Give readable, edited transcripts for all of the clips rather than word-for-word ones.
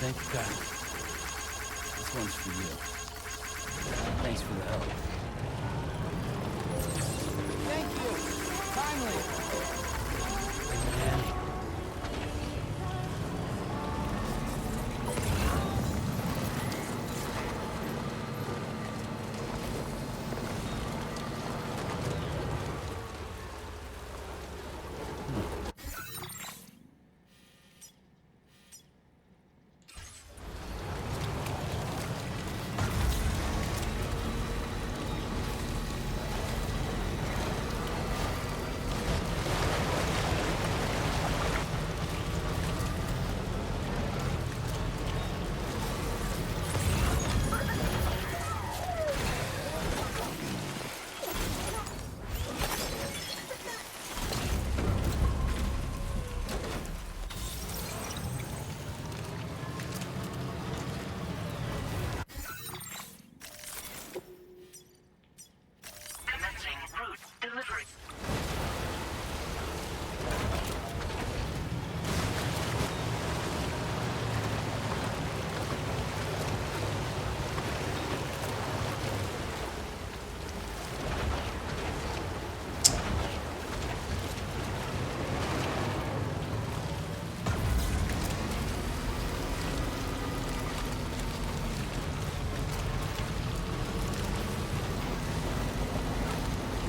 Thank God. This one's for you. Thanks for the help. Thank you. Finally. Man.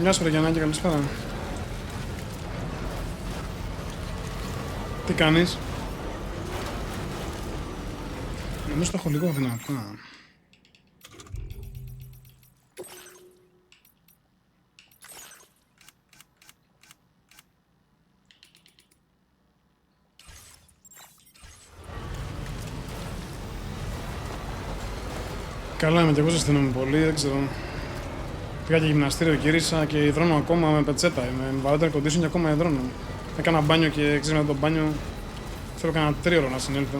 Γεια σου ρε Γιαννάκη, καλησπέρα. Τι κάνεις? Νομίζω το έχω λίγο δυνατά. Καλά είμαι και εγώ, ζεσταίνομαι πολύ, δεν ξέρω. Πήγα και γυμναστήριο, γύρισα και υδρώνω ακόμα με πετσέτα. Με βαρύτερ condition και ακόμα υδρώνω. Έκανα μπάνιο και ξέρεις μετά το μπάνιο θέλω κανένα 3 ώρο να συνέλθω.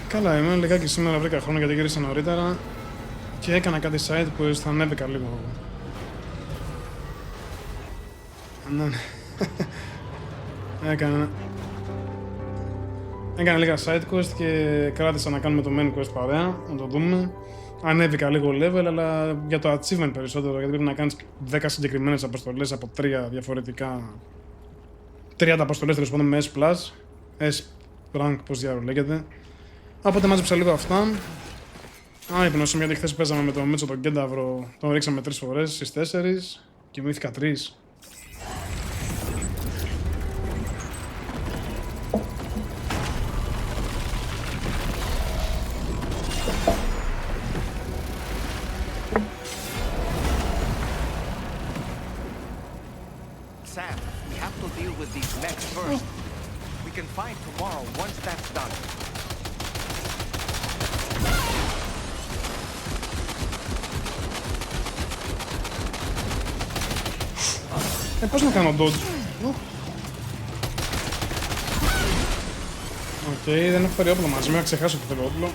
Καλά, εμένα λιγάκι σήμερα βρήκα χρόνο γιατί γύρισα νωρίτερα και έκανα κάτι side που θα ανέβηκα λίγο. Ναι. Έκανα λίγα side quest και κράτησα να κάνουμε το main quest παρέα, να το δούμε. Ανέβηκα λίγο level, αλλά για το achievement περισσότερο, γιατί πρέπει να κάνεις 10 συγκεκριμένες αποστολές από 3 διαφορετικά... 30 αποστολές τέλος πάντων με S+, S rank, πώς διάλογο λέγεται. Οπότε μάζεψα λίγο αυτά. Άϊπνος, γιατί χθες παίζαμε με τον Μίτσο τον Κένταυρο, τον ρίξαμε 3 φορές στις 4, κοιμήθηκα 3. Sam, we have to deal with these mechs first. We can fight tomorrow once that's done. Πώς να κάνω dodge? Οκ, δεν έχω φέρει όπλο μαζί μου, να ξεχάσω ότι θέλω όπλο.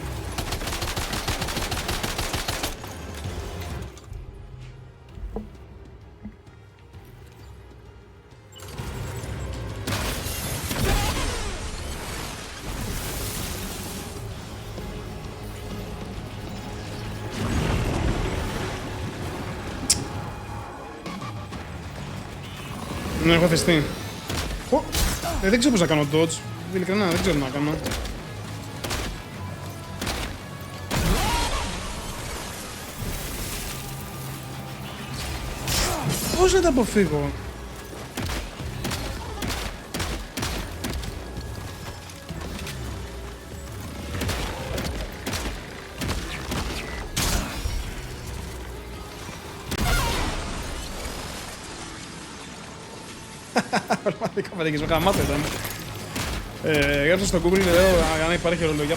Ναι, έχω θυστεί. Δεν ξέρω πώς να κάνω dodge. Ειλικρινά, δεν ξέρω να κάνω. Πώς να τα αποφύγω? Πραγματικά πατήκες, καμάτο ήταν. Έγραψα στο Google, λέω αν υπάρχει ορολογία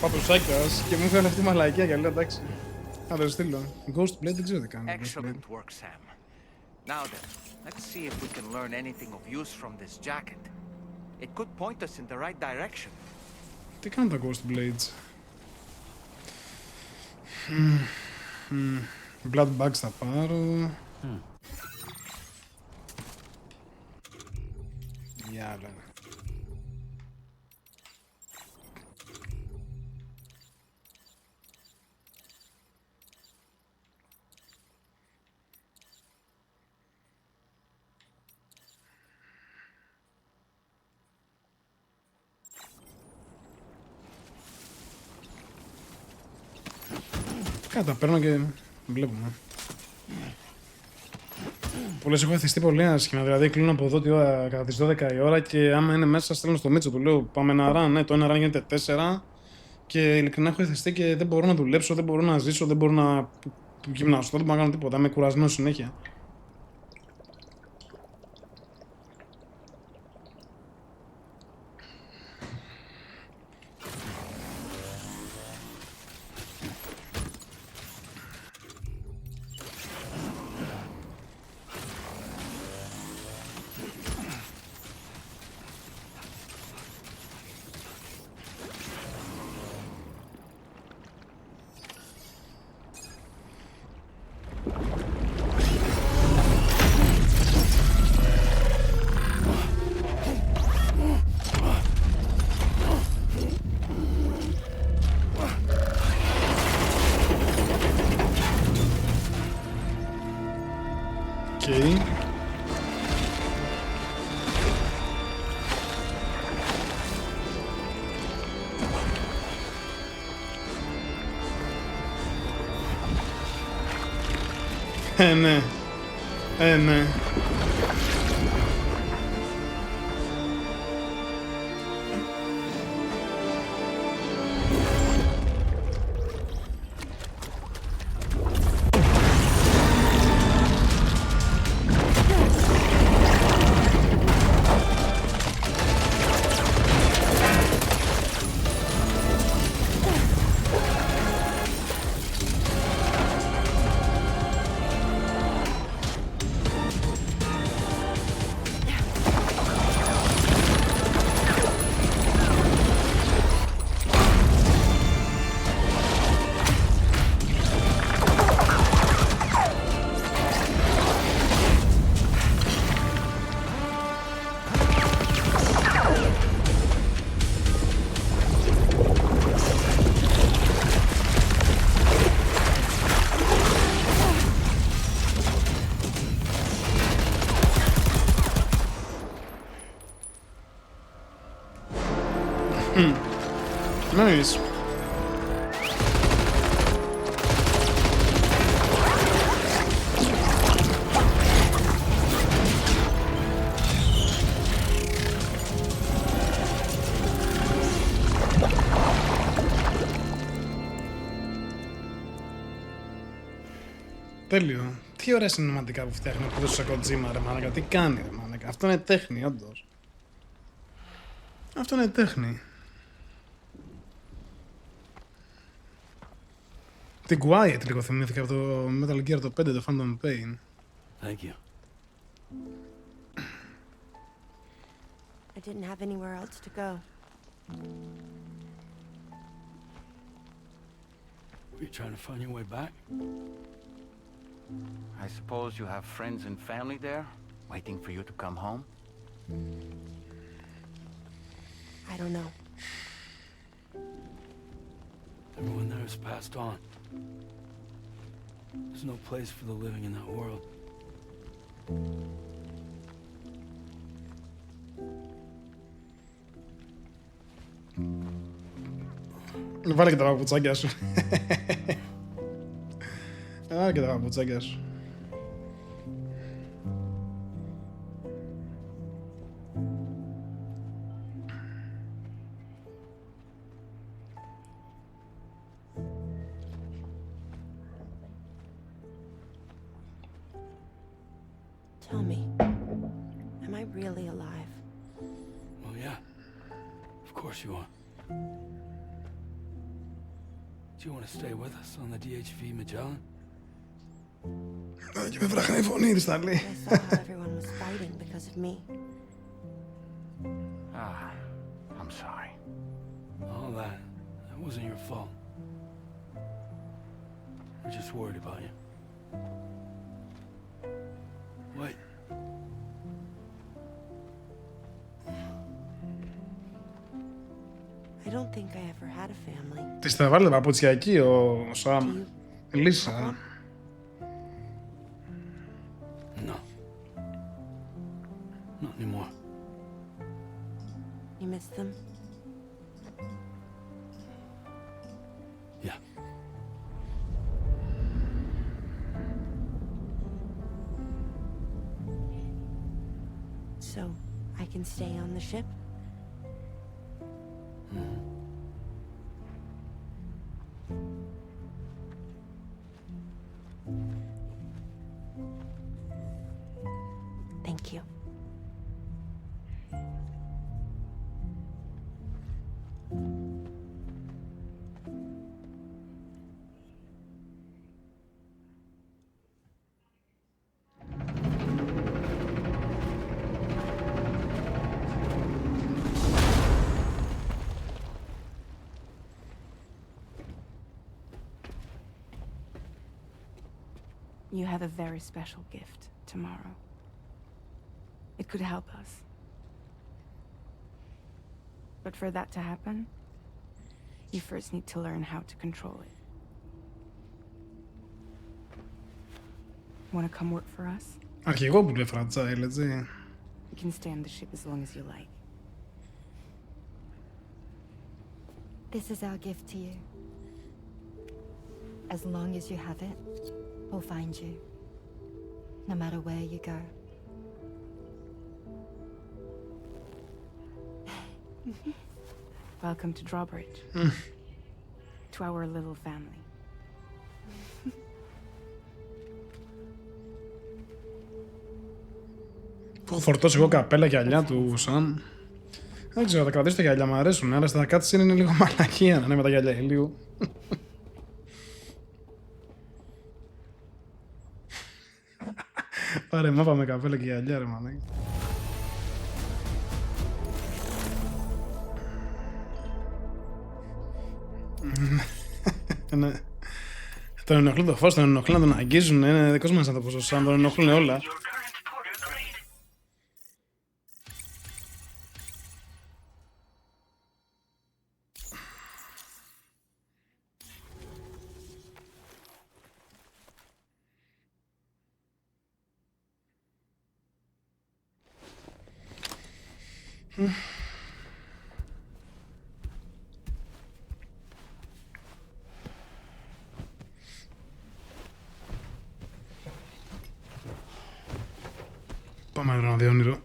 πατουσάκια και μου έφεραν αυτή η μαλακία και λέω εντάξει. Θα το στείλω. Ghost Blade δεν ξέρω τι κάνω. Excellent work, Sam. Now then, let's see if we can learn anything of use from this jacket. It could point us in the right direction. Τι κάνουν τα Ghost Blades? Blood Bags θα πάρω. Γεια. Τα παίρνω και βλέπουμε. Πολλές έχω εθιστεί πολύ άσχημα. Δηλαδή κλείνω από εδώ τη ώρα, κατά τις 12 η ώρα και άμα είναι μέσα στέλνω στο Μίτσο. Του λέω πάμε ένα run. Ναι, το ένα run γίνεται 4 και ειλικρινά έχω εθιστεί και δεν μπορώ να δουλέψω, δεν μπορώ να ζήσω, δεν μπορώ να γυμναστώ, δεν μπορώ να κάνω τίποτα. Είμαι κουρασμένος συνέχεια. Ναι. Ναι. Nice. Τέλειο. Τι ωραία συναισθηματικά που φτιάχνει ο πούδος Κοτζίμα, ρε μάνα. Τι κάνει, ρε μάνα. Αυτό είναι τέχνη, όντως. Αυτό είναι τέχνη. Την Quiet λίγο θυμήθηκα από το Metal Gear το 5, το Phantom Pain. Thank you. I didn't have anywhere else to go. Were you trying to find your way back? I suppose you have friends and family there, waiting for you to come home? I don't know. Everyone there has passed on. There's no place for the living in that world. Βάλε και τα παπουτσάκια σου. Βάλε και τα παπουτσάκια σου. Tell me, am I really alive? Well, yeah. Of course you are. Do you want to stay with us on the DHV Magellan? Και με βραχνή φωνή της, θα λέει. I saw how everyone was fighting because of me. I'm sorry. All that wasn't your fault. We're just worried about you. What? I don't think I ever had a family. Της θα βάλετε παπούτσια εκεί ο Σαμ. Do you? Λύσα. No. Not anymore. You miss them? Yeah. So, I can stay on the ship? Thank you. You have a very special gift tomorrow. It could help us. But for that to happen, you first need to learn how to control it. Wanna come work for us? Αρχηγό που λέει Fragile, έτσι. You can stay on the ship as long as you like. This is our gift to you. As long as you have it, we'll find you. No matter where you go. Welcome to Drawbridge. To our little family. Που έχω φορτώσει εγώ καπέλα και γυαλιά του Σαμ. Δεν ξέρω, θα κρατήσω τα γυαλιά, μου αρέσουν, αλλά στα κάτσε είναι λίγο μαλακία να είναι με τα γυαλιά λίγο. Πάρε μάπα με καπέλα και γυαλιά, ρε μαλάκι. Ναι. Τον ενοχλούν το φως, τον ενοχλούν να τον αγγίζουν, είναι δικός μας άνθρωπος ο Σαμ, τον ενοχλούν όλα. Πάμε να δει όνειρο.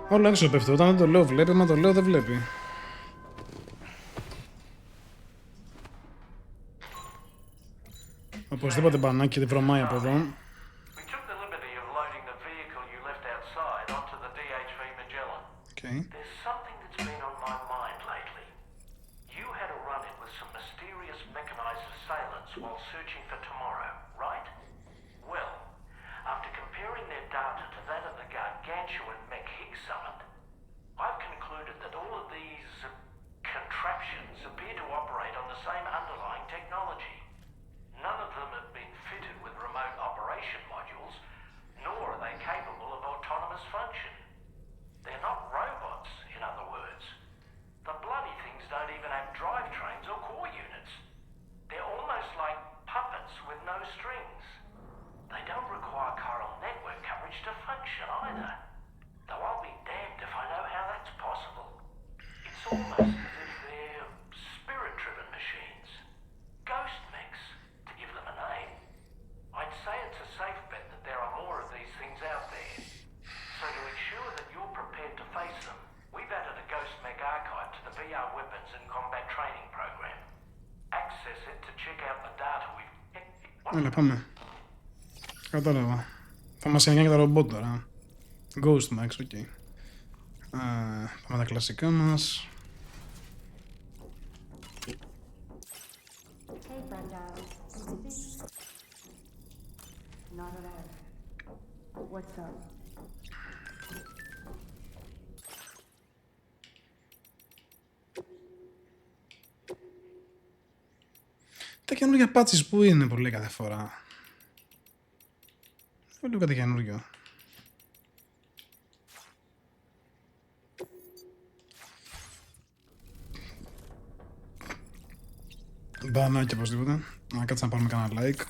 Όλα έξω πέφτει. Όταν δεν το λέω βλέπει, μα το λέω δεν βλέπει. Οπωσδήποτε μπανάκι τη βρωμάει από εδώ. Okay. There's something that's been on my mind lately. You had a run-in with some mysterious mechanized assailants while searching for tomorrow, right? Well, after comparing their data to that of the gargantuan mech Higgs summit, I've concluded that all of these contraptions appear to operate on the same underlying technology. None of them have been fitted with remote operation modules, nor are they capable of autonomous function. They're not robots, in other words. The bloody things don't even have drivetrains or core units. They're almost like puppets with no strings. They don't require chiral network coverage to function either. Though I'll be damned if I know how that's possible. It's almost as if they're spirit-driven machines. Ghost mechs, to give them a name. I'd say it's a safe bet that there are more of these things out there. So to ensure that you're prepared to face them, we've added a Ghost Mech archive to the VR Weapons and Combat Training program. Access it to check out the data we've... Έλα, πάμε. Κατάλαβα. Θα μας εννιάει και τα ρομπότ τώρα. Ghost Max, οκ. Okay. Πάμε τα κλασικά μας. Hey, Fragile. What's up? Τα καινούργια patches που είναι που λέει κάθε φορά. Δεν λέω κάτι καινούργιο. Μπανάκι οπωσδήποτε. Να κάτσε να πάρουμε κανένα like.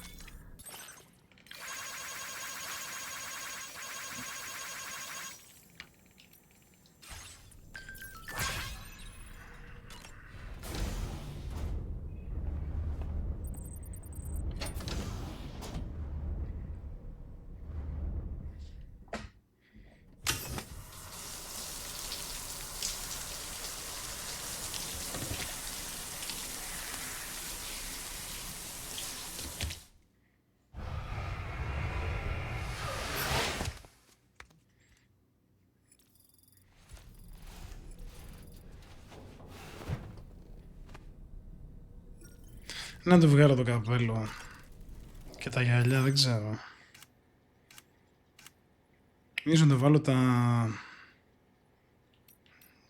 Να του βγάλω το καπέλο και τα γυαλιά, δεν ξέρω. Ίσως να το βάλω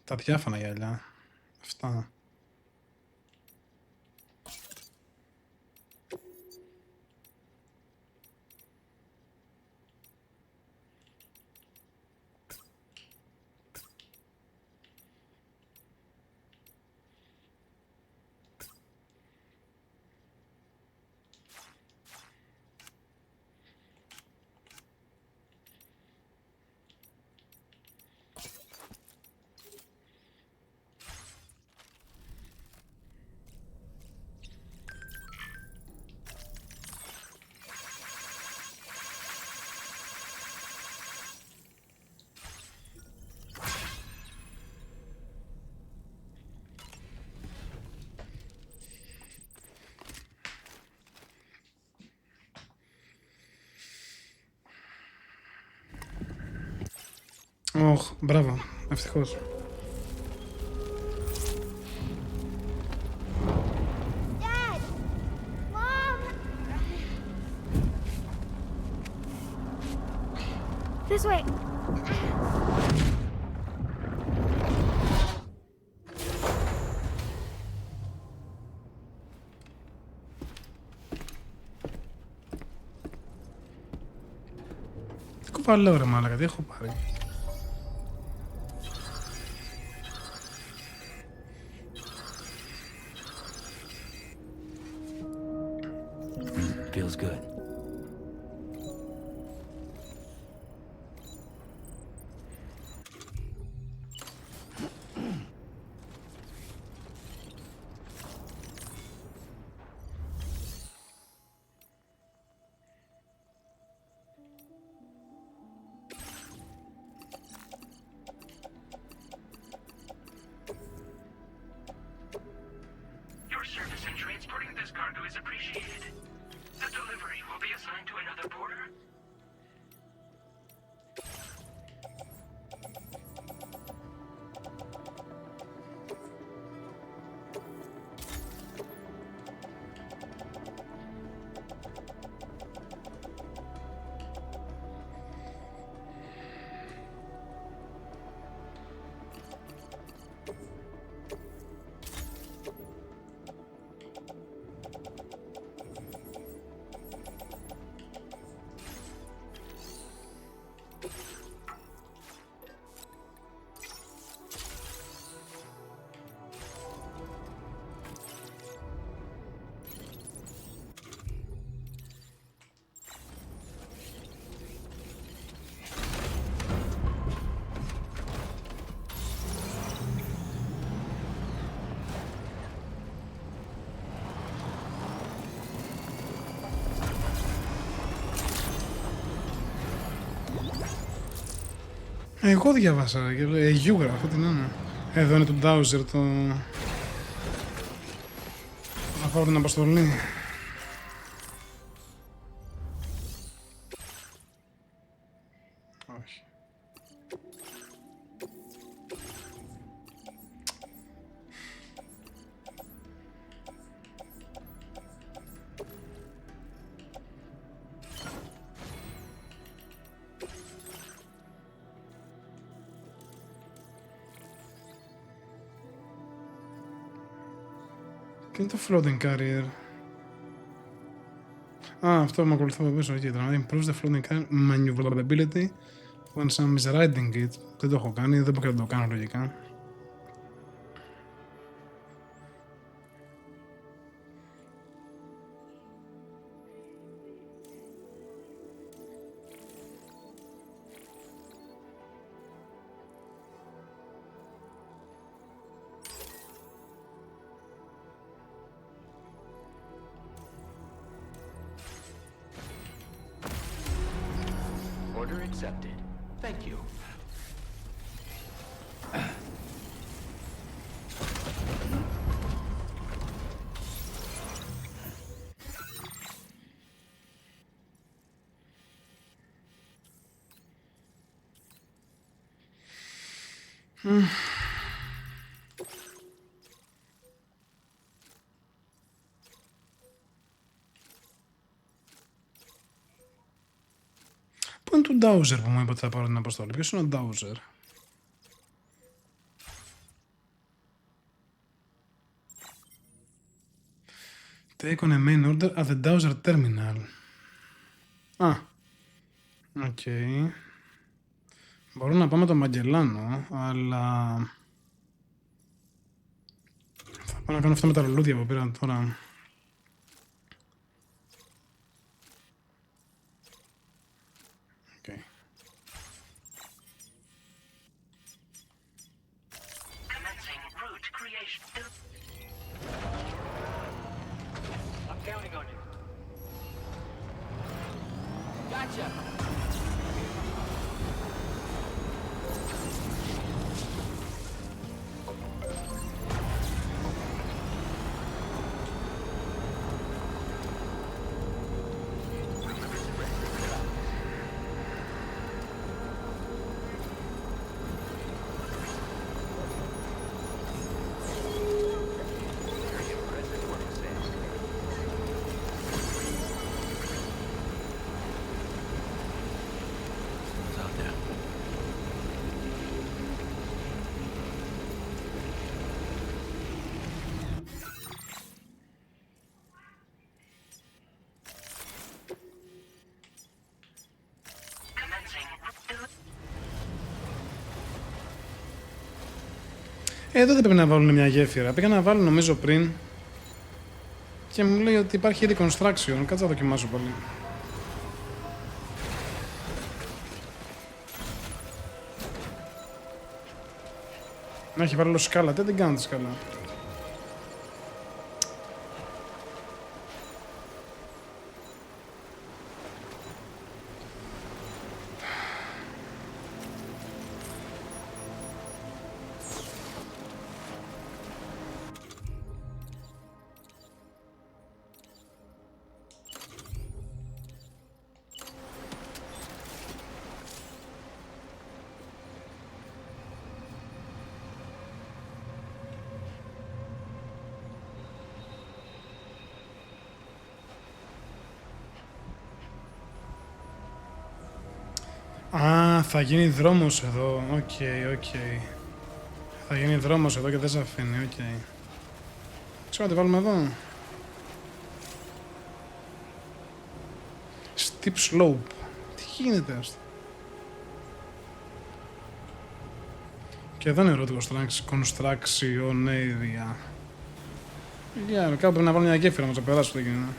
τα διάφανα γυαλιά. Αυτά. Ωχ, μπράβο, ευτυχώς. Dad! Mom! This way. Τι κουβαλάω ρε μάλακα, τι έχω πάρει. Feels good. Your service in transporting this cargo is appreciated. The delivery will be assigned to another porter. Εγώ διαβάσα, Αγίου γράφω, τι να είναι. Εδώ είναι το Ντάουζερ, το... Να πάω την αποστολή. Όχι. Και είναι το floating carrier. Α, αυτό με ακολουθεί από πίσω. Okay, improves the floating carrier maneuverability when some is riding it. Δεν το έχω κάνει, δεν μπορώ να το κάνω λογικά. Order accepted. Thank you. Πού είναι το Ντάουζερ που μου είπε ότι θα πάρω την αποστολή? Ποιος είναι ο Ντάουζερ? Take on a main order at the Dowser terminal. Α, οκ. Μπορώ να πάμε τον Μαγκελάνο, αλλά... θα πάω να κάνω αυτά με τα λουλούδια που πήρα τώρα. Okay. Commencing route creation. I'm counting on you. Gotcha. Εδώ δεν πρέπει να βάλουν μια γέφυρα. Πήγα να βάλουν νομίζω πριν και μου λέει ότι υπάρχει ήδη construction. Κάτσε να δοκιμάσω πάλι. Να έχει βάλει σκάλα. Δεν την κάνω τη σκάλα. Α, θα γίνει δρόμος εδώ. Οκ. Θα γίνει δρόμος εδώ και δεν σε αφήνει. Οκ. Ξέρω να τη βάλουμε εδώ. Steep slope. Τι γίνεται αυτό? Και εδώ είναι road construction area. Κάπου πρέπει να βάλω μια γέφυρα να το περάσω, δεν γίνεται.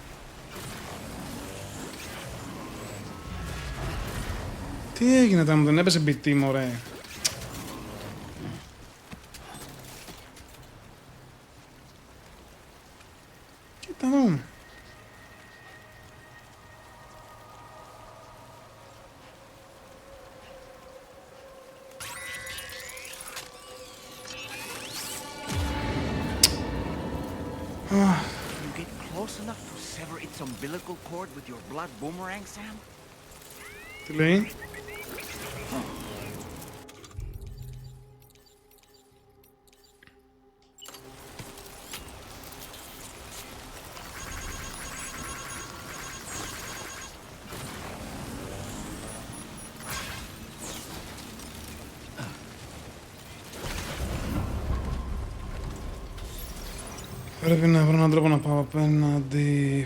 Τι έγινε τώρα, μου τον έπεσε BT, μωρέ. Κοίτα εδώ. You get close enough to sever its umbilical cord with your blood boomerang, Sam? Τι λέει? Πρέπει να βρω έναν τρόπο να πάω απέναντι.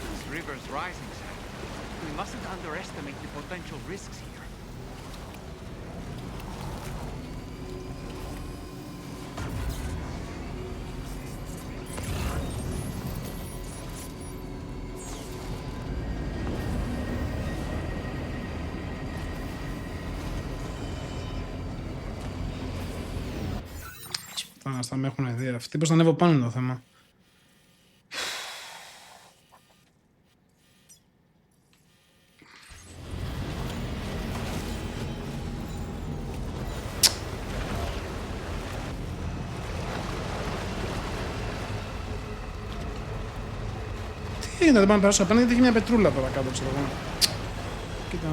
This river's rising, sir. We mustn't underestimate the potential risks here. Θα με έχουν δει. Αυτοί πώς θα ανέβω πάνω είναι το θέμα. Τι έγινε, δεν πάω να περάσω απέναντι γιατί έχει μια πετρούλα τώρα κάτω, ξέρω εγώ. Κοίτα.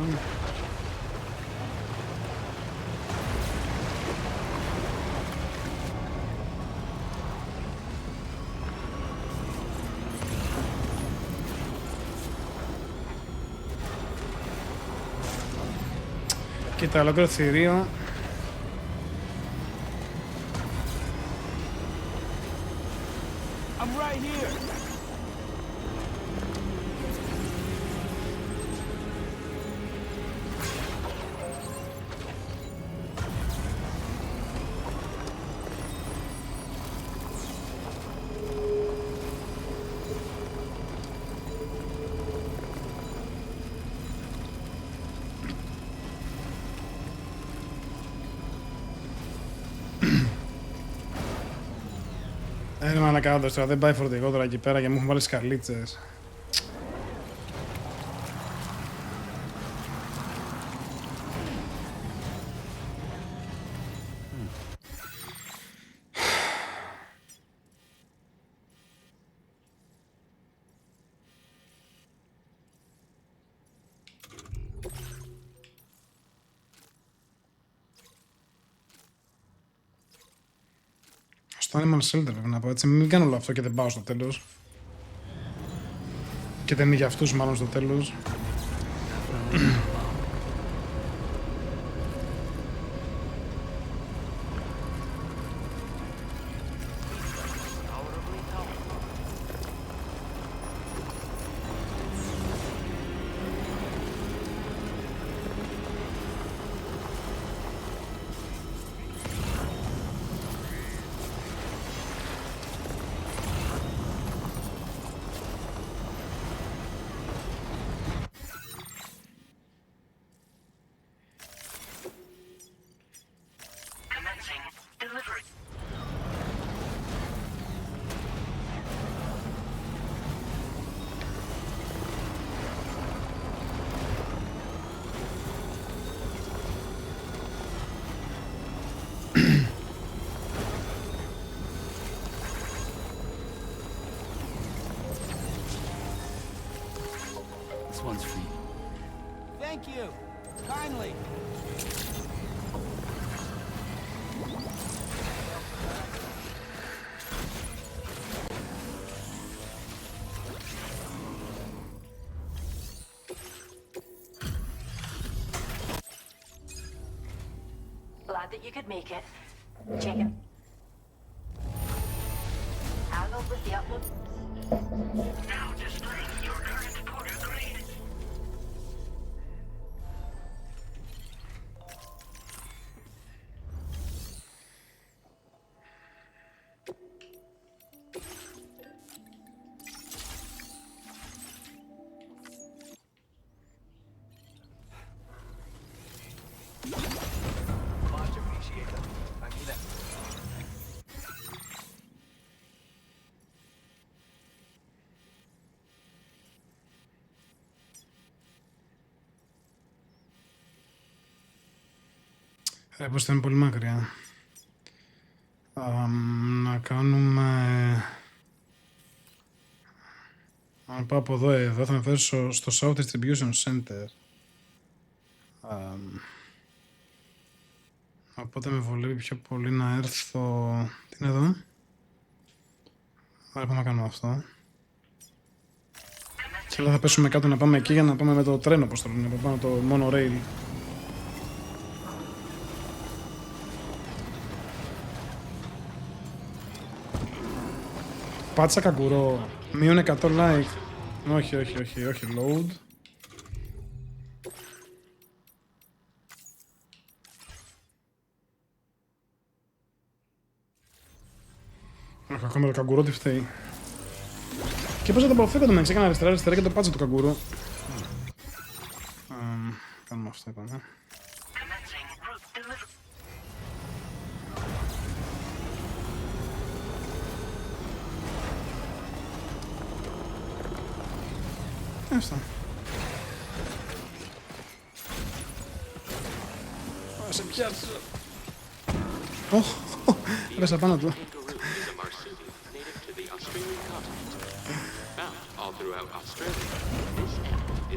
Κοίτα, ολόκληρο θηρίο. I'm right here. Είμαι ανακάτω τώρα, δεν πάει φορτηγό τώρα εκεί πέρα και μου έχουν βάλει σκαλίτσες. Στο Animal Shelter πρέπει να πω έτσι, μην κάνω όλο αυτό και δεν πάω στο τέλος. Και δεν είναι για αυτούς μάλλον στο τέλος. This one's for you. Thank you. Kindly. Glad that you could make it. Chicken. Handled with the utmost. Now display your current order grade. Much appreciated. Tranquila. Πως ήταν πολύ μακριά. Να κάνουμε... Αν πάω από εδώ θα με φέρει στο South Distribution Center. Οπότε με βολεύει πιο πολύ να έρθω... Τι είναι εδώ? Άρα πάμε να κάνουμε αυτό. Και θα πέσουμε κάτω να πάμε εκεί για να πάμε με το τρένο, πώς το λένε, από πάνω το monorail. Πάτσα καγκουρό. Μείον 100 like. Όχι, load. Όχι, ακόμα το καγκουρό τι φταίει. Και πώς θα το αποφύγω το μεταξύ, έκανα αριστερά και το πάτσα του καγκουρού. Κάνουμε αυτό, είπαμε. Έστα. Σε πιάσω. Πέσα πάνω του.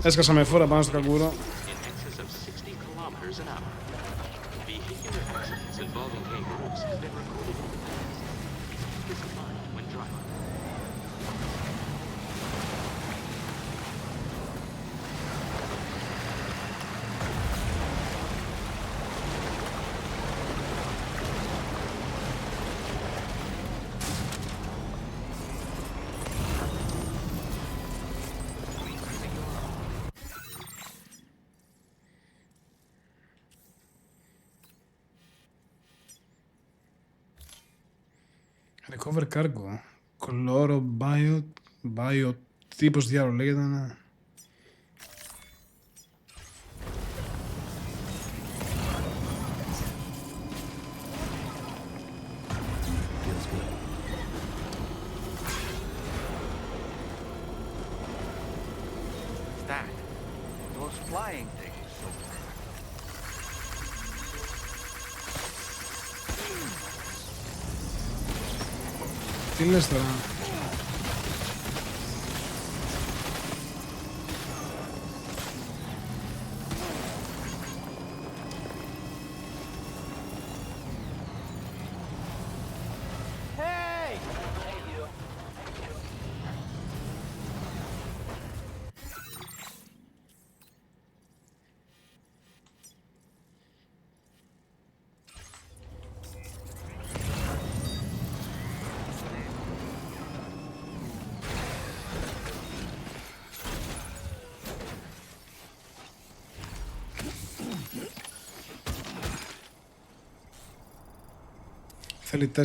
Έσκασα με φόρα πάνω στο καγκούρο. Recover cargo. Chloro bio τύπος διάλογο λέγεται, ναι. That. Those flying things. Τι λες τώρα? Θέλει 4.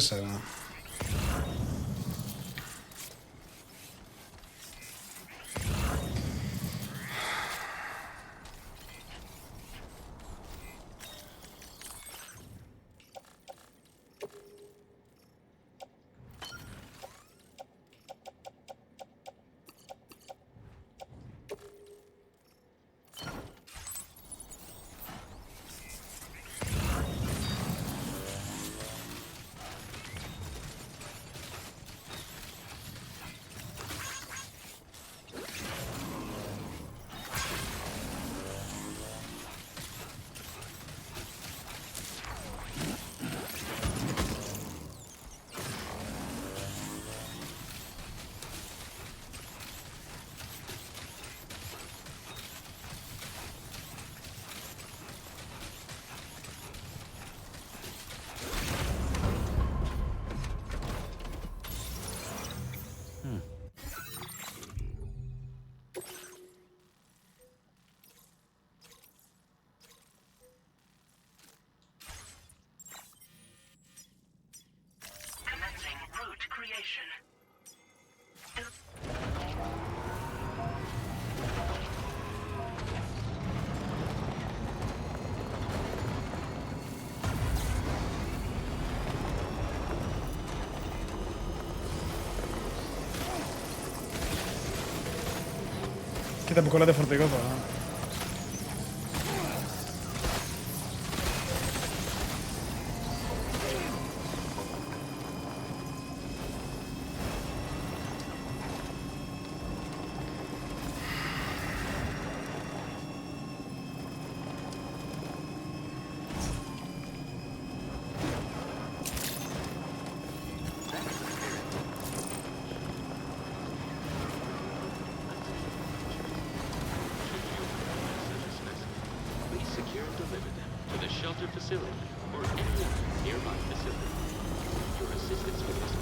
Κοίτα που κολλάτε φορτηγό τώρα. facility or any nearby facility. Your assistance with this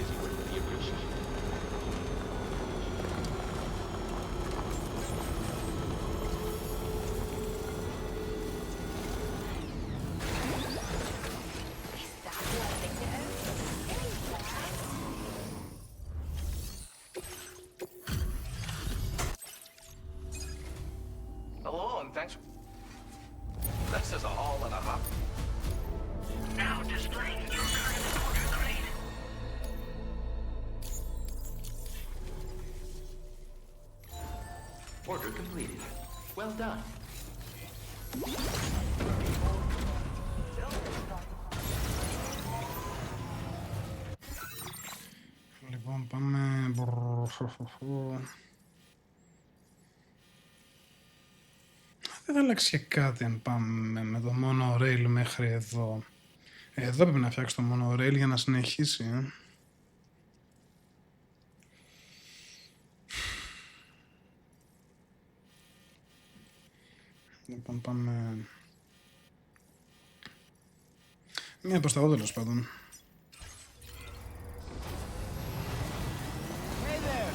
is greatly appreciated. Hello, and thanks. This is a haul and a hop. Now displaying your current order grade. Order completed. Well done. Λοιπόν, πάμε... Δεν θα αλλάξει και κάτι αν πάμε με το monorail μέχρι εδώ. Εδώ πρέπει να φτιάξει το monorail για να συνεχίσει. Λοιπόν, πάμε... Μία προς τα εδώ, τέλος πάντων. Hey there.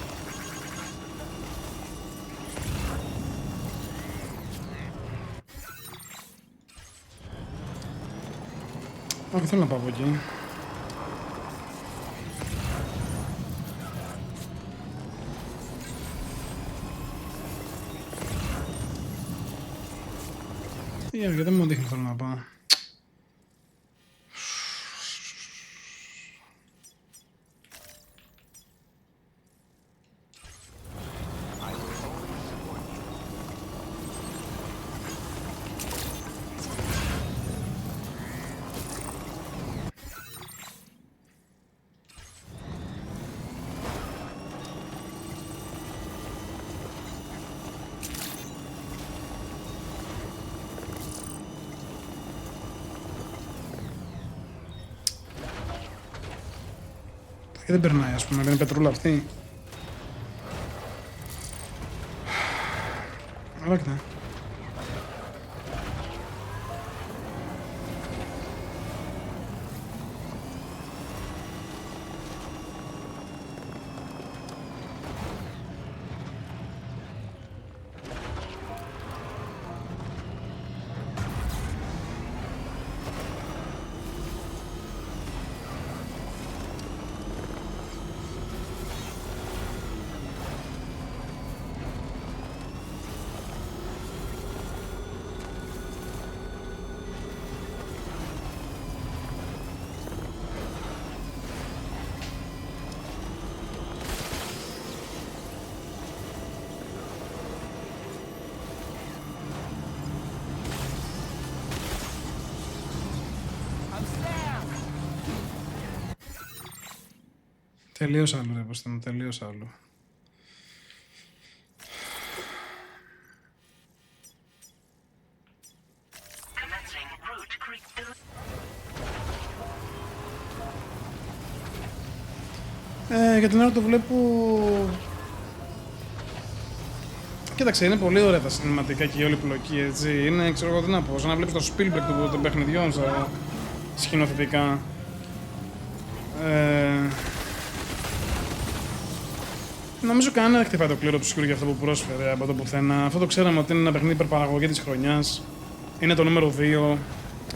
Όχι, θέλω να πάω από εκεί. Γιατί δεν μου δείχνει θέλω να πάω. Και δεν περνάει, ας πούμε, δεν είναι πετρούλα αυτή. Αλλά κοιτά. Τελείως άλλο, ρε, πως ήταν, τελείως άλλο. Για την ώρα το βλέπω... Κοίταξε, είναι πολύ ωραία τα σινηματικά και η όλη πλοκή, έτσι. Είναι, ξέρω εγώ τι να πω, σαν να βλέπεις το Spielberg των παιχνιδιών σκηνοθετικά. Νομίζω κανένα δεν χτυπάει το κλήρο του για αυτό που πρόσφερε από το πουθενά. Αυτό το ξέραμε ότι είναι ένα παιχνίδι υπερπαραγωγή της χρονιάς. Είναι το νούμερο 2.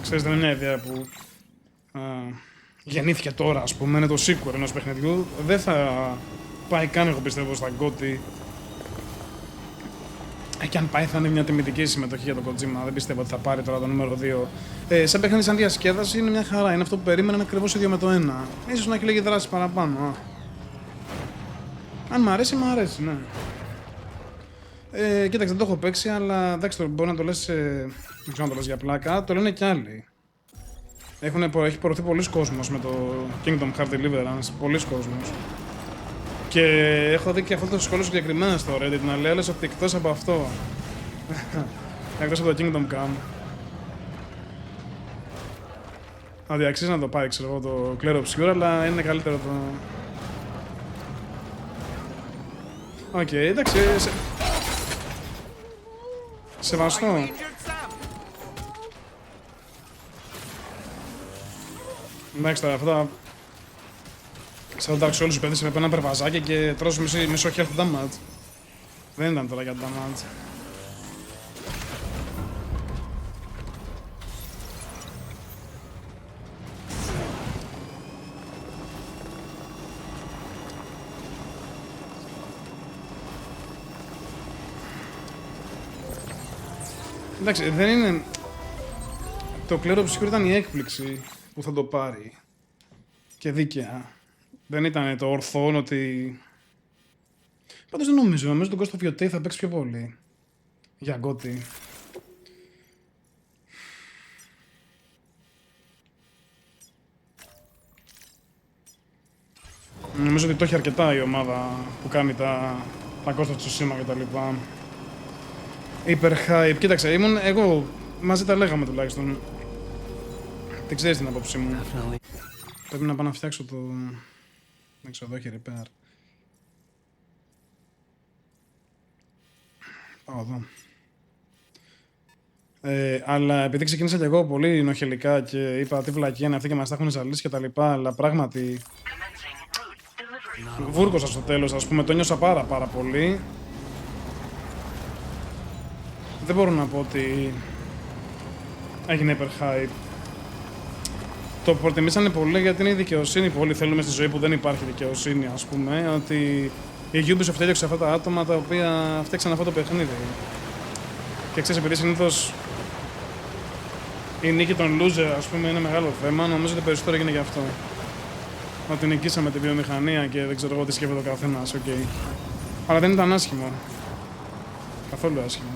Ξέρεις, δεν είναι μια ιδέα που γεννήθηκε τώρα, ας πούμε. Είναι το sequel ενός παιχνιδιού. Δεν θα πάει καν, εγώ πιστεύω, στα GOTY. Και αν πάει θα είναι μια τιμητική συμμετοχή για τον Kojima. Δεν πιστεύω ότι θα πάρει τώρα το νούμερο 2. Σαν παιχνίδι, σαν διασκέδαση, είναι μια χαρά. Είναι αυτό που περίμεναν ακριβώς ίδιο με το 1. Ίσως να έχει λίγη δράση παραπάνω. Αν μ' αρέσει, μ' αρέσει, ναι. Κοίταξε, δεν το έχω παίξει, αλλά εντάξει, μπορεί να το λες, δεν ξέρω να το λες για πλάκα, το λένε κι άλλοι. Έχει προωθεί πολλοί κόσμος με το Kingdom Hearts Deliverance, πολλοί κόσμος. Και έχω δει και αυτό το σχόλιο συγκεκριμένα στο Reddit να λέει ότι εκτός από αυτό, εκτός από το Kingdom Come, δηλαδή αξίζει να το πάει, ξέρω εγώ, το Clair Obscure, αλλά είναι καλύτερο το... Οκ, εντάξει, σεβαστό. Εντάξει τώρα, αυτά. Σαν το Dark Souls παιδί με ένα περβαζάκι και τρως μισό health damage. Δεν ήταν τώρα για damage. Εντάξει, δεν είναι... Το κλέρο ψυχρό ήταν η έκπληξη που θα το πάρει. Και δίκαια. Δεν ήταν το ορθόν ότι... Πάντως δεν νομίζω. Νομίζω τον Ghost of Yotei θα παίξει πιο πολύ. Για γκότι. Νομίζω ότι το έχει αρκετά η ομάδα που κάνει τα Ghost of Tsushima και τα λοιπά. Hyper hype. Κοίταξε, ήμουν εγώ... Μαζί τα λέγαμε τουλάχιστον. Δεν ξέρεις την απόψη μου. Πρέπει να πάω να φτιάξω το... Δεν ξέρω, εδώ έχει repair. Πάω εδώ. Αλλά επειδή ξεκίνησα και εγώ πολύ νοχελικά και είπα τι βλακία είναι αυτή και μας τα έχουν ζαλίσει και τα λοιπά, αλλά πράγματι... Βούρκωσα στο τέλος, ας πούμε, το νιώσα πάρα πολύ. Δεν μπορώ να πω ότι έγινε hyper hype. Το προτιμήσανε πολύ γιατί είναι η δικαιοσύνη που όλοι θέλουμε στη ζωή που δεν υπάρχει δικαιοσύνη, ας πούμε. Ότι η Ubisoft έδιωξε αυτά τα άτομα τα οποία φτιάξαν αυτό το παιχνίδι. Και ξέρεις, επειδή συνήθως η νίκη των loser, ας πούμε, είναι μεγάλο θέμα, νομίζω ότι περισσότερο έγινε γι' αυτό. Ότι νικήσαμε τη βιομηχανία και δεν ξέρω εγώ τι σκέφτεται ο καθένας, οκ. Αλλά δεν ήταν άσχημο. Καθόλου άσχημο.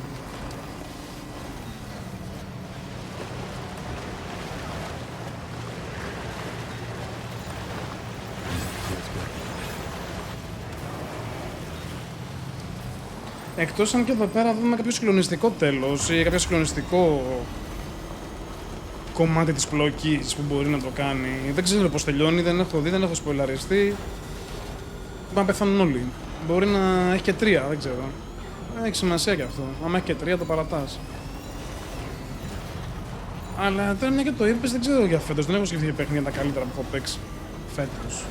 Εκτός αν και εδώ πέρα δούμε κάποιο συγκλονιστικό τέλος ή κάποιο συγκλονιστικό κομμάτι της πλοκής που μπορεί να το κάνει. Δεν ξέρω πώς τελειώνει, δεν έχω δει, δεν έχω σποιλαριστεί. Μπορεί να πεθάνουν όλοι. Μπορεί να έχει και 3, δεν ξέρω. Έχει σημασία και αυτό. Άμα έχει και 3 το παρατάς. Αλλά τώρα μια και το είπες, δεν ξέρω για φέτος. Δεν έχω σκεφτεί παιχνίδια τα καλύτερα που έχω παίξει φέτος.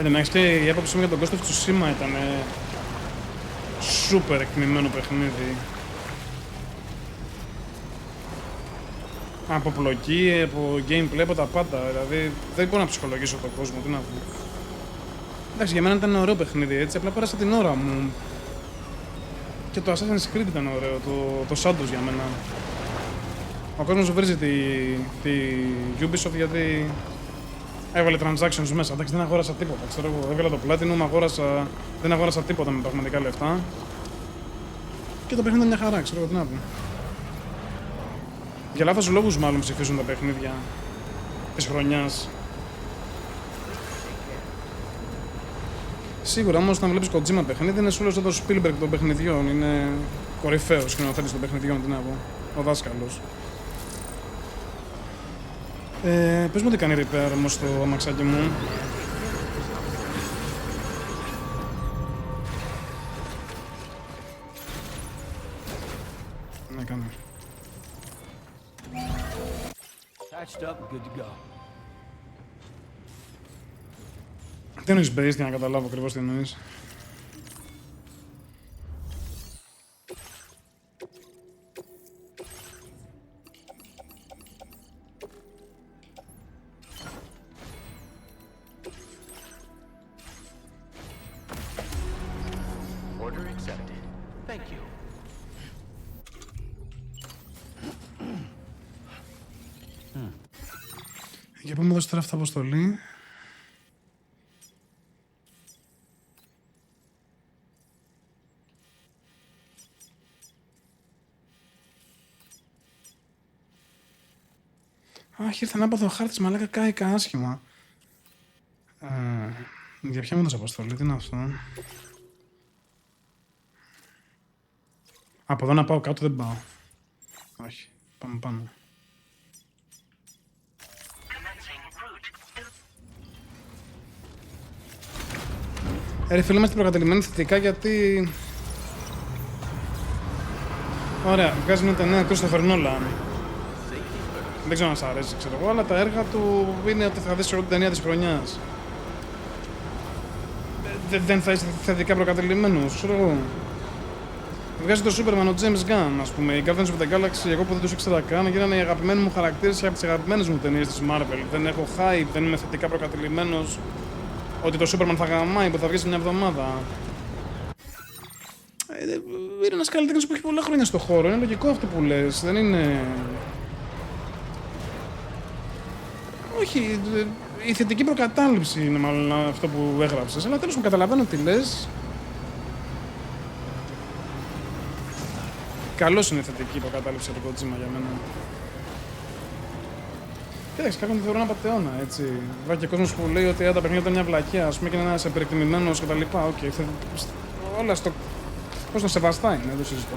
Εντάξει, και η άποψή μου για τον Ghost of Tsushima ήταν σούπερ εκτιμημένο παιχνίδι. Από πλοκή, από gameplay, από τα πάντα. Δηλαδή δεν μπορώ να ψυχολογήσω τον κόσμο, τι να πω. Εντάξει, για μένα ήταν ένα ωραίο παιχνίδι, έτσι, απλά πέρασα την ώρα μου. Και το Assassin's Creed ήταν ωραίο, το Shadows για μένα. Ο κόσμος βρίζει τη Ubisoft γιατί έβαλε transactions μέσα. Εντάξει, δεν αγόρασα τίποτα. Ξέρω εγώ, έβγαλα το Platinum, δεν αγόρασα τίποτα με πραγματικά λεφτά. Και το παιχνίδι ήταν μια χαρά, ξέρω εγώ τι να πω. Για λάθος λόγους μάλλον ψηφίζουν τα παιχνίδια της χρονιάς. Σίγουρα όμως όταν βλέπεις Kojima παιχνίδι είναι σου λες εδώ Spielberg των παιχνιδιών. Είναι κορυφαίος σκηνοθέτης των παιχνιδιών, τι να πω. Ο δάσκαλος. Πες μου τι κάνει repair όμως το αμαξάκι μου. Ναι, κάνει. Patched up, good to go. Τι εννοείς based για να καταλάβω ακριβώς τι εννοείς. Order accepted. Thank you. Για πάμε δώσει τώρα αυτή αποστολή. Αχ, ήρθε ανάποδο ο χάρτης, μαλάκα, κάηκα άσχημα. Για ποια μου έδωσε αποστολή, τι είναι αυτό? Από εδώ να πάω κάτω δεν πάω. Όχι, πάμε πάνω. Ρε φίλοι, είμαστε προκατελημένοι θετικά γιατί... Ωραία, βγάζει μια ταινία Christopher Nolan. Δεν ξέρω αν σας αρέσει, ξέρω εγώ, αλλά τα έργα του είναι ότι θα δεις όλη την ταινία της χρονιάς. Δεν θα είσαι θετικά προκατελημένος, ξέρω εγώ. Βγάζει το Superman ο James Gunn, ας πούμε. Οι Guardians of the Galaxy, εγώ που δεν τους ήξερα καν, γίνανε οι αγαπημένοι μου χαρακτήρες και από τις αγαπημένες μου ταινίες της Marvel. Δεν έχω hype, δεν είμαι θετικά προκατελημένος ότι το Superman θα γαμάει που θα βγει σε μια εβδομάδα. Είναι ένας καλλιτέχνης που έχει πολλά χρόνια στο χώρο. Είναι λογικό αυτό που λες. Δεν είναι. Όχι. Η θετική προκατάληψη είναι μάλλον αυτό που έγραψες. Αλλά τέλος μου καταλαβαίνω τι λες. Καλώς είναι η θετική προκατάληψη από το Kojima για μένα. Κοίταξε, κάποιον το θεωρώ ένα πατεώνα, έτσι. Υπάρχει και κόσμος που λέει ότι τα παιχνίδια ήταν μια βλακεία, ας πούμε, και είναι ένας υπερεκτιμημένος κτλ. Οκ, όλα στο. Πώς να σεβαστά είναι, δεν το συζητώ.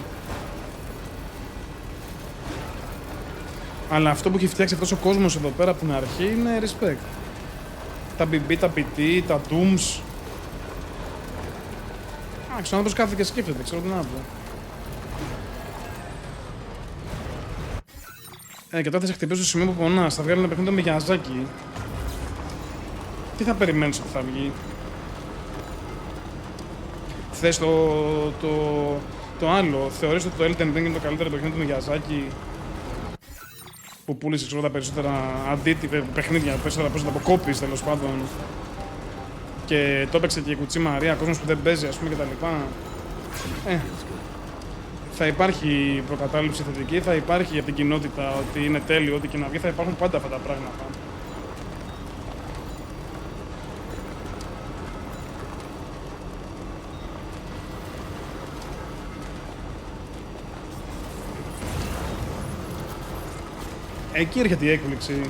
Αλλά αυτό που έχει φτιάξει αυτός ο κόσμος εδώ πέρα από την αρχή είναι respect. Τα BB, τα PT, τα Dooms. Ξέρω, ο άνθρωπος κάθεται και σκέφτεται, ξέρω τι να πω. Και τώρα θα σε χτυπήσω στο σημείο που πονάς. Θα βγάλει ένα παιχνίδι με Miyazaki. Τι θα περιμένεις ότι θα βγει? Θες το άλλο. Θεωρείς ότι το Elden Ring είναι το καλύτερο παιχνίδι του Miyazaki που πούλησε ξέρω, τα περισσότερα αντίτυπα παιχνίδια, περισσότερα από κόπης τέλος πάντων. Και το έπαιξε και η Κουτσί Μαρία, κόσμος που δεν παίζει ας πούμε κτλ. Θα υπάρχει προκατάληψη θετική, θα υπάρχει από την κοινότητα ότι είναι τέλειο, ότι και να βγει, θα υπάρχουν πάντα αυτά τα πράγματα. Εκεί έρχεται η έκπληξη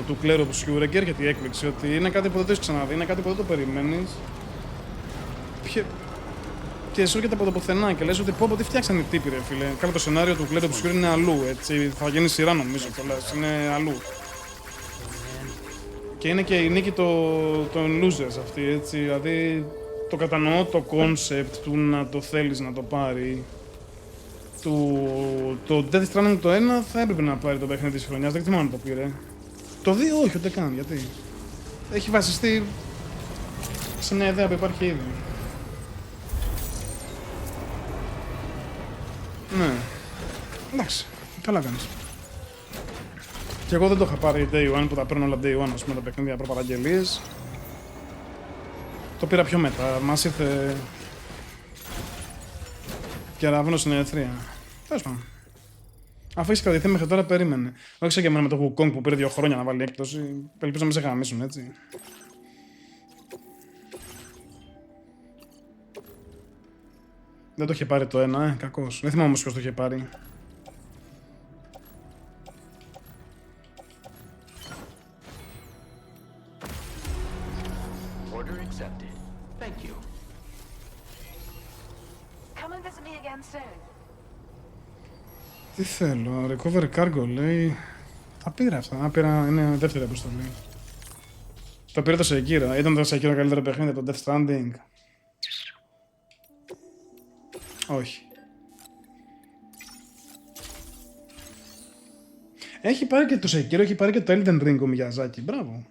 του Clair Obscure, εκεί έρχεται η έκπληξη ότι είναι κάτι που δεν το έχεις ξαναδεί, είναι κάτι που δεν το περιμένεις. Και σου έρχεται από το πουθενά και λες ότι πω τι φτιάξαν οι τύποι ρε φίλε. Καλά το σενάριο του Clair Obscure είναι αλλού, έτσι, θα γίνει σειρά νομίζω κιόλας, είναι αλλού. Και είναι και η νίκη των losers αυτή, έτσι, δηλαδή το κατανοώ το concept του να το θέλεις να το πάρει. Το Death Stranding το 1 θα έπρεπε να πάρει το παιχνίδι της χρονιάς, δεν θυμάμαι αν το πήρε. Το 2 όχι, ούτε καν, γιατί. Έχει βασιστεί σε μια ιδέα που υπάρχει ήδη. Ναι. Εντάξει, καλά κάνεις. Και εγώ δεν το είχα πάρει Day One που τα παίρνω όλα Day One, ας πούμε, τα παιχνίδια προπαραγγελίες. Το πήρα πιο μετά, μας ήρθε και ραβώνω στην ελευθερία. Τέλος πάντων. Αφού έχεις κρατηθεί μέχρι τώρα, περίμενε. Όχι σαν και εμένα με το Wukong που πήρε 2 χρόνια να βάλει έκπτωση. Ελπίζω να μην σε γαμίσουν, έτσι. Δεν το είχε πάρει το 1, κακός. Δεν θυμάμαι όμως ποιος το είχε πάρει. Order accepted. Thank you. Come and visit me again soon. Τι θέλω, recover cargo λέει. Τα πήρα αυτά, είναι δεύτερη αποστολή. Το πήρα το Sekiro, ήταν το Sekiro καλύτερο παιχνίδι από το Death Stranding? Όχι. Έχει πάρει και το Sekiro, έχει πάρει και το Elden Ring ο Miyazaki, μπράβο.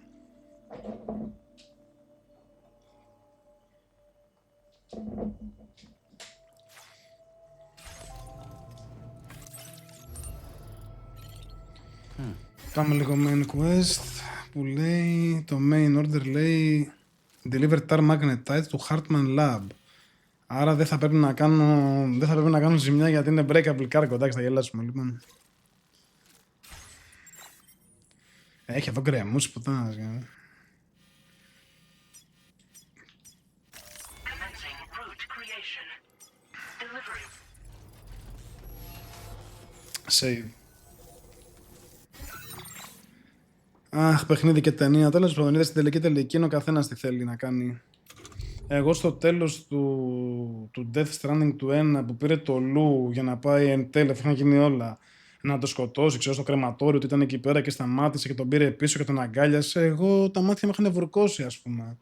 Πάμε λίγο main quest που λέει, το main order λέει Deliver Tar Magnetite to Hartman Lab. Άρα δεν θα πρέπει να κάνω ζημιά γιατί είναι breakable cargo, εντάξει θα γελάσουμε λοιπόν. Έχει εδώ κρεμμούς πουτάνας. Save. Αχ, παιχνίδι και ταινία. Τέλος πάντων, είδε στην τελική είναι ο καθένας τι θέλει να κάνει. Εγώ στο τέλος του Death Stranding του 1 που πήρε το Λου για να πάει εν τέλει, θα είχαν γίνει όλα. Να το σκοτώσει, ξέρω, στο κρεματόριο, ότι ήταν εκεί πέρα και σταμάτησε και τον πήρε πίσω και τον αγκάλιασε. Εγώ τα μάτια μου είχαν βουρκώσει, ας πούμε.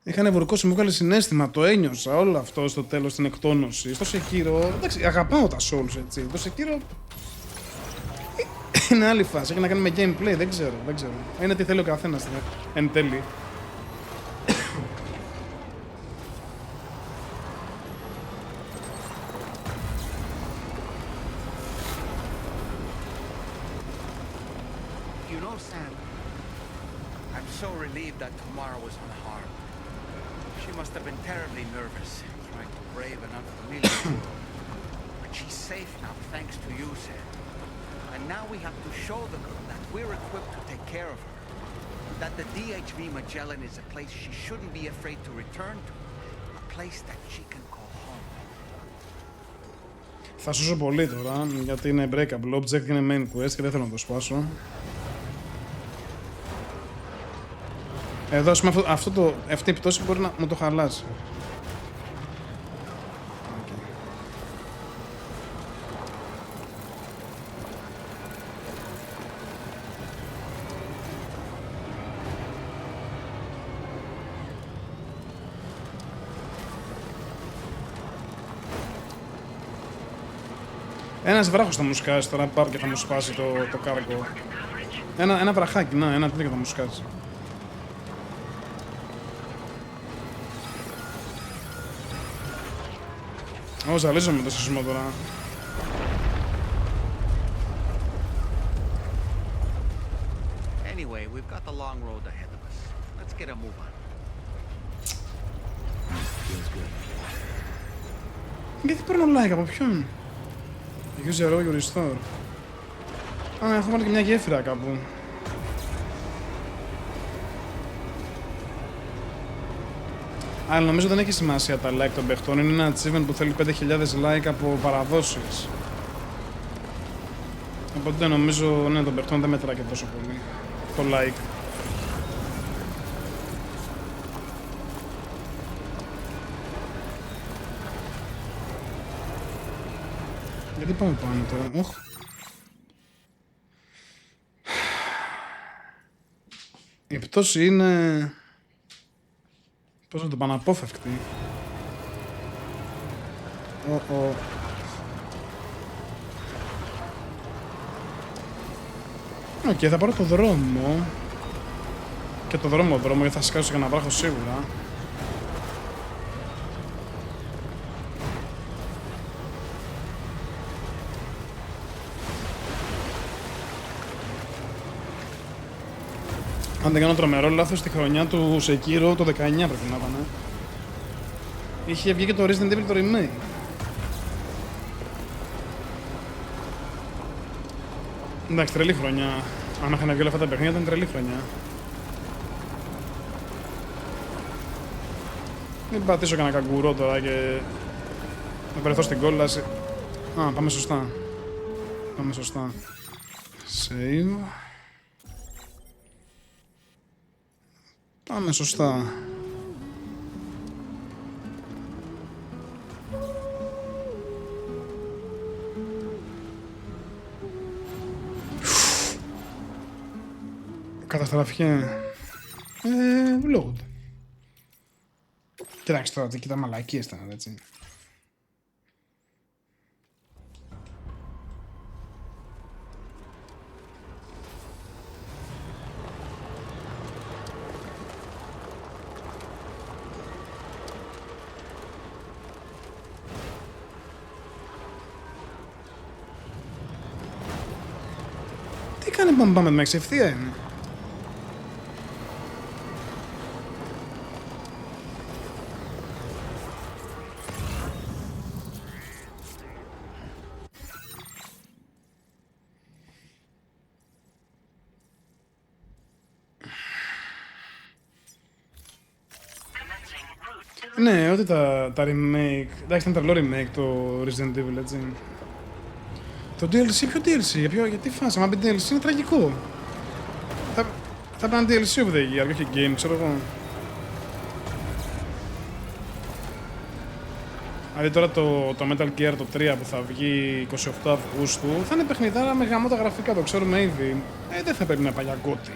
Είχαν βουρκώσει, μου έβγαλε συναίσθημα, το ένιωσα όλο αυτό στο τέλος, την εκτόνωση. Στο Sekiro, εντάξει, αγαπάω τα Souls, έτσι. Το Sekiro είναι άλλη φάση, έχει να κάνει με gameplay, δεν ξέρω. Είναι τι θέλει ο καθένας, εν τέλει. You know, Sam, I'm so relieved that Tamara was unharmed. She must have been terribly nervous, trying to brave an unfamiliar world. But she's safe now, thanks to you, Sam. And now we have to show the girl that we're equipped to take care of her. That the DHV Magellan is a place she shouldn't be afraid to return to. A place that she can call home. Θα σώσω πολύ τώρα, γιατί είναι breakable object, είναι main quest και δεν θέλω να το σπάσω. Εδώ, ας πούμε, αυτή η πτώση μπορεί να μου το χαλάσει. Ένας βράχος θα μου σκάσει τώρα, πάρω και θα μου σπάσει το κάργο. Ένα βραχάκι, να, ένα τέτοιο θα μου σκάσει. Ω, ζαλίζω με το σεισμό τώρα. Anyway, we've got the long road ahead of us. Let's get a move on. Γιατί παίρνω like από ποιον? Use your your restore. Α, έχω βάλει και μια γέφυρα κάπου. Αλλά νομίζω δεν έχει σημασία τα like των παιχτών. Είναι ένα achievement που θέλει 5.000 like από παραδόσεις. Οπότε νομίζω, ναι, των παιχτών δεν μετράει και τόσο πολύ το like. Γιατί πάμε πάνω τώρα, όχ. Η πτώση είναι... Πώς να το πω, αναπόφευκτη. Οκ, θα πάρω το δρόμο. Και το δρόμο, γιατί θα σκάσω για να βράχω σίγουρα. Αν δεν κάνω τρομερό λάθος, στη χρονιά του Sekiro, το 19 πρέπει να ήταν. Είχε βγει και το Resident Evil το remake. Εντάξει, τρελή χρονιά. Αν είχαν βγει όλα αυτά τα παιχνίδια, ήταν τρελή χρονιά. Μην πατήσω κανένα καγκουρό τώρα και να βρεθώ στην κόλαση. Α, πάμε σωστά. Πάμε σωστά. Save. Πάμε σωστά. Καταστραφή. Load. Κοιτάξτε τώρα, κοίτα μαλακίες ήταν, έτσι. Τι κάνει που πάμε με ευθεία είναι. Ναι, ότι τα remake... Εντάξει, ήταν τρελό remake το Resident Evil, έτσι. Το DLC, ποιο DLC, γιατί φάση, μα πει DLC είναι τραγικό. Θα πάνε DLC of the year, όχι game, ξέρω εγώ. Δηλαδή τώρα το Metal Gear το 3 που θα βγει 28 Αυγούστου θα είναι παιχνιδάρα με γαμώτα γραφικά, το ξέρουμε ήδη. Δεν θα πρέπει να πάει για γκότι.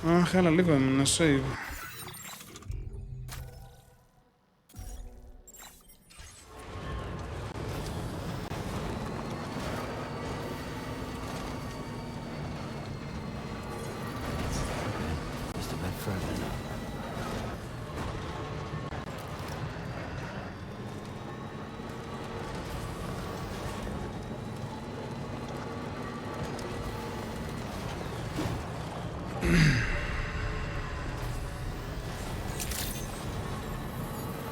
Αχ, άλλα λίγο έμεινε save. Just a bit further now.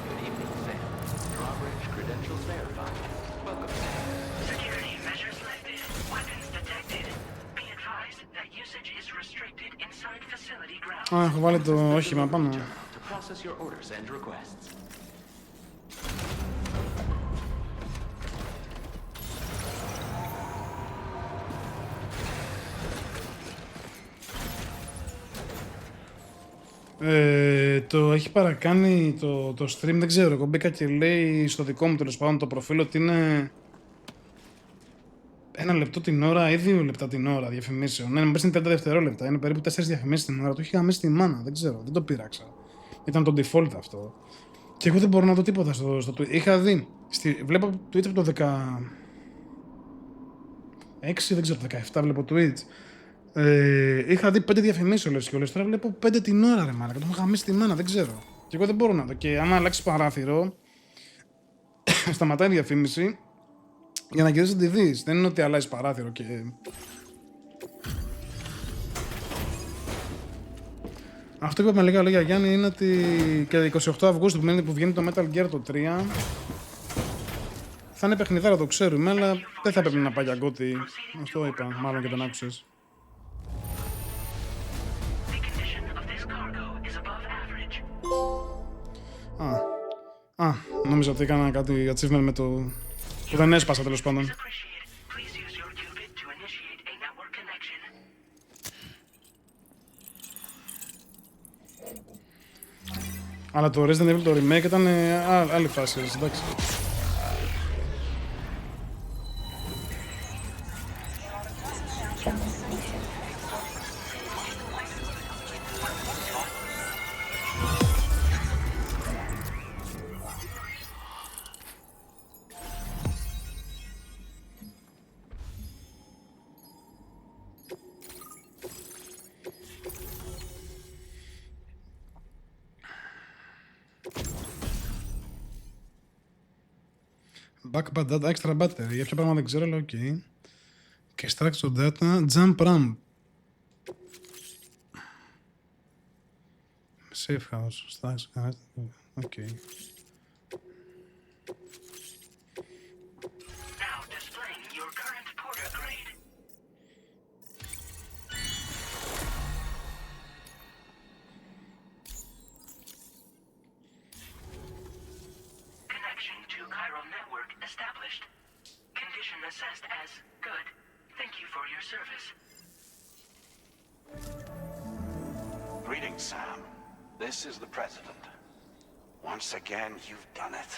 Good evening, Sam. Drawbridge credentials verified. Welcome, Sam. Security measures lifted. Weapons detected. Be advised that usage is restricted inside facility grounds. Α, έχω βάλει το όχημα πάνω. To process your orders and requests. Το έχει παρακάνει το stream, δεν ξέρω. Εγώ μπήκα και λέει στο δικό μου τέλος πάντων το προφίλ ότι είναι 1 λεπτό την ώρα ή 2 λεπτά την ώρα διαφημίσεων. Ναι, μου πες είναι 30 δευτερόλεπτα. Είναι περίπου 4 διαφημίσεις την ώρα. Το έχει γαμίσει τη μάνα, δεν ξέρω, δεν το πείραξα. Ήταν το default αυτό. Και εγώ δεν μπορώ να δω τίποτα στο Twitch. Είχα δει. Βλέπω Twitch από το 16, δεν ξέρω, το 17 βλέπω Twitch. Είχα δει 5 διαφημίσεις όλες και όλες. Τώρα βλέπω 5 την ώρα, ρε μάνα. Το έχω γαμίσει τη μάνα, δεν ξέρω. Και εγώ δεν μπορώ να δω. Και άμα αλλάξει παράθυρο, σταματάει η διαφήμιση για να γυρίσει να τη δεις. Δεν είναι ότι αλλάζει παράθυρο και. Αυτό που είπαμε λίγα λόγια, Γιάννη, είναι ότι και 28 Αυγούστου που βγαίνει το Metal Gear το 3 θα είναι παιχνιδάρα, το ξέρουμε, αλλά δεν θα πρέπει να πάει για γκότι. Αυτό είπα, μάλλον και τον άκουσες. Νόμιζα ότι έκανα κάτι achievement με το. Που δεν έσπασα τέλος πάντων. Αλλά το Resident Evil το remake ήταν άλλη φάση, εντάξει. Backpack data, extra battery. Για ποιο πράγμα δεν ξέρω, αλλά οκ. Και structure data, jump ramp. Safe house, structure, οκ. Assessed as good. Thank you for your service. Greetings, Sam. This is the President. Once again, you've done it.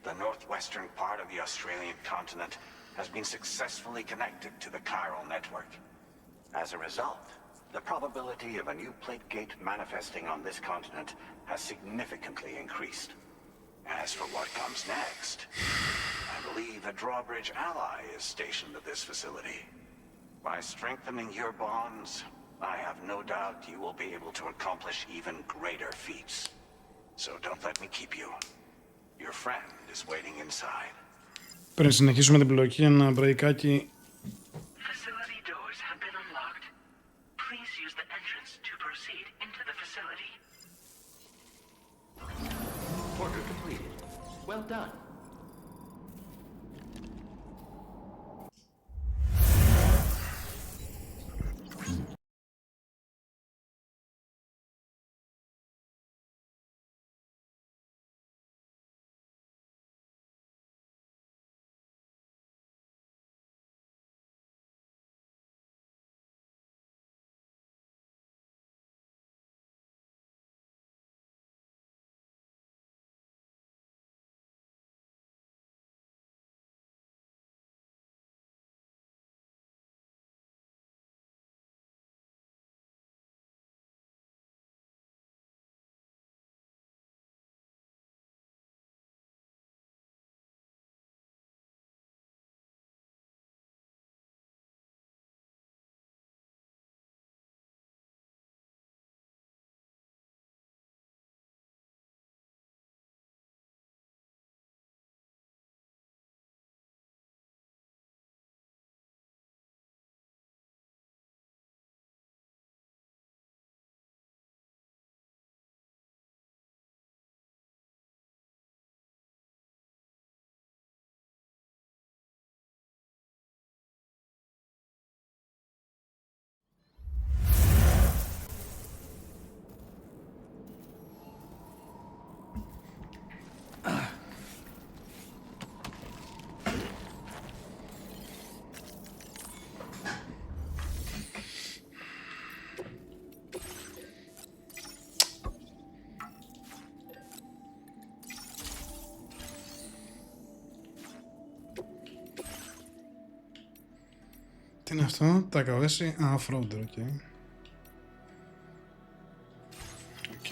The northwestern part of the Australian continent has been successfully connected to the chiral network. As a result, the probability of a new plate gate manifesting on this continent has significantly increased. As for what comes next, I believe a drawbridge ally is stationed at this facility. By strengthening your bonds, I have no doubt you will be able to accomplish even greater feats. So don't let me keep you. Your friend is waiting inside. Πριν συνεχίσουμε την πλοκή, ένα μπρεϊκάκι. Facility doors have been unlocked. Please use the entrance to proceed into the facility. Order completed. Well done. είναι αυτό, τα καβέσει, off-roader, οκ. Οκ.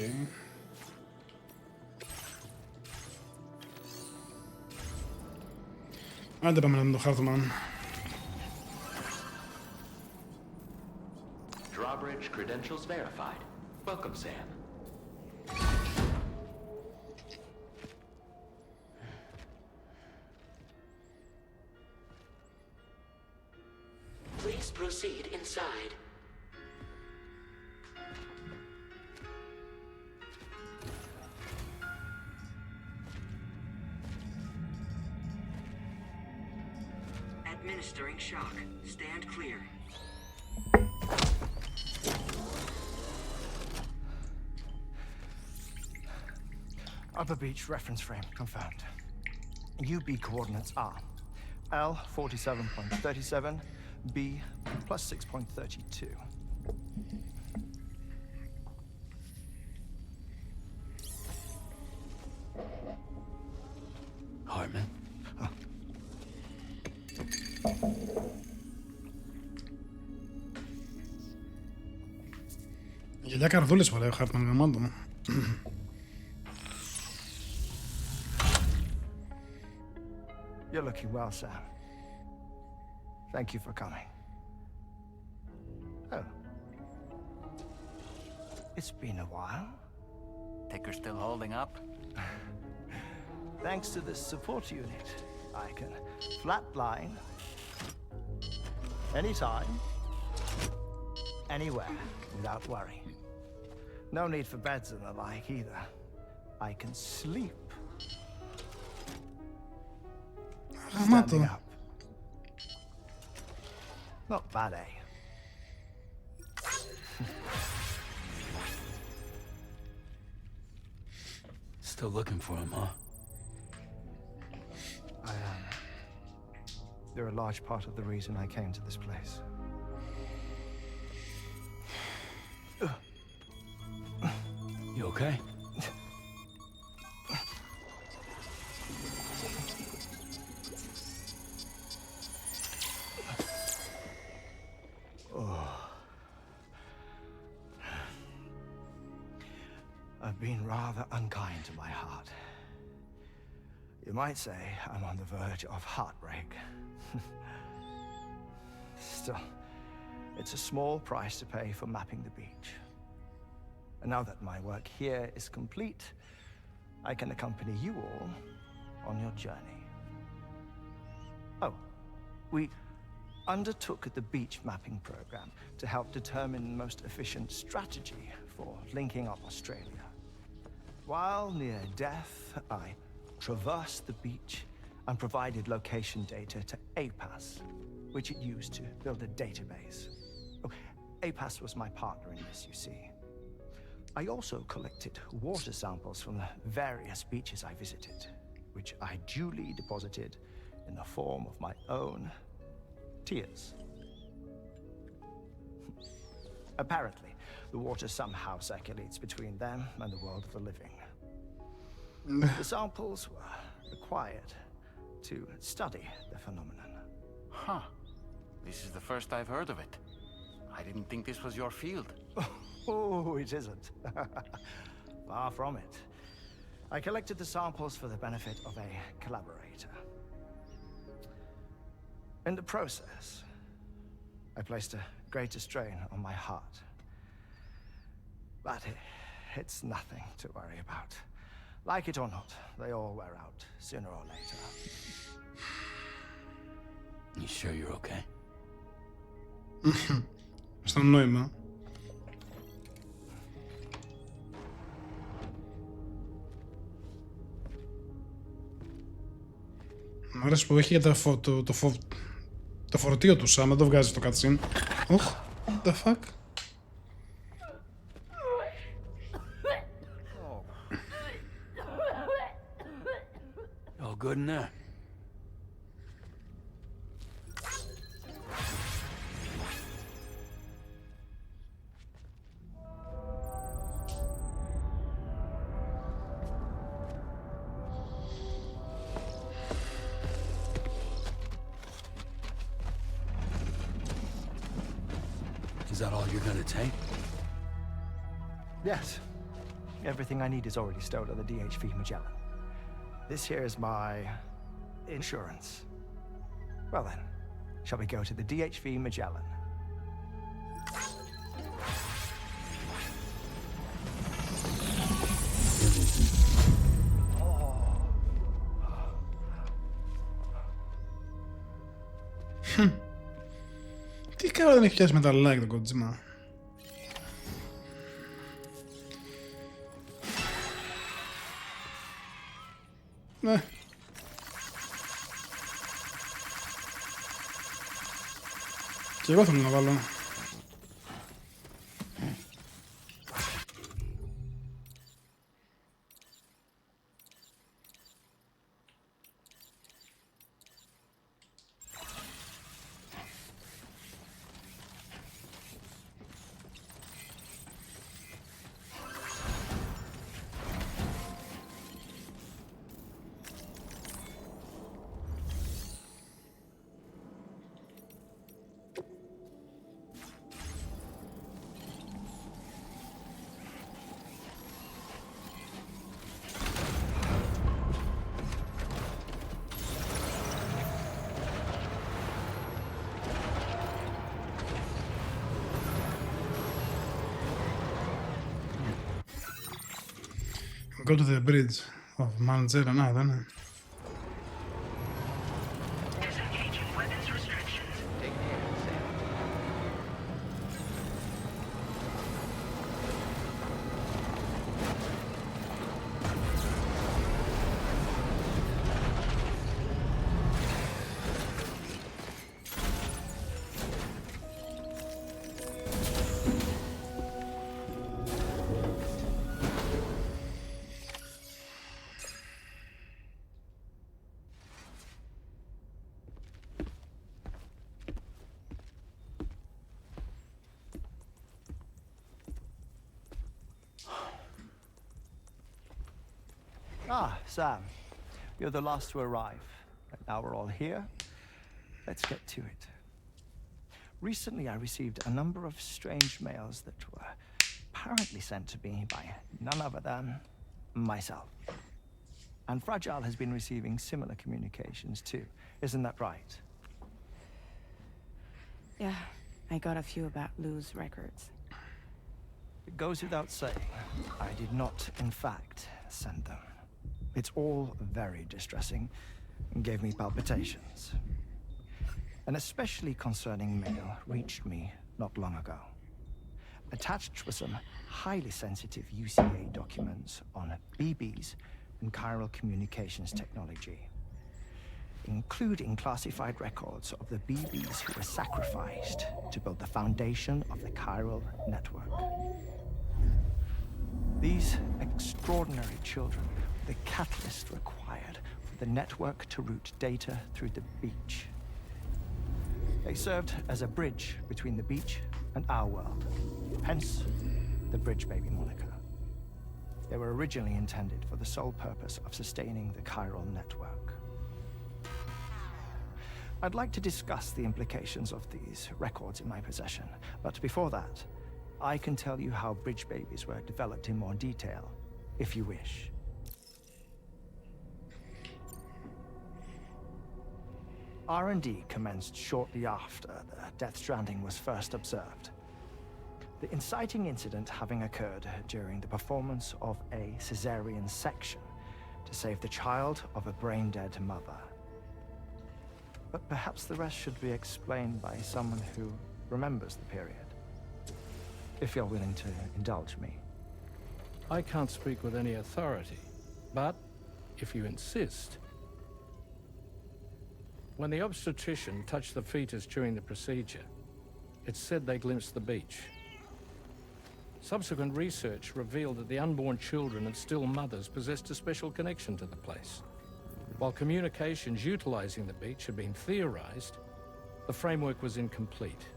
Άντε πάμε να δούμε το Hartman. Drawbridge credentials verified. Welcome, Sam. Please proceed inside. Administering shock. Stand clear. Upper beach reference frame confirmed. UB coordinates are L 47.37, B plus 6.32. Hartman. Γελιά καρδούλες φοράει ο Hartman, γαμάντο μου. You're looking well, Sam. Thank you for coming. Oh. It's been a while. Ticker still holding up? Thanks to this support unit, I can flatline anytime, anywhere, without worry. No need for beds and the like either. I can sleep. Standing up. Not bad, eh? Still looking for him, huh? I am. They're a large part of the reason I came to this place. You okay? I've been rather unkind to my heart. You might say I'm on the verge of heartbreak. Still, it's a small price to pay for mapping the beach. And now that my work here is complete, I can accompany you all on your journey. Oh, we undertook the beach mapping program to help determine the most efficient strategy for linking up Australia. While near death, I traversed the beach and provided location data to APAS, which it used to build a database. Oh, APAS was my partner in this, you see. I also collected water samples from the various beaches I visited, which I duly deposited in the form of my own tears. Apparently, the water somehow circulates between them and the world of the living. The samples were required to study the phenomenon. Huh. This is the first I've heard of it. I didn't think this was your field. Oh, it isn't. Far from it. I collected the samples for the benefit of a collaborator. In the process, I placed a greater strain on my heart. But it's nothing to worry about. Like it or not, they all wear out sooner or later. You sure you're okay? Στο νόημα. Μ' αρέσει που έχει το φορτίο του Sam, δεν το βγάζει στο cutscene. Οχ, what the fuck. All good in there? Is that all you're gonna take? Yes. Everything I need is already stowed on the DHV Magellan. This here is my insurance. Well then, shall we go to the DHV Magellan? Τι καλό δεν έχει πιάσει με τα like το Kojima. Ναι. Και εγώ θέλω να βάλω. Go to the bridge of Manzera, να δεν είναι. Ah, Sam. You're the last to arrive. And now we're all here. Let's get to it. Recently, I received a number of strange mails that were apparently sent to me by none other than myself. And Fragile has been receiving similar communications too. Isn't that right? Yeah, I got a few about Lou's records. It goes without saying, I did not, in fact, send them. It's all very distressing and gave me palpitations. An especially concerning mail reached me not long ago. Attached were some highly sensitive UCA documents on BBs and chiral communications technology, including classified records of the BBs who were sacrificed to build the foundation of the chiral network. These extraordinary children were the catalyst required for the network to route data through the beach. They served as a bridge between the beach and our world, hence the Bridge Baby moniker. They were originally intended for the sole purpose of sustaining the chiral network. I'd like to discuss the implications of these records in my possession, but before that, I can tell you how Bridge Babies were developed in more detail, if you wish. R&D commenced shortly after the Death Stranding was first observed. The inciting incident having occurred during the performance of a cesarean section to save the child of a brain-dead mother. But perhaps the rest should be explained by someone who remembers the period. If you're willing to indulge me. I can't speak with any authority, but if you insist. When the obstetrician touched the fetus during the procedure, it's said they glimpsed the beach. Subsequent research revealed that the unborn children of still mothers possessed a special connection to the place. While communications utilizing the beach had been theorized, the framework was incomplete.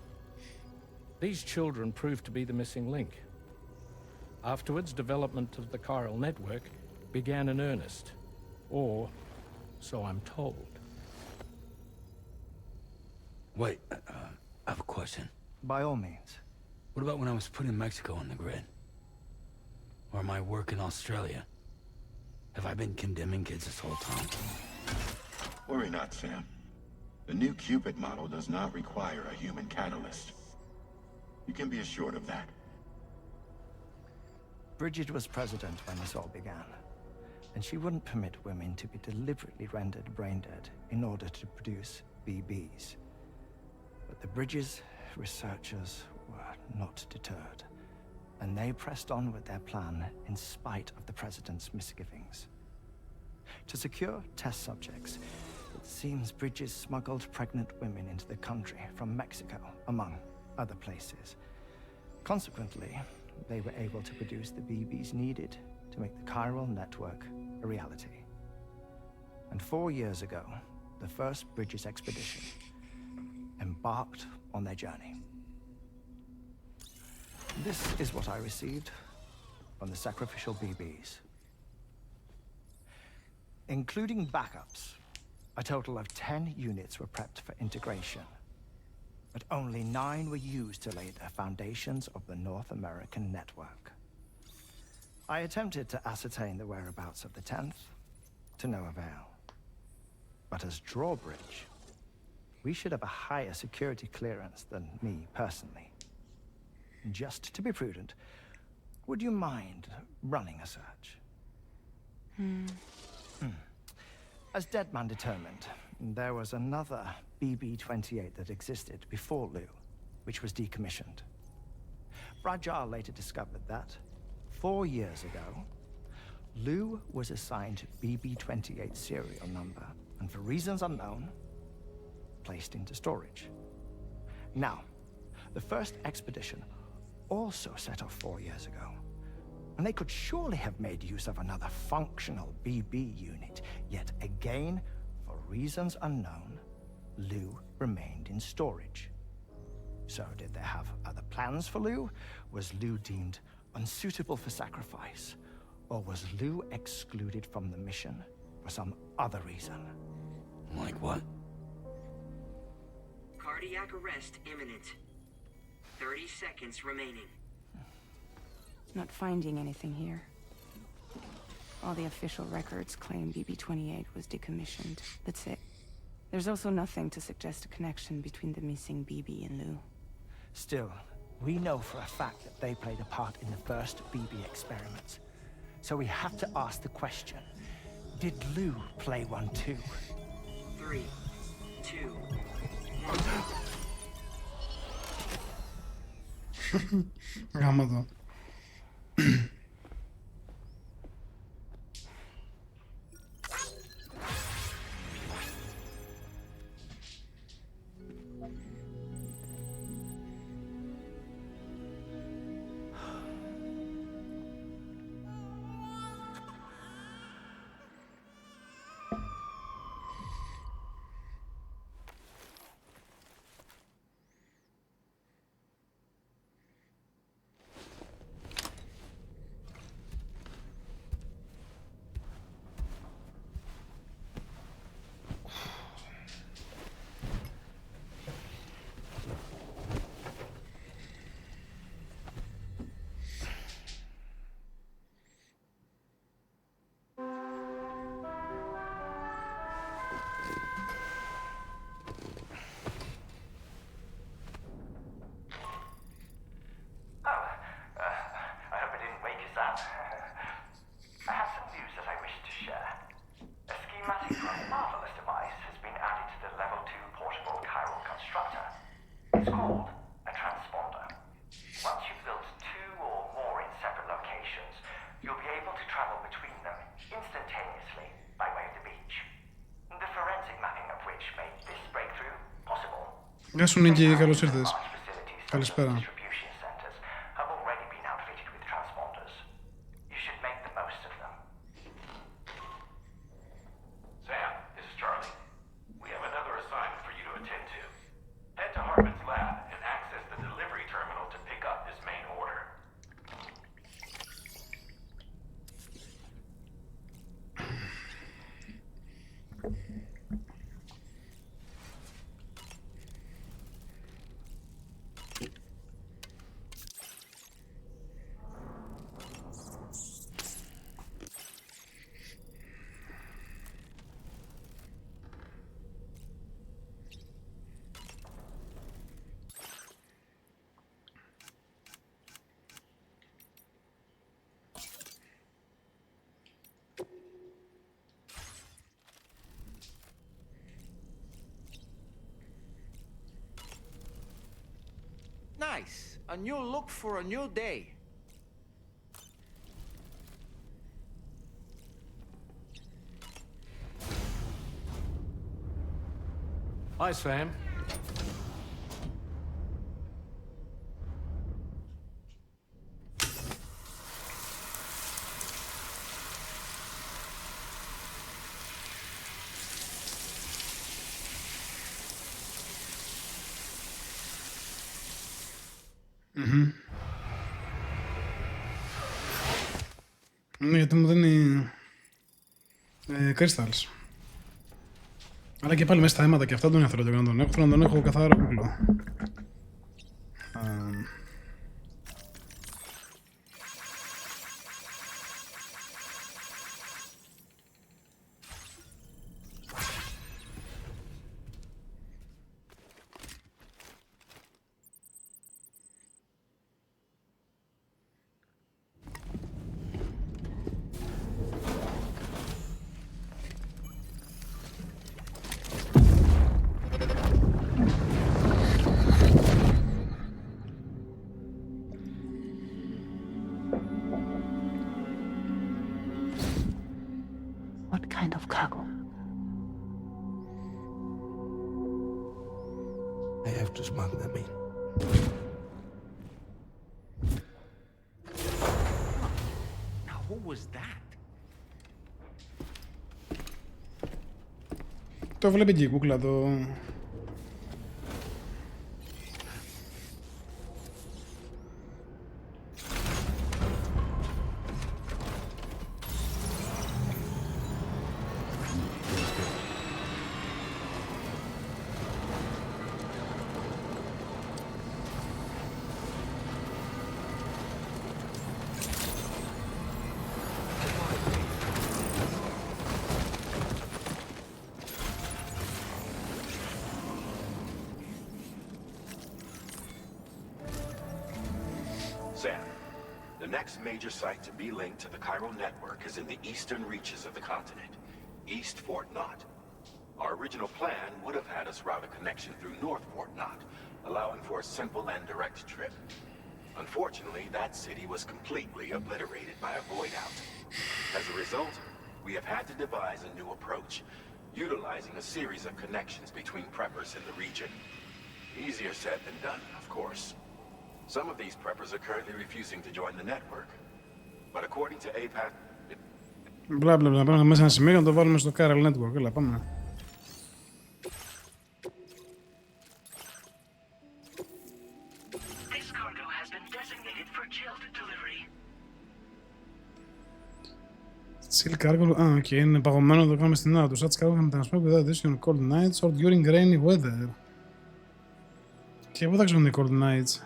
These children proved to be the missing link. Afterwards, development of the chiral network began in earnest, or so I'm told. Wait, I have a question. By all means. What about when I was putting Mexico on the grid? Or my work in Australia? Have I been condemning kids this whole time? Worry not, Sam. The new Cupid model does not require a human catalyst. You can be assured of that. Bridget was president when this all began, and she wouldn't permit women to be deliberately rendered brain dead in order to produce BBs. But the Bridges researchers were not deterred, and they pressed on with their plan in spite of the president's misgivings. To secure test subjects, it seems Bridges smuggled pregnant women into the country from Mexico, among other places. Consequently, they were able to produce the BBs needed to make the chiral network a reality. And 4 years ago, the first Bridges expedition embarked on their journey. This is what I received from the sacrificial BBs. Including backups, a total of 10 units were prepped for integration, but only 9 were used to lay the foundations of the North American network. I attempted to ascertain the whereabouts of the 10th, to no avail. But as drawbridge, we should have a higher security clearance than me personally. Just to be prudent, would you mind running a search? As Deadman determined, there was another BB-28 that existed before Lou, which was decommissioned. Fragile later discovered that, 4 years ago, Lou was assigned BB-28 serial number, and for reasons unknown, placed into storage. Now, the first expedition also set off 4 years ago, and they could surely have made use of another functional BB unit, yet again, for reasons unknown, Lou remained in storage. So did they have other plans for Lou? Was Lou deemed unsuitable for sacrifice? Or was Lou excluded from the mission for some other reason? Like what? Cardiac arrest imminent. 30 seconds remaining. Not finding anything here. All the official records claim BB-28 was decommissioned. That's it. There's also nothing to suggest a connection between the missing BB and Lou. Still, we know for a fact that they played a part in the first BB experiments. So we have to ask the question, did Lou play one too? 3, 2, 1. Γάμα εδώ. Γεια σου Νίκη, καλώς ήρθες. Καλησπέρα. nice. A new look for a new day. Hi, Sam. Ναι, γιατί μου δίνει crystals. Αλλά και πάλι μέσα στα αίματα και αυτά τον ήθελα να τον έχω. Θέλω να τον έχω καθαρό κούκλο. What kind of cargo? I have to smuggle them in. Now, who was that? Το βλέπει και η κούκλα το... Sam, the next major site to be linked to the chiral network is in the eastern reaches of the continent, East Fort Knott. Our original plan would have had us route a connection through North Fort Knott, allowing for a simple and direct trip. Unfortunately, that city was completely obliterated by a void out. As a result, we have had to devise a new approach, utilizing a series of connections between preppers in the region. Easier said than done, of course. Some of these preppers are currently refusing to join the network. But according to APAT... Μπλα μπλα μπλα, πάμε μέσα ένα σημείο να το βάλουμε στο chiral network. Έλα, πάμε. This cargo has been designated for chilled delivery. Chill cargo, οκ, είναι παγωμένο να το κάνουμε στην ώρα του. Such cargo can transport without addition cold nights or during rainy weather. Και πού θα ξέρουν οι cold nights?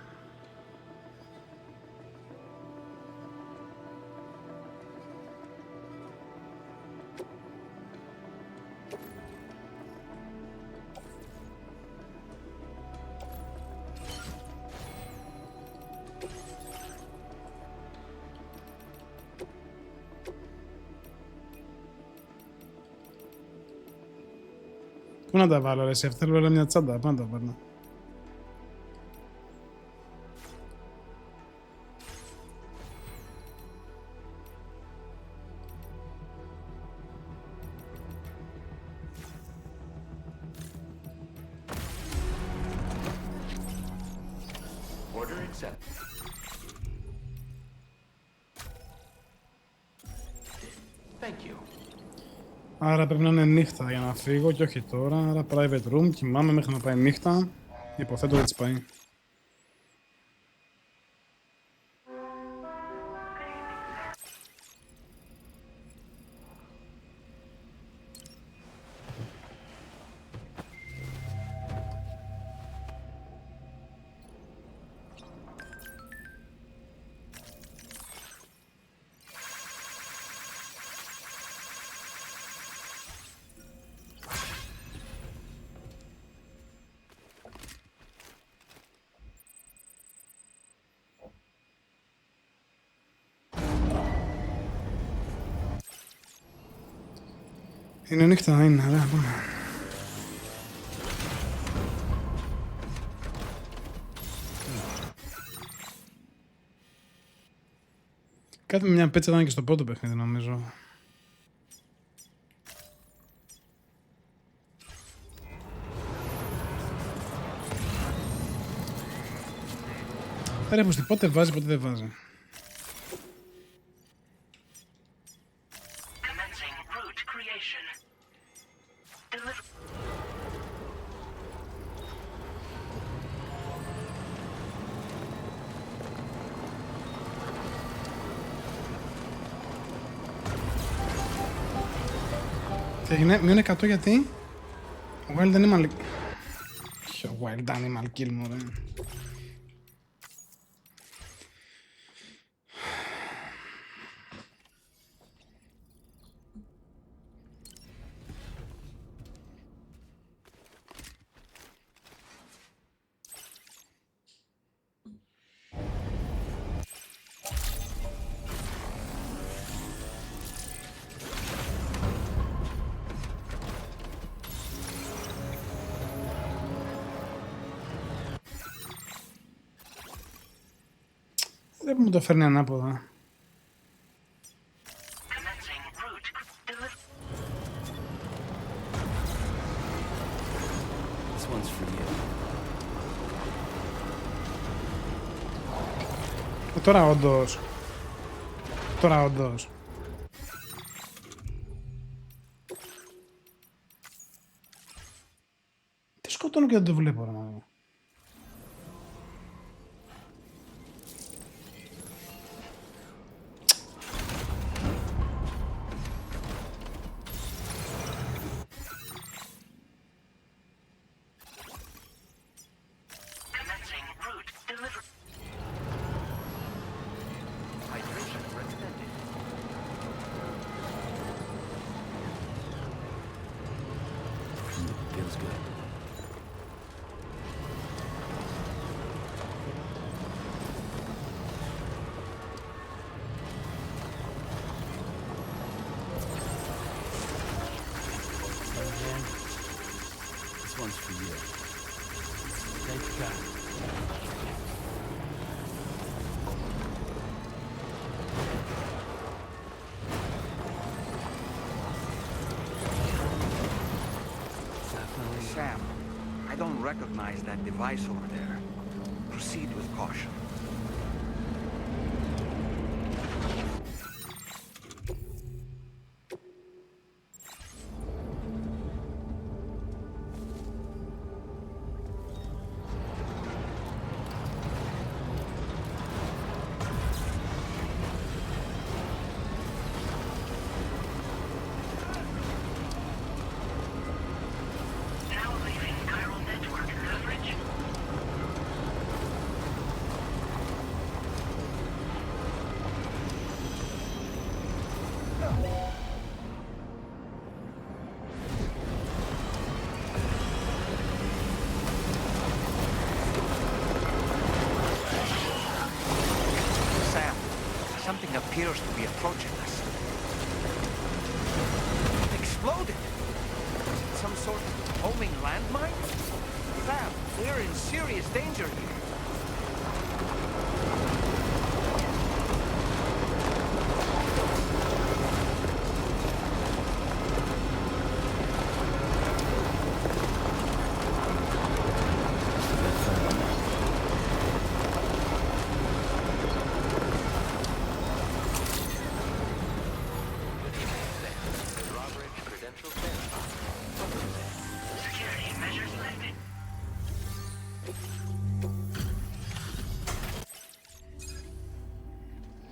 Πού να τα βάλω, ρε, σε θέλω όλα μια τσάντα, πού να τα βάλω. Order accepted. Thank you. Άρα πρέπει να είναι νύχτα για να φύγω και όχι τώρα. Άρα private room, κοιμάμαι μέχρι να πάει νύχτα. Υποθέτω έτσι πάει. Είναι νύχτα, είναι, ωραία, πάμε. Κάτι με μια πέτσα ήταν και στο πρώτο παιχνίδι, νομίζω. Ρε πως πότε βάζει, πότε δεν βάζει. Τι έγινε, μείον 100 γιατί? Wild Animal... Ποιο Wild Animal Kill μου, ρε. Δεν μου το φέρνει ανάποδα. Τώρα όντως. Τώρα όντως. Τι σκοτώνω και δεν το βλέπω, ρε μάνα. Sam, I don't recognize that device over there. Proceed with caution. Something appears to be approaching us. It exploded! Was it some sort of homing landmine? Sam, we're in serious danger here.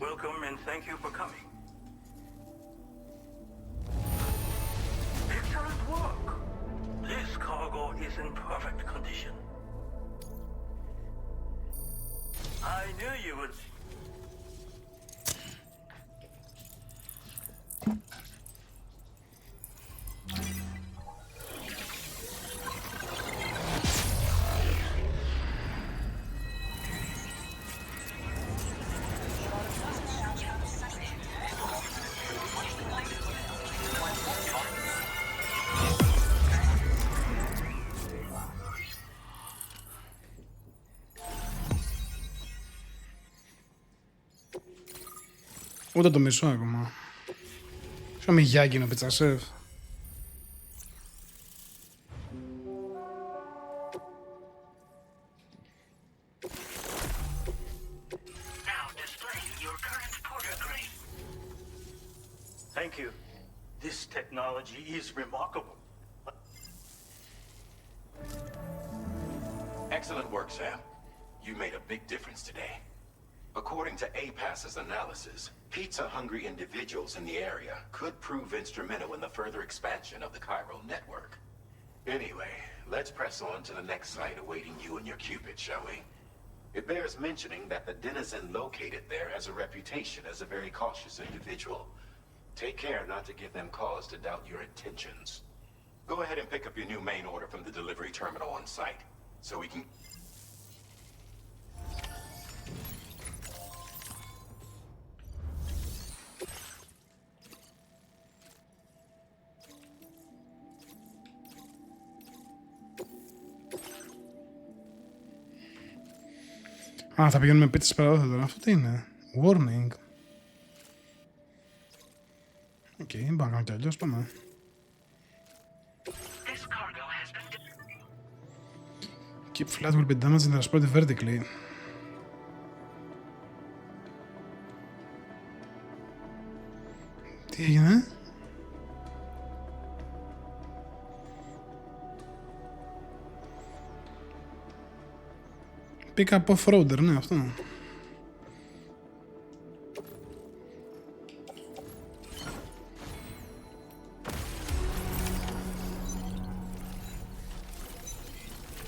Welcome and thank you for coming. Excellent work. This cargo is in perfect condition. I knew you would. Ούτε το μισό ακόμα. Ποιο μηγιάκι είναι ο πιτσασέφ. Thank you. This technology is remarkable. Excellent work, Sam. You made a big difference today. According to APAS's analysis, pizza-hungry individuals in the area could prove instrumental in the further expansion of the chiral network. Anyway, let's press on to the next site awaiting you and your Cupid, shall we? It bears mentioning that the denizen located there has a reputation as a very cautious individual. Take care not to give them cause to doubt your intentions. Go ahead and pick up your new main order from the delivery terminal on site, so we can... Α, θα πηγαίνουμε πίτσες πέρα εδώ τώρα. Αυτό τι είναι? Warning. Οκ, δεν πάω να κάνω κι αλλιώς, πάμε. Keep flat will be damaged and transported vertically. Τι έγινε? Pick up off-roader, ναι, αυτό.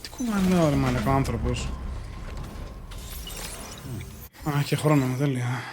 Τι κουβαλάω ρε μαλακό άνθρωπος. Α, και χρόνο μου, τέλεια.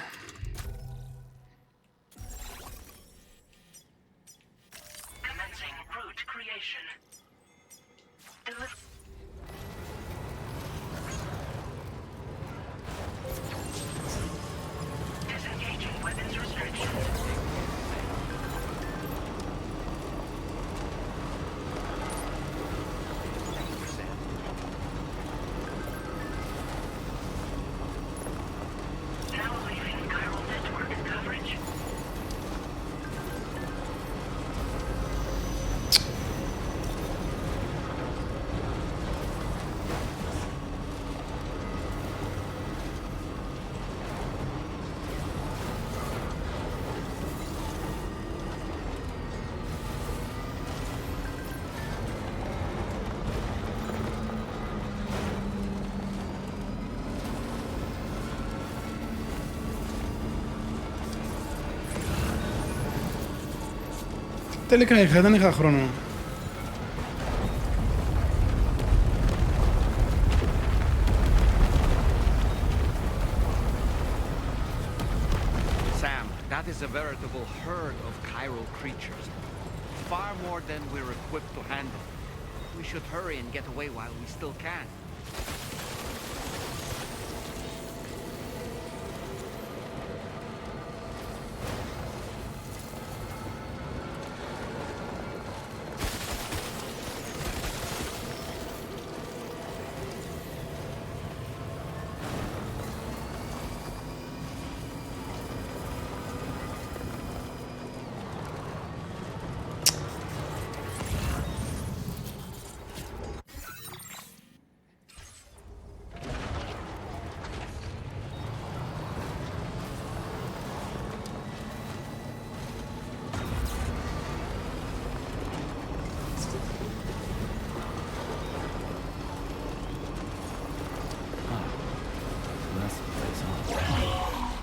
Τελικά δεν είχα χρόνο. Sam, that is a veritable herd of chiral creatures. Far more than we're equipped to handle. We should hurry and get away while we still can.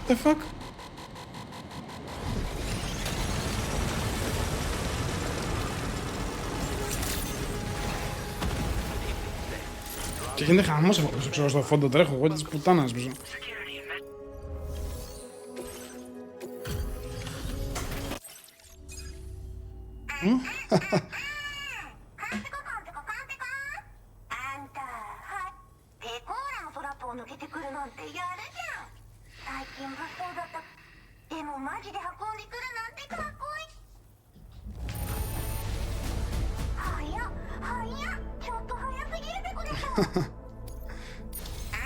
The fuck? Και γίνεται χαμός από πίσω, ξέρω, στο φόντο τρέχω εγώ της πουτάνας πίσω.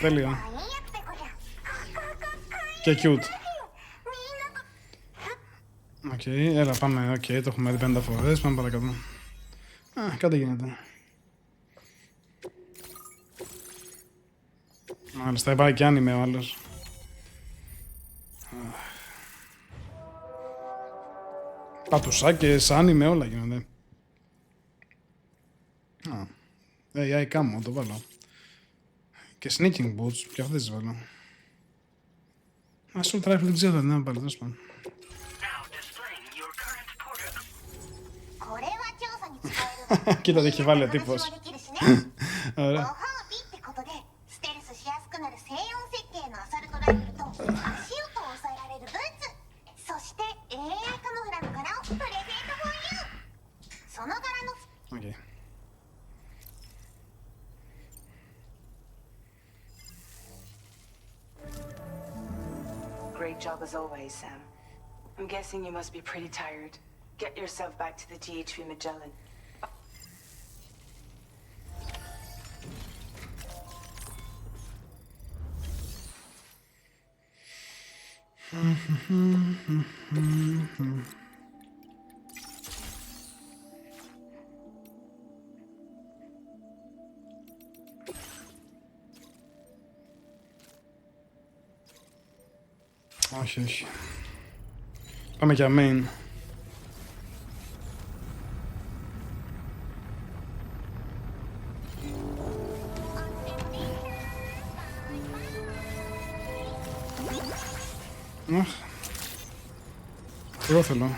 Τέλεια. Και cute. Οκ, έλα πάμε, οκ, το έχουμε δει 50 φορές, πάμε παρακάτω. Α, κάτι γίνεται. Μάλιστα, πάει και άνιμε ο άλλος. Πατουσάκες, άνιμε, όλα γίνονται. Α, AI camo, το βάλω. Και sneaking boots, και αυτές τις βάλω. Assault rifle δεν ξέρω, δεν πάλι, τέλος πάντων. Κοίτα τι έχει βάλει ο τύπος. Ωραία. Okay. Great job as always, Sam. I'm guessing you must be pretty tired. Get yourself back to the THV Magellan. Όχι, όχι. Πάμε για main. Αχ. Εγώ θέλω.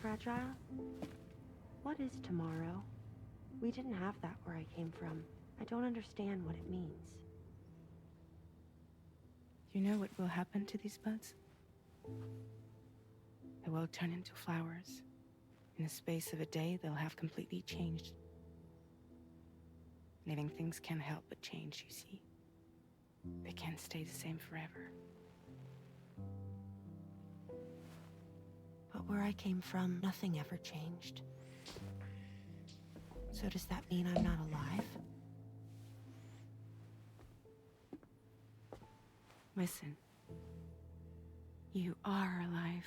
Fragile? What is tomorrow? We didn't have that where I came from. I don't understand what it means. You know what will happen to these buds? They will turn into flowers. In the space of a day, they'll have completely changed. Living things can't help but change, you see. They can't stay the same forever. But where I came from, nothing ever changed. So does that mean I'm not alive? Listen. You are alive.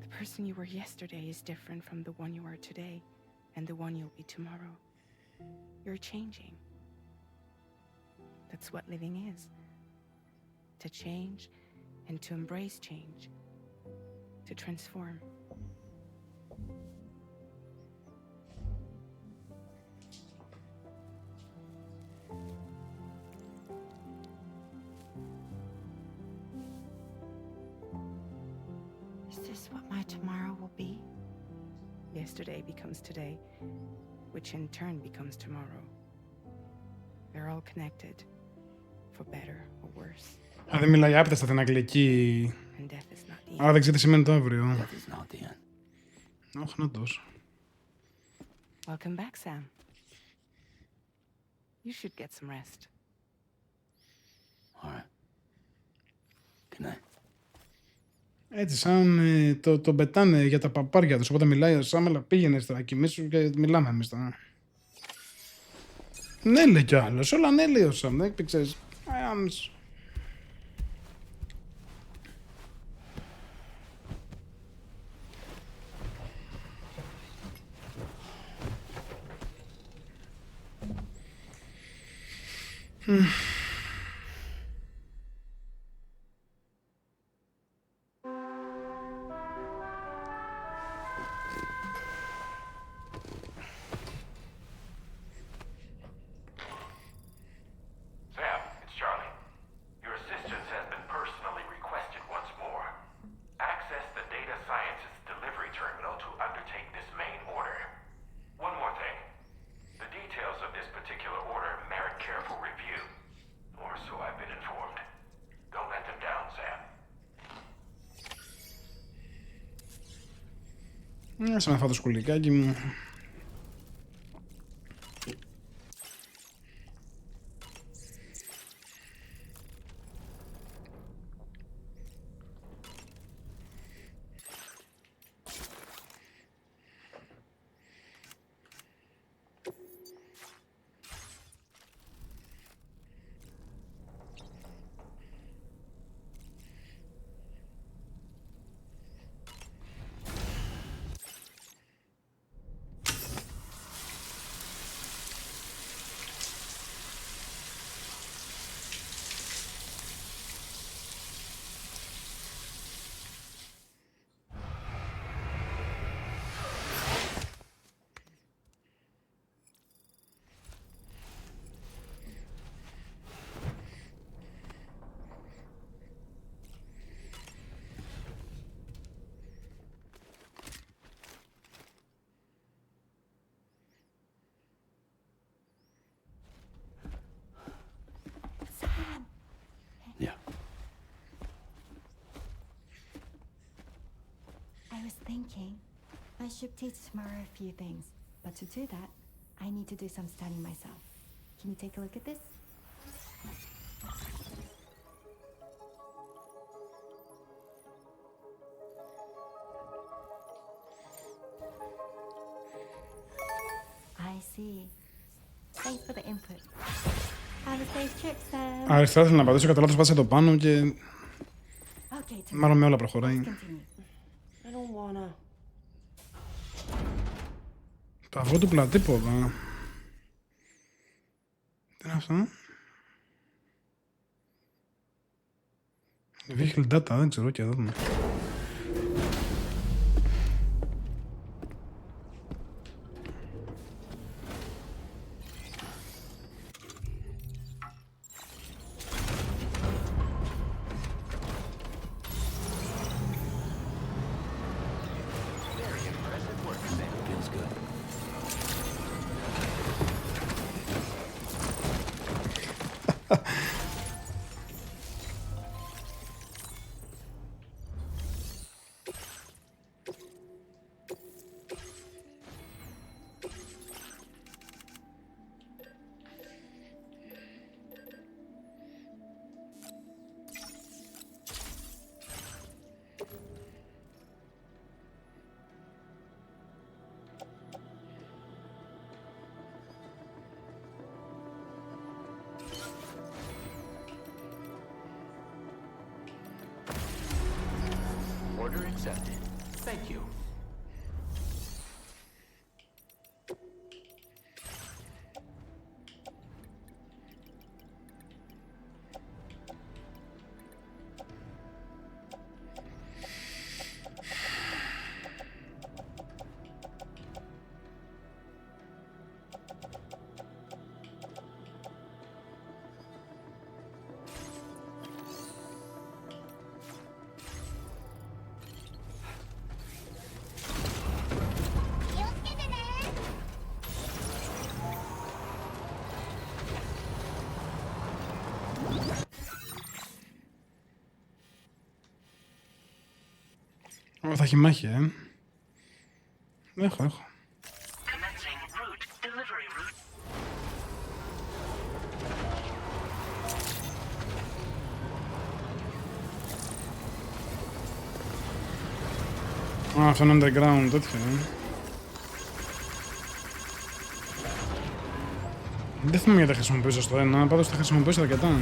The person you were yesterday is different from the one you are today, and the one you'll be tomorrow. You're changing. That's what living is. To change and to embrace change. To transform. Is this what my tomorrow will be? Yesterday becomes today, which in turn becomes tomorrow. They're all connected, for better or worse. Α, δεν μιλάει άπειτα στην αγγλική. Άρα δεν ξέρει τι σημαίνει το αύριο. Όχι, να τόσο. Welcome back, Sam. You should get some rest. All right. Good night. Έτσι, σαν το πετάνε για τα παπάρια τους, οπότε μιλάει ο Σάμ, αλλά πήγαινε στα κοιμήσου και μιλάμε εμείς τώρα. Ναι, λέει κι άλλος, όλα ναι, λέει ο Σάμ, δεν ξέρεις. Άμεσο. Sam, it's Charlie. Your assistance has been personally requested once more. Access the Data Sciences delivery terminal to undertake this main order. One more thing. The details of this particular order merit careful review. Or so I've been informed. Don't let them down, Sam. Άσε να φάω το σκουλικάκι μου. I was thinking I should teach tomorrow a few things, but to do that, I need to do some studying myself. Can you take a look at this? I see. Thanks for the input. Have a safe trip, Sam. Αριστερά θέλω να πατήσω, κατά λάθος πάτησα το πάνω και... Μάλλον με όλα προχωράει. Παγό του πλατήποδα. Τι είναι αυτό? Vehicle data, δεν ξέρω, και εδώ δούμε. Order accepted. Thank you. Θα έχει μάχη, Έχω. Α, αυτό είναι underground, τέτοιο, Δεν θυμάμαι γιατί τα χρησιμοποιούσα στο ένα, πάντως τα χρησιμοποιούσα αρκετά.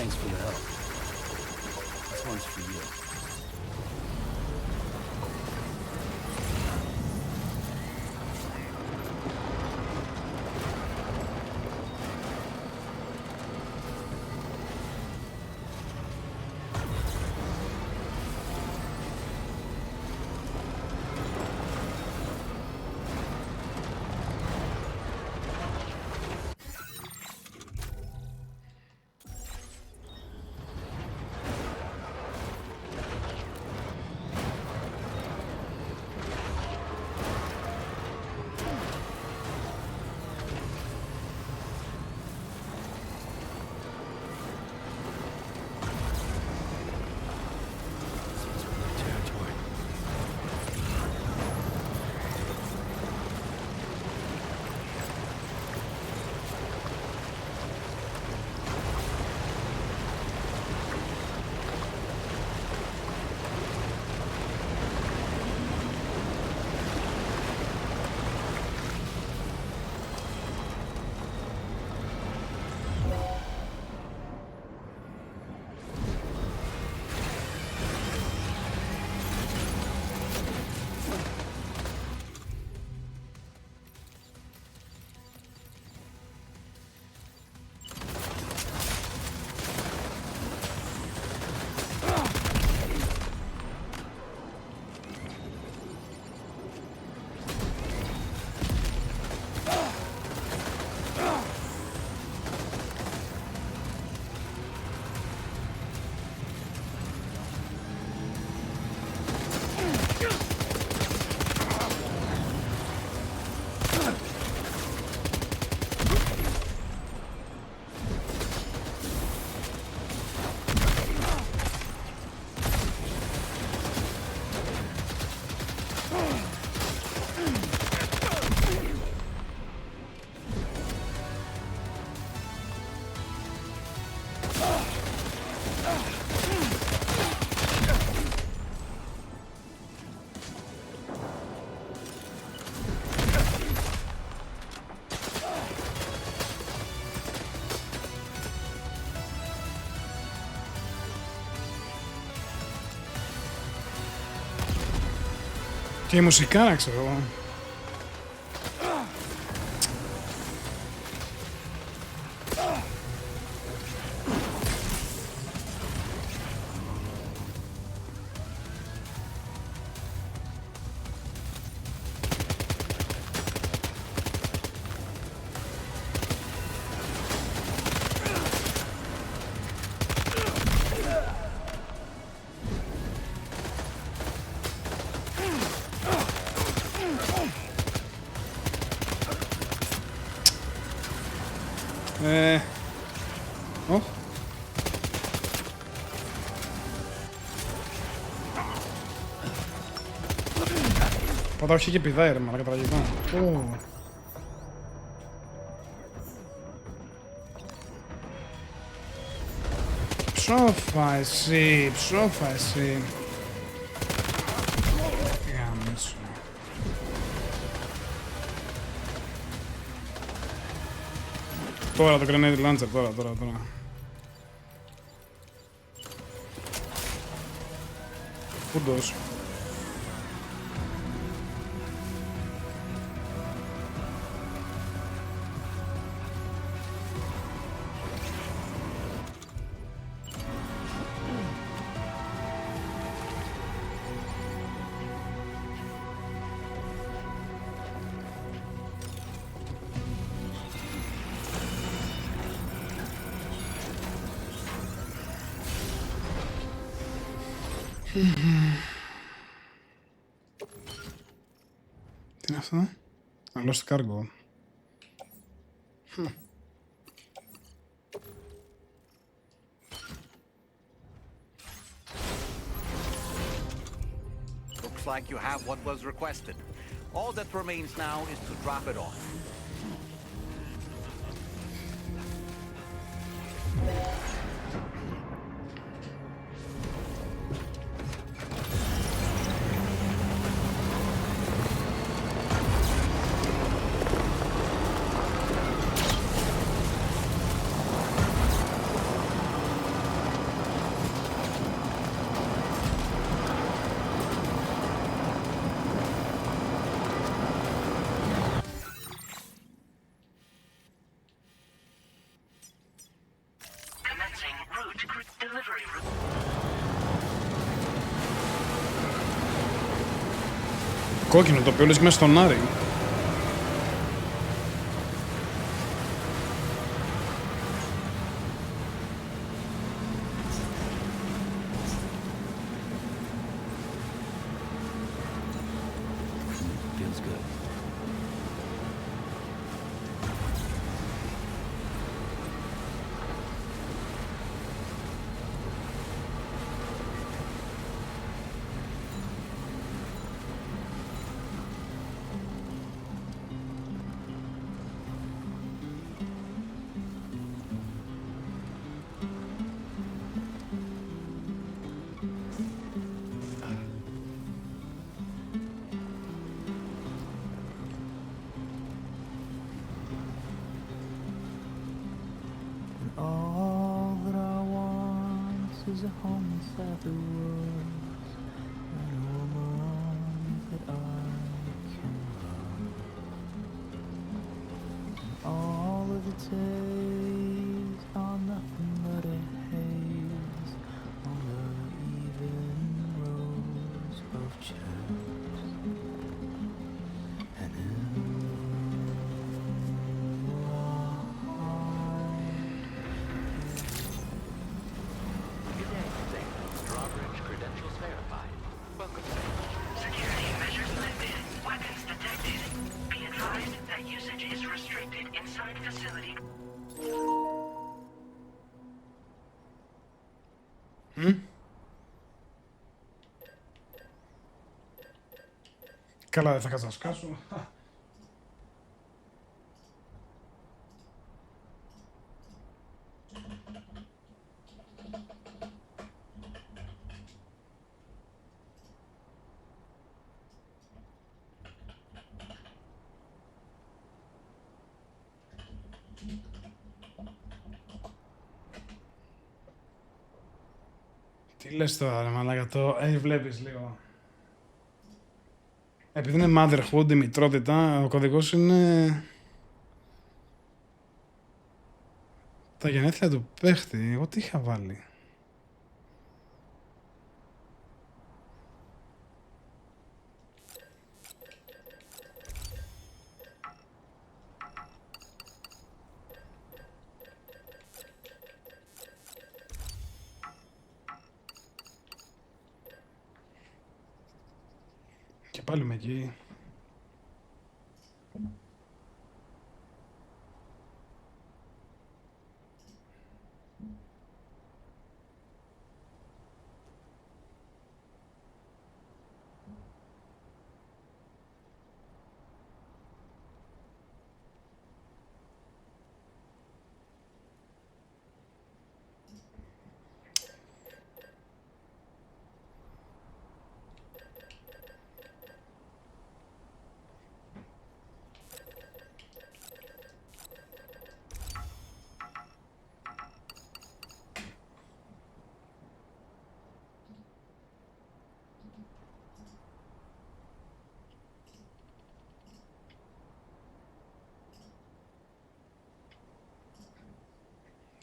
Thanks for the help. This one's for you. Και η μουσικά, ξέρω εγώ. Πατάω και πηδάει ρε μαλάκα τραγικά. Ψόφα εσύ, ψόφα εσύ. Γάμισου. Τώρα το grenade launcher, τώρα. Φούντος. Τι είναι αυτό? Lost cargo. Looks like you have what was requested. All that remains now is to drop it off. Κόκκινο το οποίο λες μέσα στον Άρη. Feels good. All that I want is a home inside the woods and a woman that I can love. And all of the days are nothing but a haze on the even rows of chairs. And in Good day, Sailor. Drawbridge credentials verified. Welcome. Security measures lifted. Weapons detected. Be advised that usage is restricted inside facility. Καλά, δεν θα κάτσω να σκάσω. Τι λες τώρα, ρε μαλάκα, το... βλέπεις λίγο. Επειδή είναι motherhood, η μητρότητα, ο κωδικός είναι... τα γενέθλια του παίχτη. Εγώ τι είχα βάλει. Και πάλι είμαι εκεί.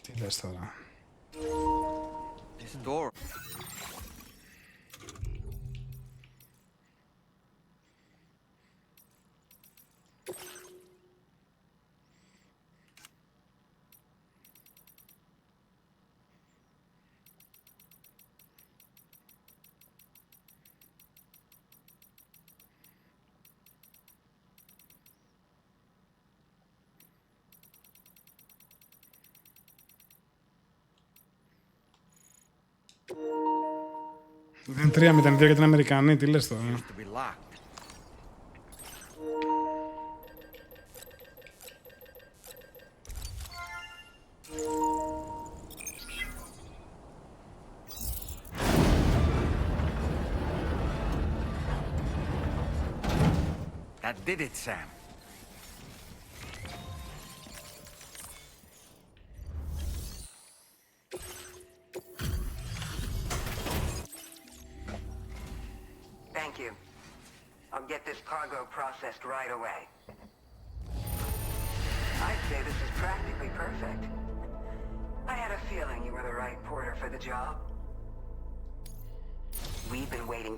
Τι λες τώρα. This door. Δεν 3-0-2 για την Αμερικανή, τι λες τώρα. To be locked. That did it, Sam. Thank you. I'll get this cargo processed right away. I'd say this is practically perfect. I had a feeling you were the right porter for the job. We've been waiting.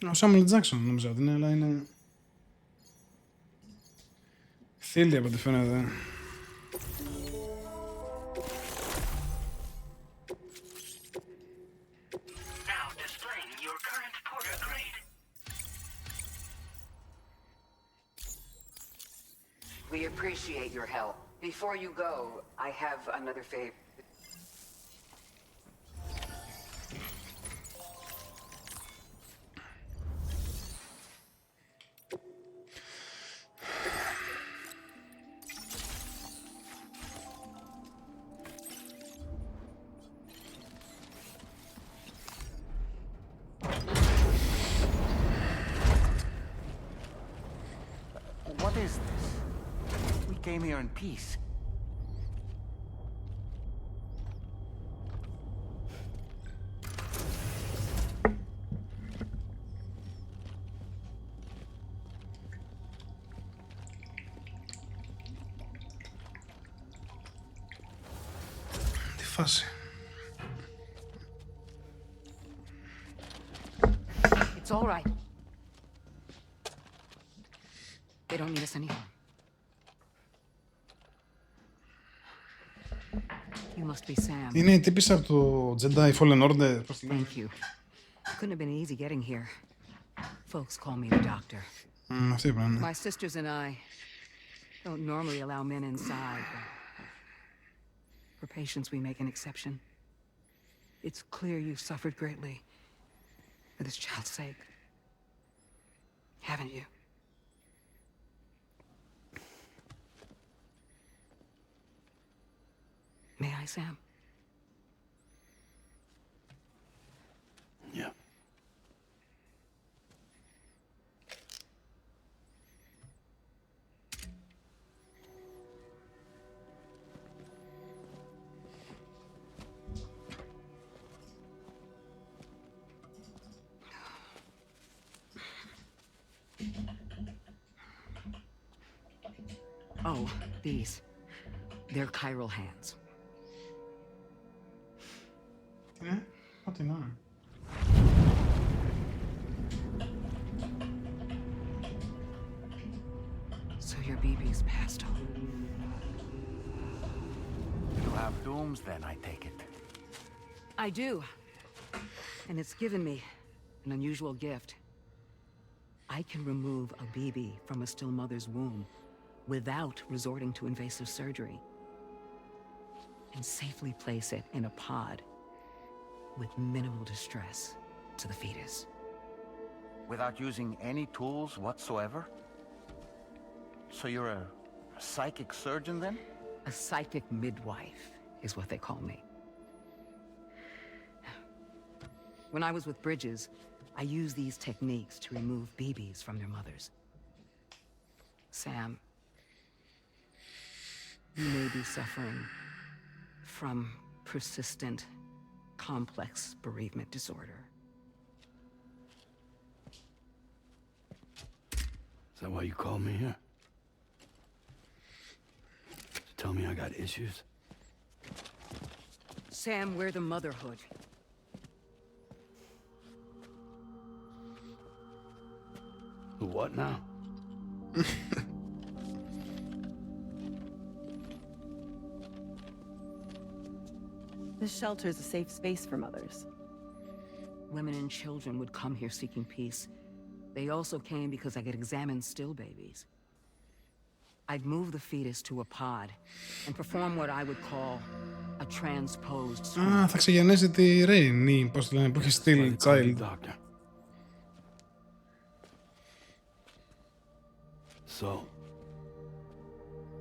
Ο Σάμουελ Τζάκσον νομίζω ότι είναι, αλλά είναι θύλια από ό,τι φαίνεται. We appreciate your help. Before you go, I have another favor. What is this? We came here in peace. Τι φάση. It's all right. They don't need us anymore. You must be Sam. Είναι η τύπισσα από το Jedi Fallen Order. Thank you. Couldn't have been easy getting here. Folks call me the doctor. Αυτή είπα, ναι. My sisters and I don't normally allow men inside, but for patients we make an exception. It's clear you've suffered greatly for this child's sake. Haven't you? May I, Sam? Yeah. Oh, these. They're chiral hands. Ναι, ό,τι να. So your BB's passed on. You have dooms then, I take it. I do. And it's given me an unusual gift. I can remove a BB from a still mother's womb without resorting to invasive surgery and safely place it in a pod with minimal distress to the fetus. Without using any tools whatsoever? So you're a psychic surgeon then? A psychic midwife is what they call me. When I was with Bridges, I used these techniques to remove BBs from their mothers. Sam, you may be suffering from persistent, complex bereavement disorder. Is that why you called me here? To tell me I got issues? Sam, we're the motherhood. The what now? This shelter is a safe space for mothers. Women and children would come here seeking peace. They also came because I could examine still babies. I'd move the fetus to a pod and perform what I would call a transposed swim. Α, θα ξεγεννήσει τη Ρέιν, πώς τη λένε, που έχει στείλει child. So,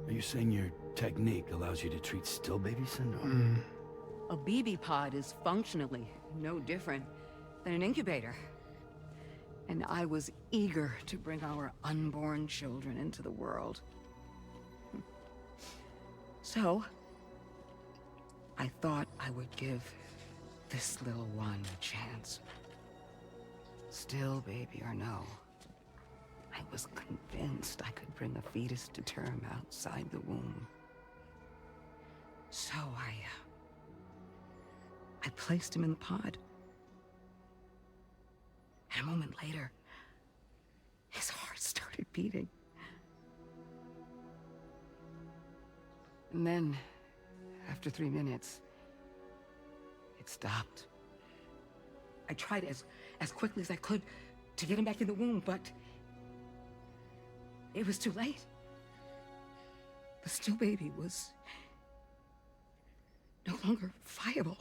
are you saying your technique allows you to treat still baby syndrome? A BB pod is functionally no different than an incubator. And I was eager to bring our unborn children into the world. So, I thought I would give this little one a chance. Still baby or no, I was convinced I could bring a fetus to term outside the womb. So I placed him in the pod. And a moment later, his heart started beating. And then, after 3 minutes, it stopped. I tried as quickly as I could to get him back in the womb, but it was too late. The still baby was no longer viable.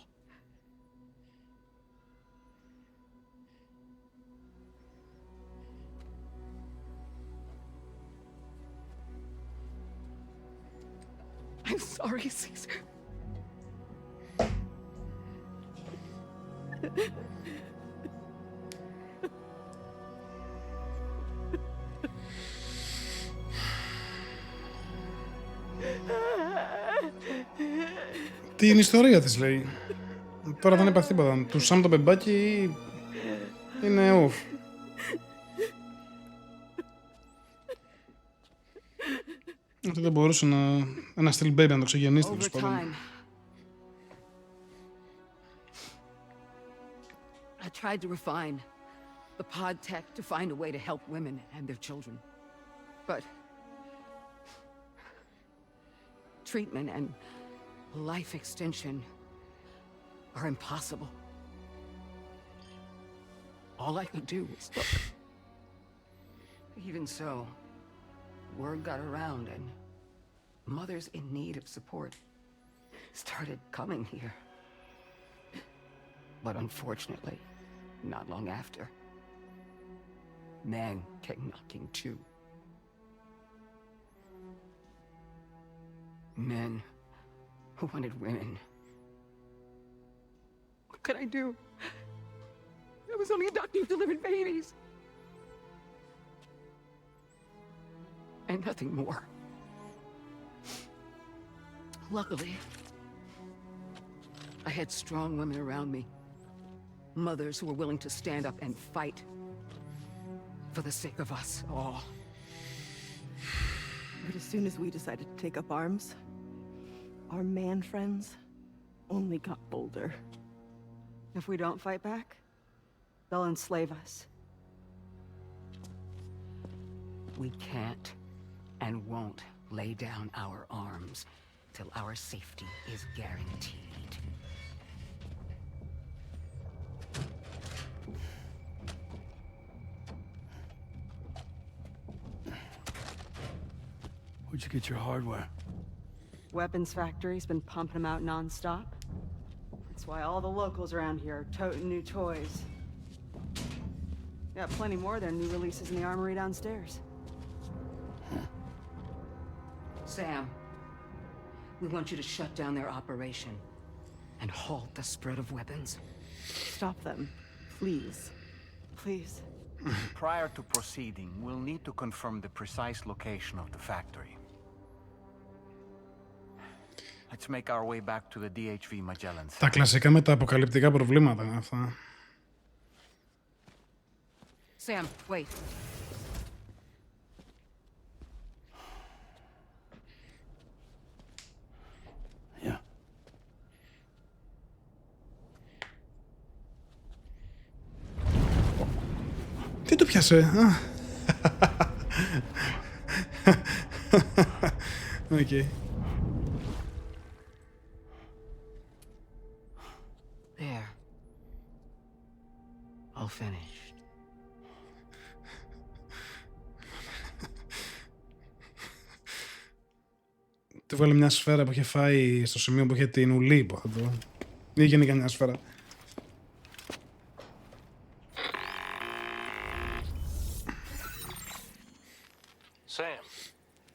I'm sorry, Caesar. Τι είναι η ιστορία της, λέει. Τώρα δεν έπαθε τίποτα. Του Σαμ το μπεμπάκι είναι off. Ότι δεν μπορούσε ένα still baby να το ξεγεννήσει, τέλος πάντων. I tried to refine the pod tech to find a way to help women and their children. But treatment and life extension are impossible. All I could do was look. Even so, word got around and mothers in need of support started coming here. But unfortunately, not long after, men came knocking too. Men who wanted women. What could I do? I was only a doctor who delivered babies. And nothing more. Luckily, I had strong women around me. Mothers who were willing to stand up and fight for the sake of us all. But as soon as we decided to take up arms, our man friends only got bolder. If we don't fight back, they'll enslave us. We can't and won't lay down our arms till our safety is guaranteed. Where'd you get your hardware? Weapons factory's been pumping them out non-stop. That's why all the locals around here are toting new toys. Got plenty more of their new releases in the armory downstairs. Sam, we want you to shut down their operation and halt the spread of weapons. Stop them, please. Please. Prior to proceeding, we'll need to confirm the precise location of the factory. Let's make our way back to the DHV Magellan. Τα κλασικά μεταποκαλυπτικά προβλήματα αυτά. Sam, wait. Yeah. Τι το πιάσε, Okay. There. All finished. Του βάλε μια σφαίρα που είχε φάει στο σημείο που είχε την ουλή, υποθέτω. Ή γενικά μια σφαίρα. Sam,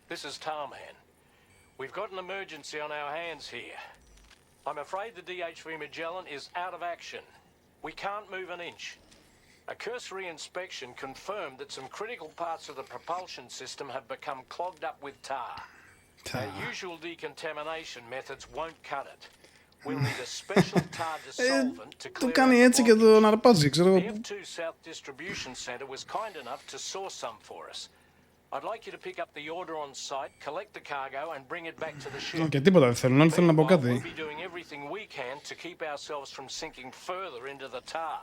this is Tarman. We've got an emergency on our hands here. I'm afraid the DHV Magellan is out of action. We can't move an inch. A cursory inspection confirmed that some critical parts of the propulsion system have become clogged up with tar. Our usual decontamination methods won't cut it. We'll need a special tar dissolvent to clear Το κάνει έτσι και τον αρπάζει, ξέρω εγώ. The F2 South Distribution Center was kind enough to source some for us. I'd like you to pick up the order on site, collect the cargo and bring it back to the ship. Και τίποτα δεν θέλουν, όλοι θέλουν να πω κάτι. We'll be doing everything we can to keep ourselves from sinking further into the tar.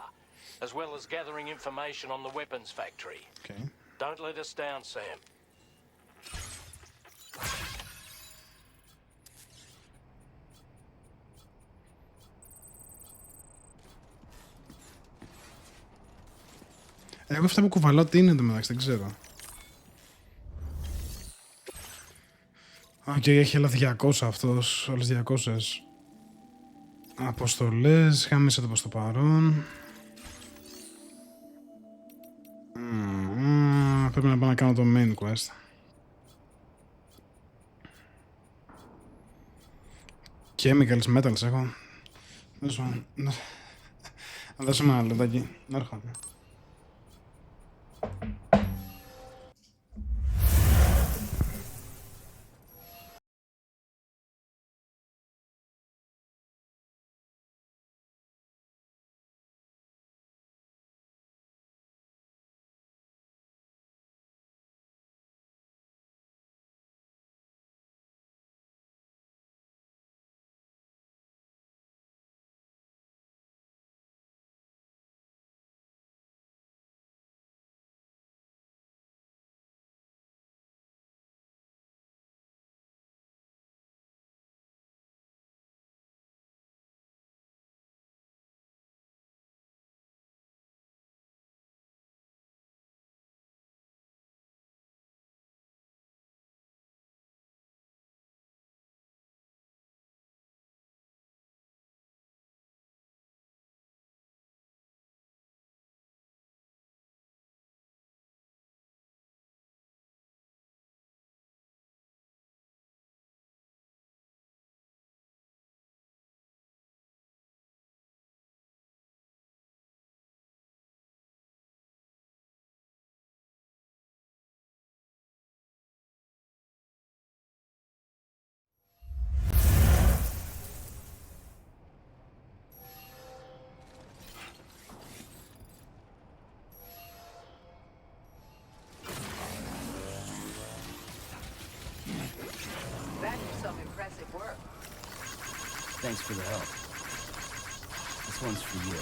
as well as gathering information on the weapons factory. Okay. Don't let us down, Sam. Εγώ αυτά που κουβαλάω τι είναι εντωμεταξύ, δεν ξέρω. Οκ, έχει άλλα 200 αυτός, άλλες 200. Αποστολές, χάμισε το προς το παρόν. Πρέπει να πάω να κάνω το main quest. Chemicals, metals έχω. Να δώσουμε ένα λεπτάκι. Να έρχομαι. Thanks for the help. This one's for you.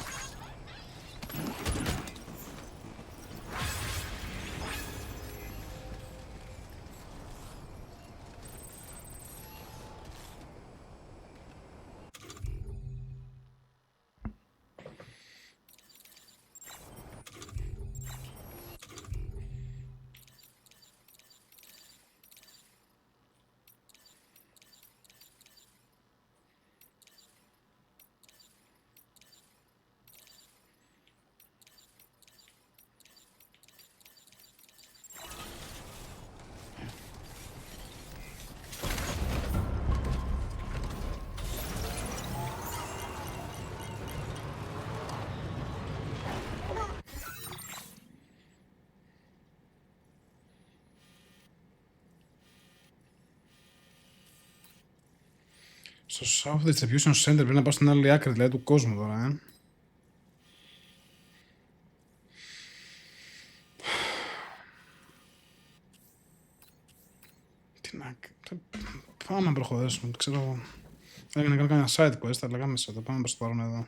Στο South Distribution Center πρέπει να πάω στην άλλη άκρη, δηλαδή του κόσμου τώρα, Τι να... Πάμε να προχωρήσουμε, ξέρω εγώ. Έγινε να κάνω ένα side quest, αλλά λέγαμε σε το πάμε προς το παρόν εδώ.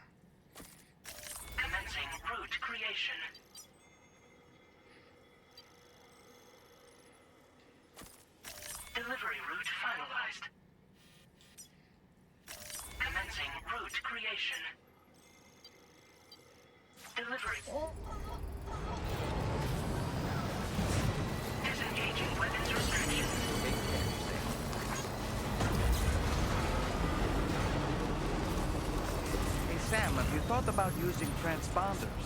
Sam, have you thought about using transponders?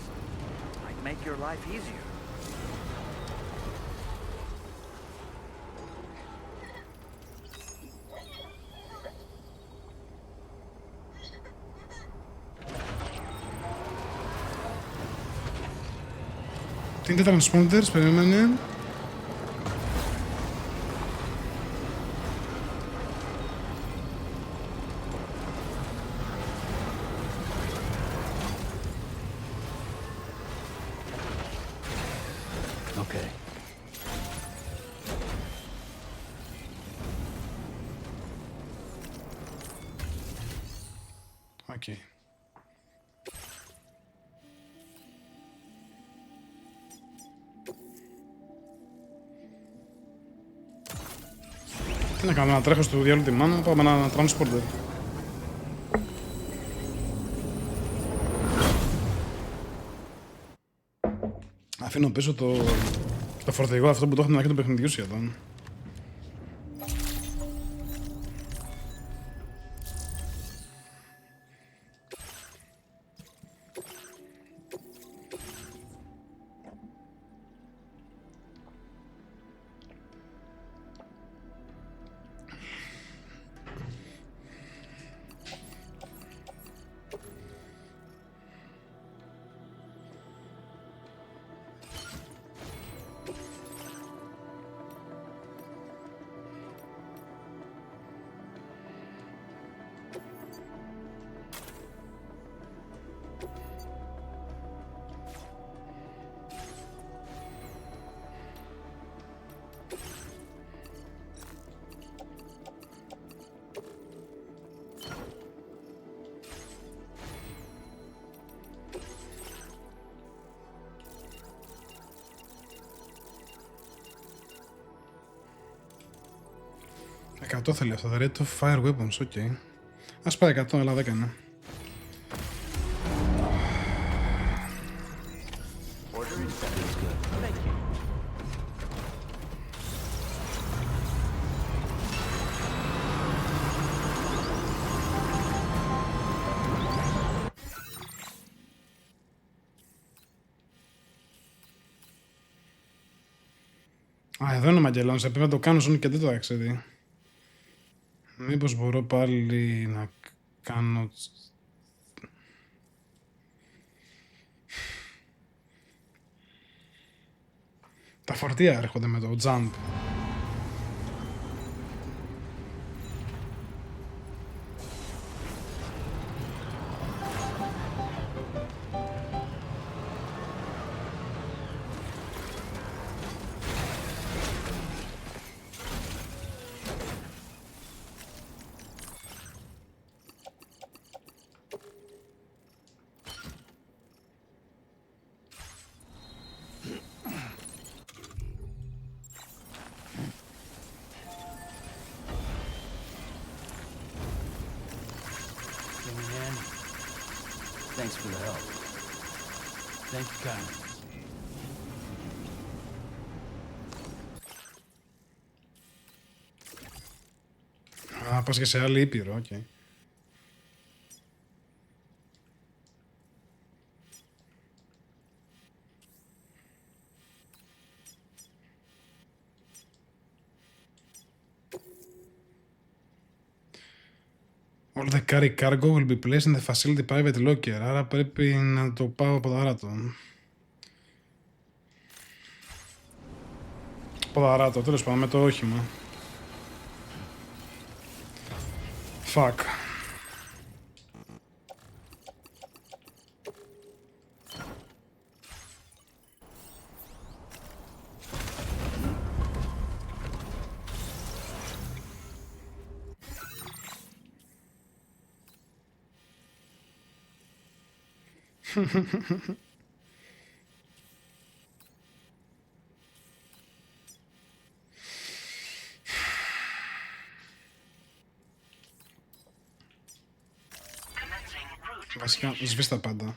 Might make your life easier. Τι είναι τα transponders, περίμενε. Τι να κάνω, να τρέχω στο διάλογο τη μάνα, πάμε ένα transporter. Αφήνω πίσω το φορτηγό αυτό που το έχω την αρχή του παιχνιδιού σχεδόν. Το θέλει αυτό, the rate of fire weapons, ok. Ας πάει 100, αλλά 10 είναι. Α, εδώ είναι ο Μαγκελόνος, πρέπει να το κάνω ζώνη και δεν το έξερε. Μήπως μπορώ πάλι να κάνω... Τα φορτία έρχονται με το jump. Thanks for the help. Thank you kindly. Α, πας και σε άλλη ήπειρο, οκ. Okay. All the cargo will be placed in the facility private locker, άρα πρέπει να το πάω από δαράτο. Από δαράτο, τέλος πάντων, με το όχημα. Fuck. Βασικά, σβήσ' τα πάντα.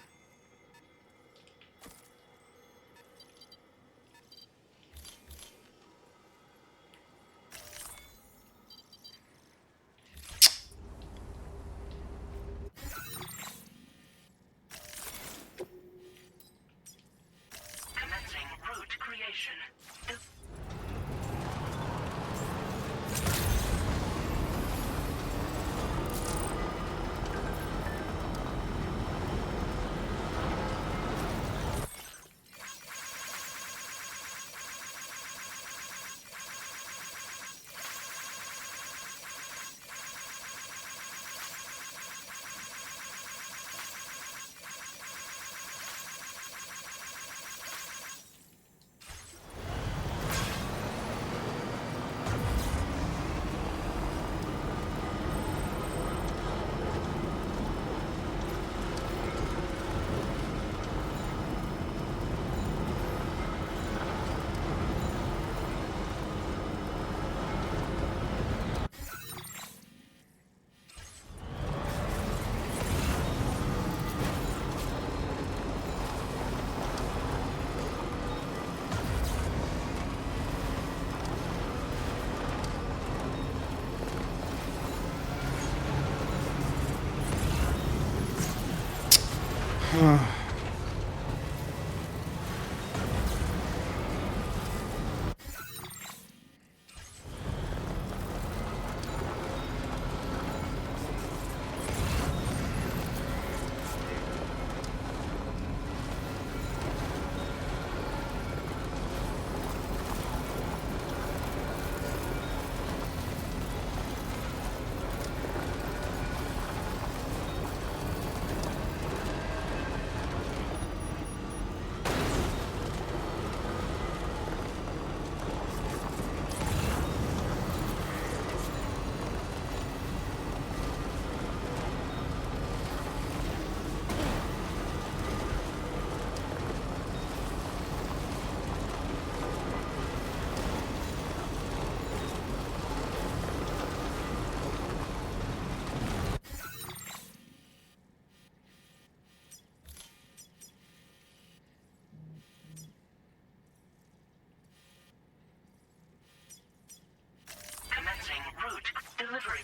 Commencing route delivery.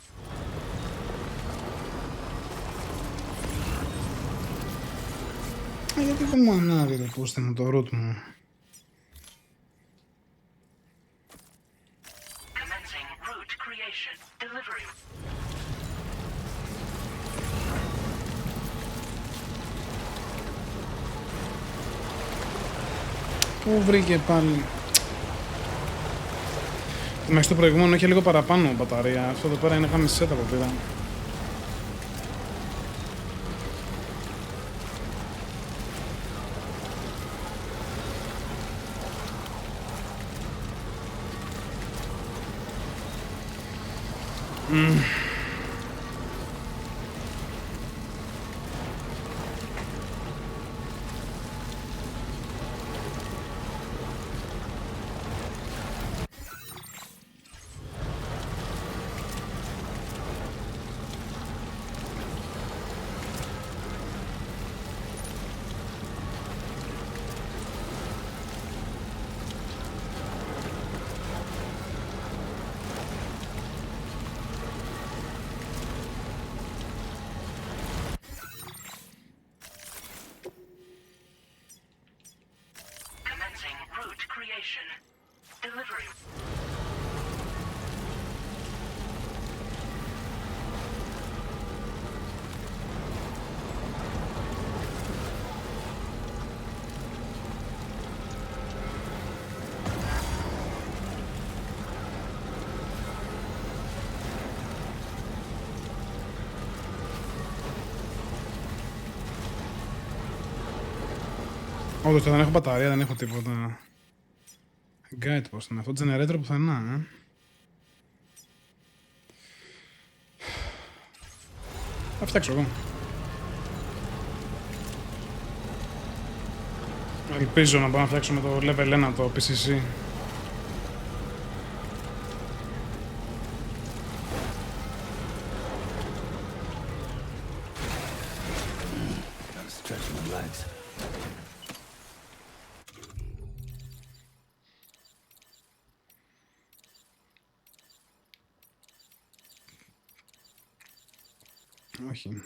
Γιατί δεν μου ανάβει το πούστε μου το root μου. Commencing route creation delivery. Πού βρήκε πάλι. Μέχρι το προηγούμενο είχε λίγο παραπάνω μπαταρία. Αυτό εδώ πέρα είναι γάμιση σέτα που πήρα. Commencing route creation delivery. Όντως δεν έχω μπαταρία, δεν έχω τίποτα. Guide πώς είναι αυτό, generator πουθενά, Θα φτιάξω εγώ. Ελπίζω να μπορώ να φτιάξω με το level 1 το PCC. Gotta stretch my legs. Όχι.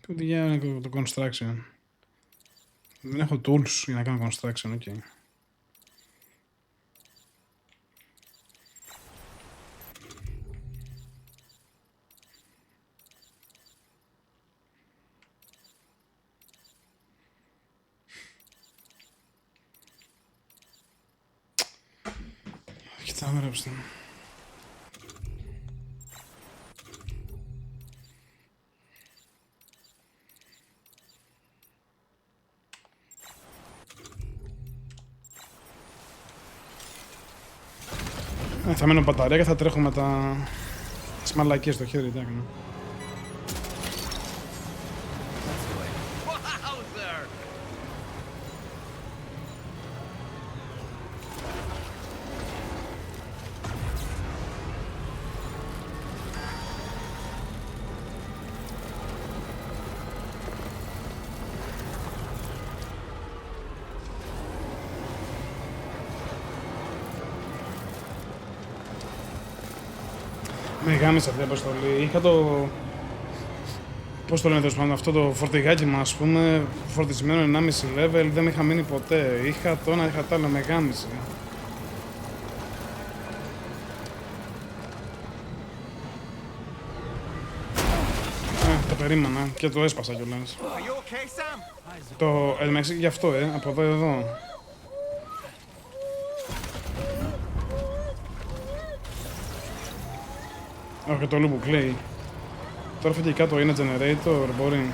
Πού για το construction. Δεν έχω tools για να κάνω construction, οκ. Κοιτάμε ρε ψηλά. Θα μένω μπαταρία και θα τρέχω με τις μαλακίες στο χέρι, εντάξει. Με γάμισε αυτή η αποστολή. Είχα το... Πώς το λένε τέλος πάντων, αυτό το φορτηγάκι μου, ας πούμε, φορτισμένο 1,5 level, δεν με είχα μείνει ποτέ. Είχα το ένα, είχα το άλλο, με γάμισε. Το περίμενα και το έσπασα κιόλας. Το... γι' αυτό, από εδώ. Όχι, το όλο που κλαίει. Τώρα φύγει κάτω είναι generator, μπορεί.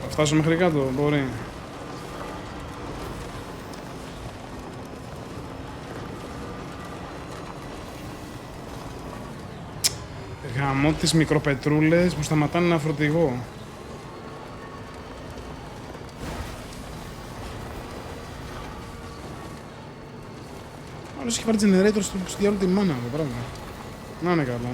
Θα φτάσω μέχρι κάτω, μπορεί. Γαμώ τις μικροπετρούλες που σταματάνε να φορτηγώ. Άλλος έχει πάρει generator στο διάλογο τη μάνα μου, πράγμα. Να είναι καλά.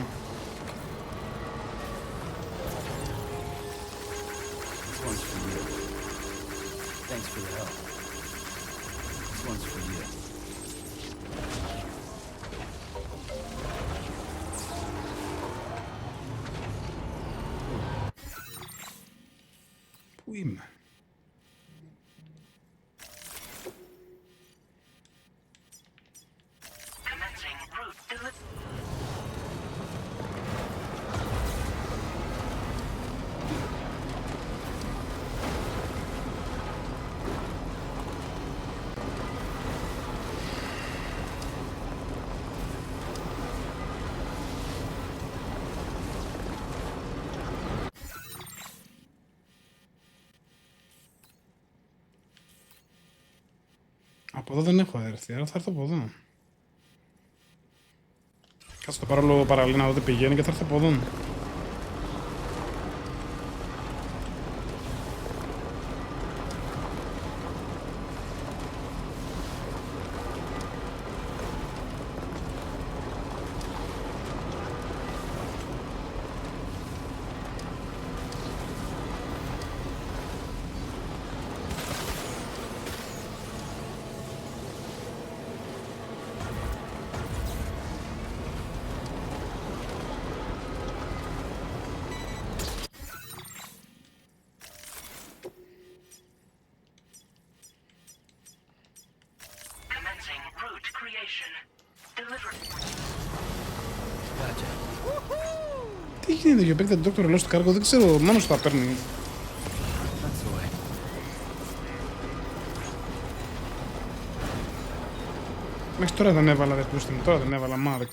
Πού είμαι? Από εδώ δεν έχω έρθει, άρα θα έρθω από εδώ. Κάτσε το παρόλο παραλία να δω τι πηγαίνει και θα έρθω από εδώ. Τι γίνεται για παίκτε τον Dr. Lost στο κάργο, δεν ξέρω, μόνος τα παίρνει. Μέχρι τώρα δεν έβαλα δεχτούστην, τώρα δεν έβαλα Mark.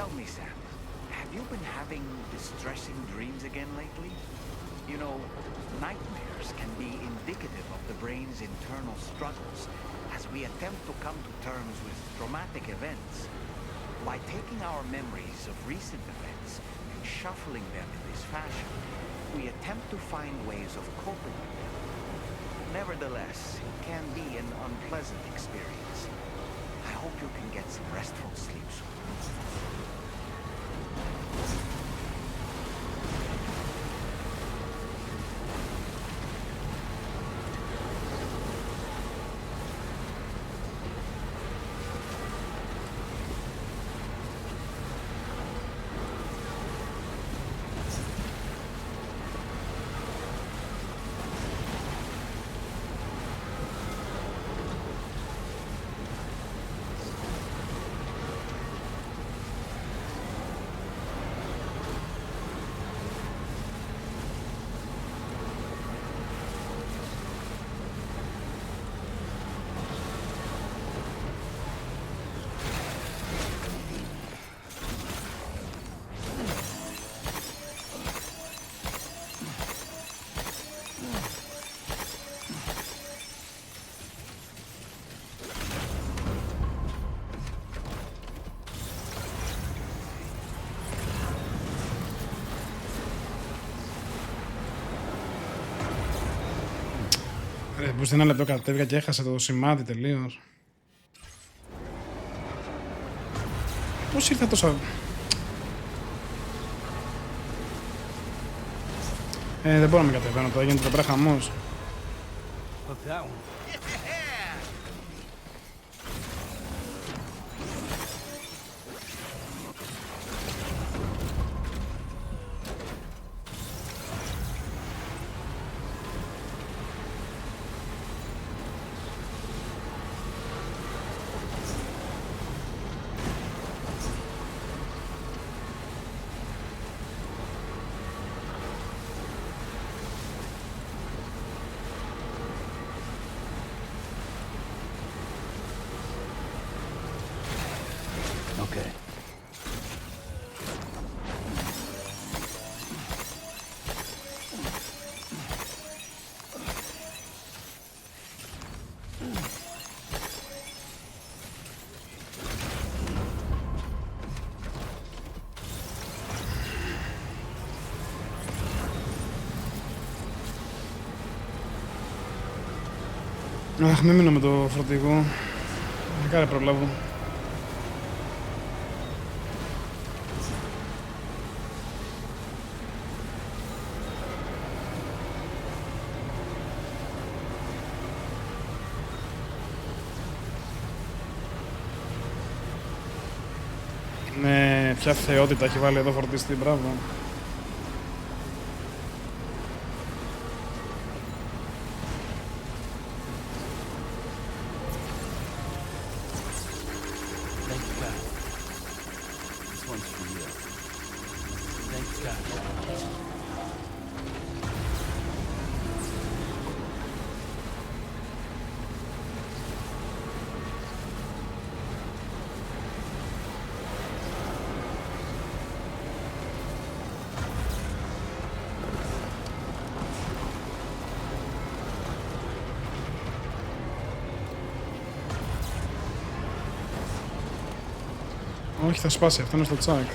Tell me, Sam, have you been having distressing dreams again lately? You know, nightmares can be indicative of the brain's internal struggles as we attempt to come to terms with traumatic events. By taking our memories of recent events and shuffling them in this fashion, we attempt to find ways of coping with them. Nevertheless, it can be an unpleasant experience. I hope you can get some restful sleep soon. Που στην ένα λεπτό κατέβηκα και έχασε το σημάδι τελείως. Πώς ήρθα τόσο... δεν μπορώ να με κατεβαίνω τώρα, γίνεται το πράγμα χαμός. Okay. Αχ, μην μείνω με το φορτηγό. Κάνε προλάβω. Ναι, ποια θεότητα έχει βάλει εδώ φορτιστή, μπράβο. Όχι, θα σπάσει, αυτό είναι στο τσάκ.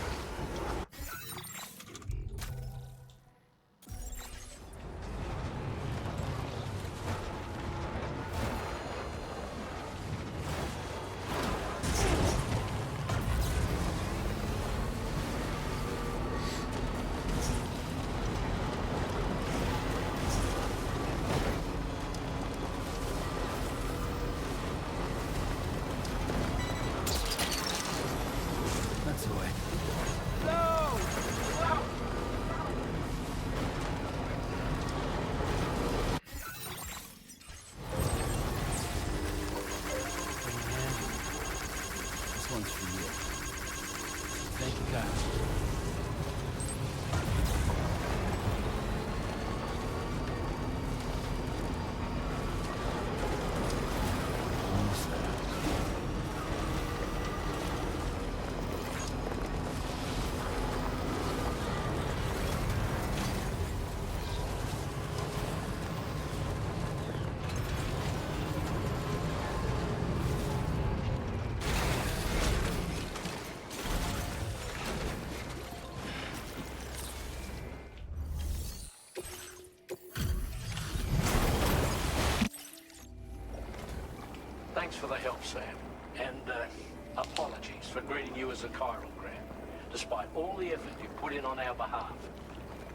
Thanks for the help, Sam. And, apologies for greeting you as a chiral grant, despite all the effort you've put in on our behalf.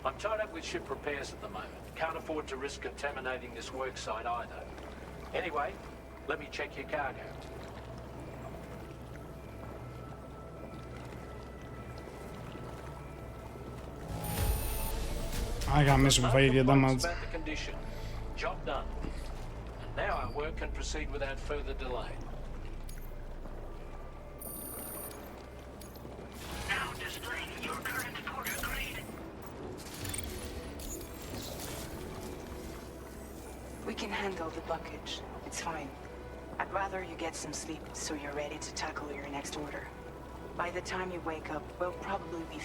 I'm tied up with ship repairs at the moment. Can't afford to risk contaminating this work site either. Anyway, let me check your cargo. I got missed with idea damage. Job done. And now our work can proceed without further delay. Now displaying your current order grade. We can handle the blockage. It's fine. I'd rather you get some sleep so you're ready to tackle your next order. By the time you wake up, we'll probably be...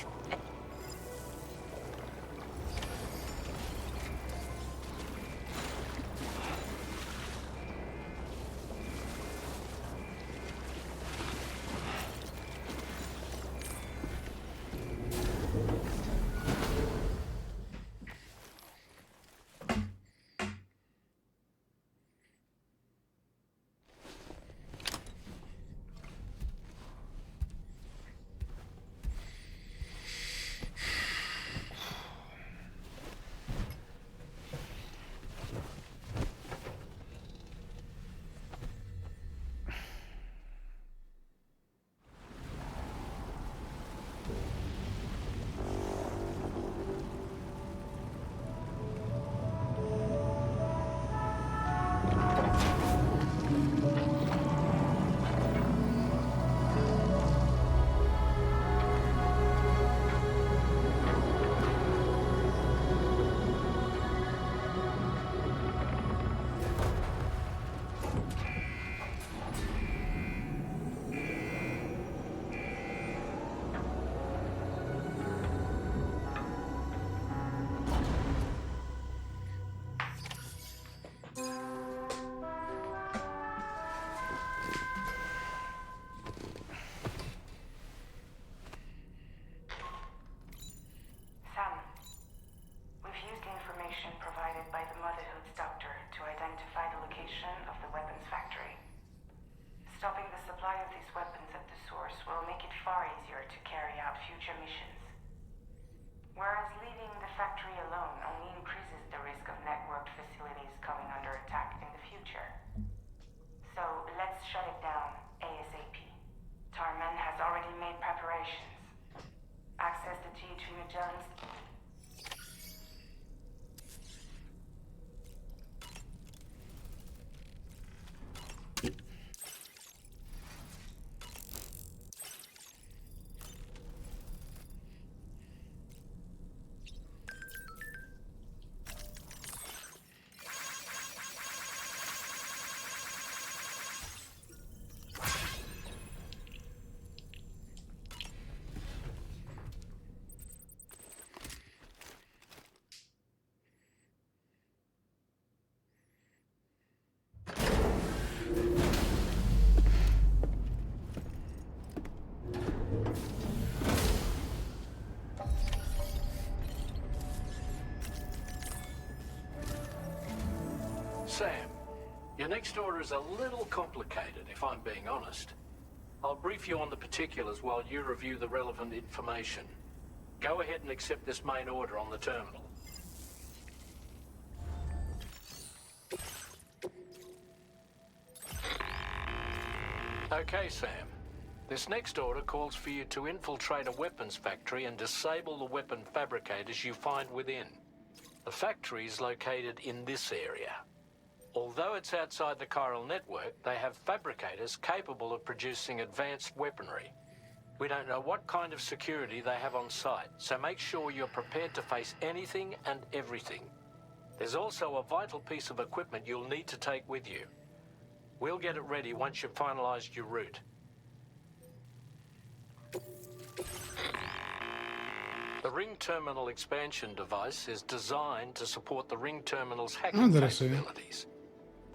Sam, your next order is a little complicated, if I'm being honest. I'll brief you on the particulars while you review the relevant information. Go ahead and accept this main order on the terminal. Okay, Sam. This next order calls for you to infiltrate a weapons factory and disable the weapon fabricators you find within. The factory is located in this area. Although it's outside the chiral network, they have fabricators capable of producing advanced weaponry. We don't know what kind of security they have on site, so make sure you're prepared to face anything and everything. There's also a vital piece of equipment you'll need to take with you. We'll get it ready once you've finalized your route. The ring terminal expansion device is designed to support the ring terminal's hacking capabilities.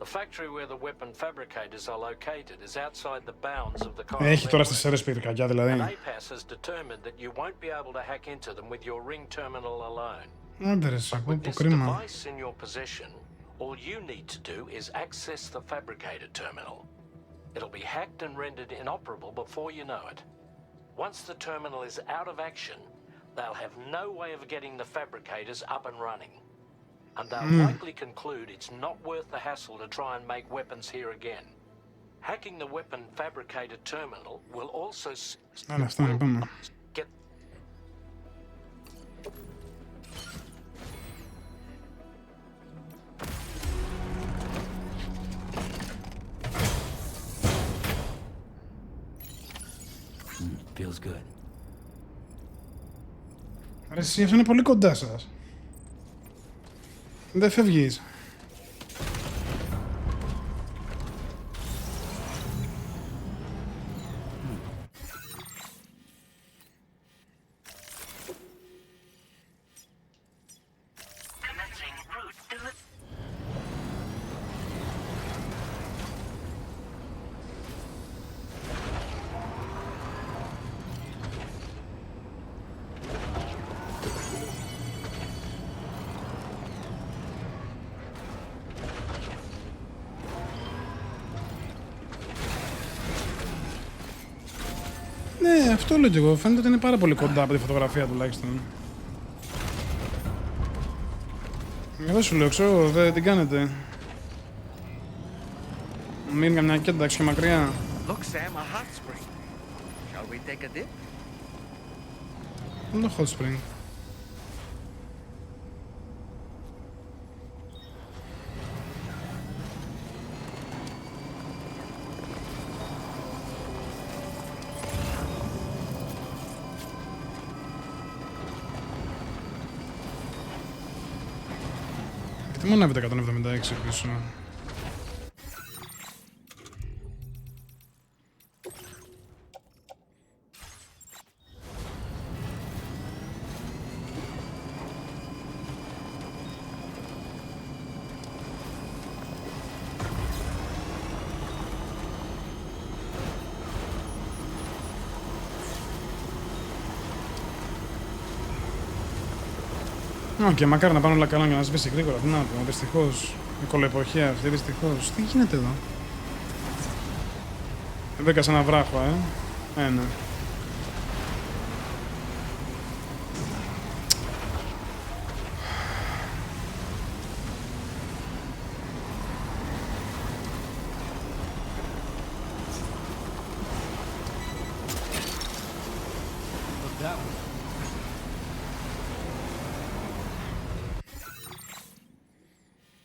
The factory where the weapon fabricators are located is outside the bounds of the Έχει τώρα στις αίρες πυρκαγιά δηλαδή. And APAS has determined that you won't be able to hack into them with your ring terminal alone. Άντε ρε σε, With πω this κρίμα. device in your possession, all you need to do is access the fabricator terminal. It'll be hacked and rendered inoperable before you know it. Once the terminal is out of action, they'll have no way of getting the fabricators up and running. And they'll likely conclude it's not worth the hassle to try and make weapons here again. Hacking the weapon fabricator terminal will also get... Feels good. Ρε εσύ, αυτό είναι πολύ κοντά σας. Δεν φεύγεις. Ναι, αυτό λέω κι εγώ. Φαίνεται ότι είναι πάρα πολύ κοντά από τη φωτογραφία τουλάχιστον. Εδώ σου λέω, ξέρω, δεν την κάνετε. Μείνει καμιά κένταξη και μακριά. Look, Sam, a hot spring. Shall we take a dip? Είναι το hot spring. Τι μόνο έβεται 176 πίσω. Και μακάρι να πάνε όλα καλά για να σβήσει γρήγορα. Τι να πω, δυστυχώς. Η κολοεποχή αυτή, δυστυχώς. Τι γίνεται εδώ. Μπήκα σε ένα βράχο, Ένα.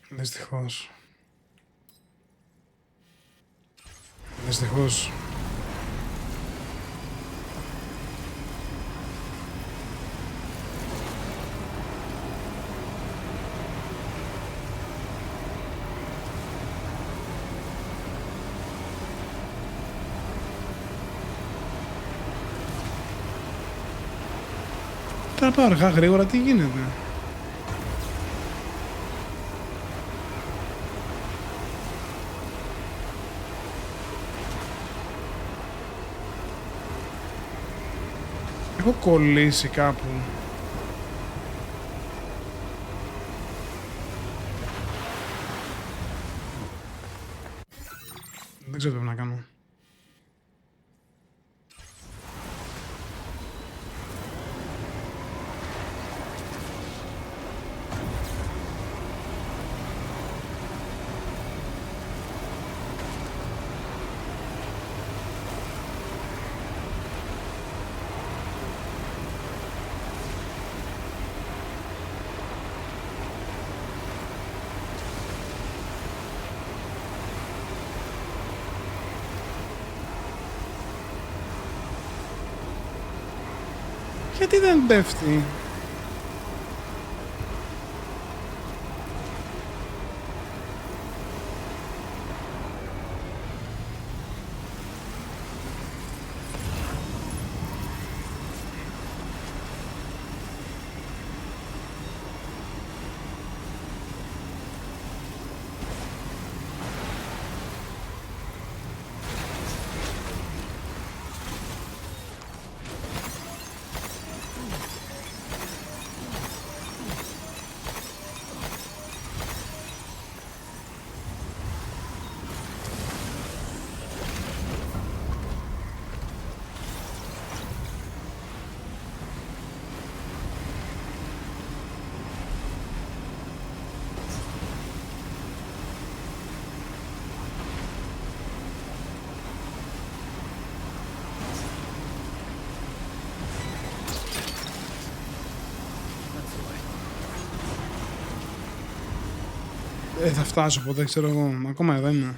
Δυστυχώς. Δυστυχώς. Τώρα πάω αργά γρήγορα, τι γίνεται. Έχω κολλήσει κάπου. ξέρω τι πρέπει να κάνω. Γιατί δεν πέφτει? Θα φτάσω ποτέ, ξέρω εγώ. Ακόμα εδώ είμαι.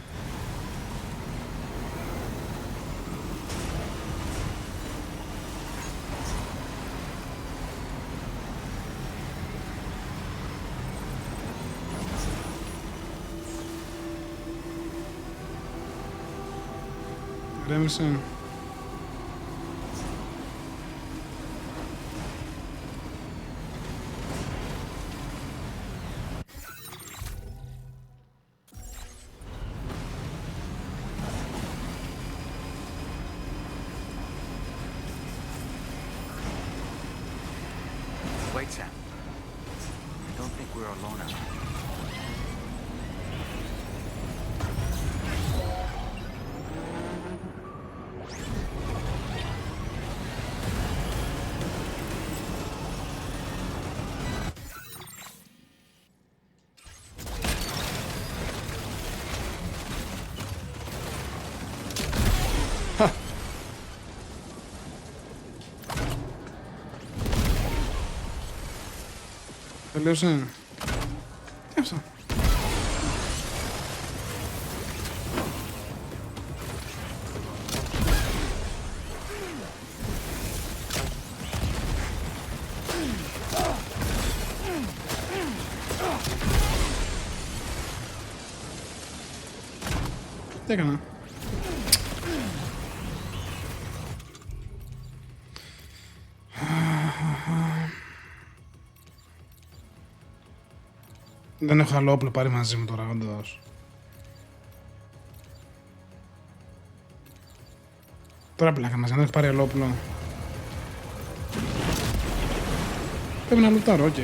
Ρέμισε. Wait, Sam. I don't think we're alone out here. Τελείωσε. Τι αυτό? Τι έκανα? Δεν έχω άλλο όπλο πάρει μαζί μου τώρα, όντως. Τώρα πλάκα μαζί, δεν έχω πάρει άλλο όπλο. Πρέπει να λουτάρω, οκ.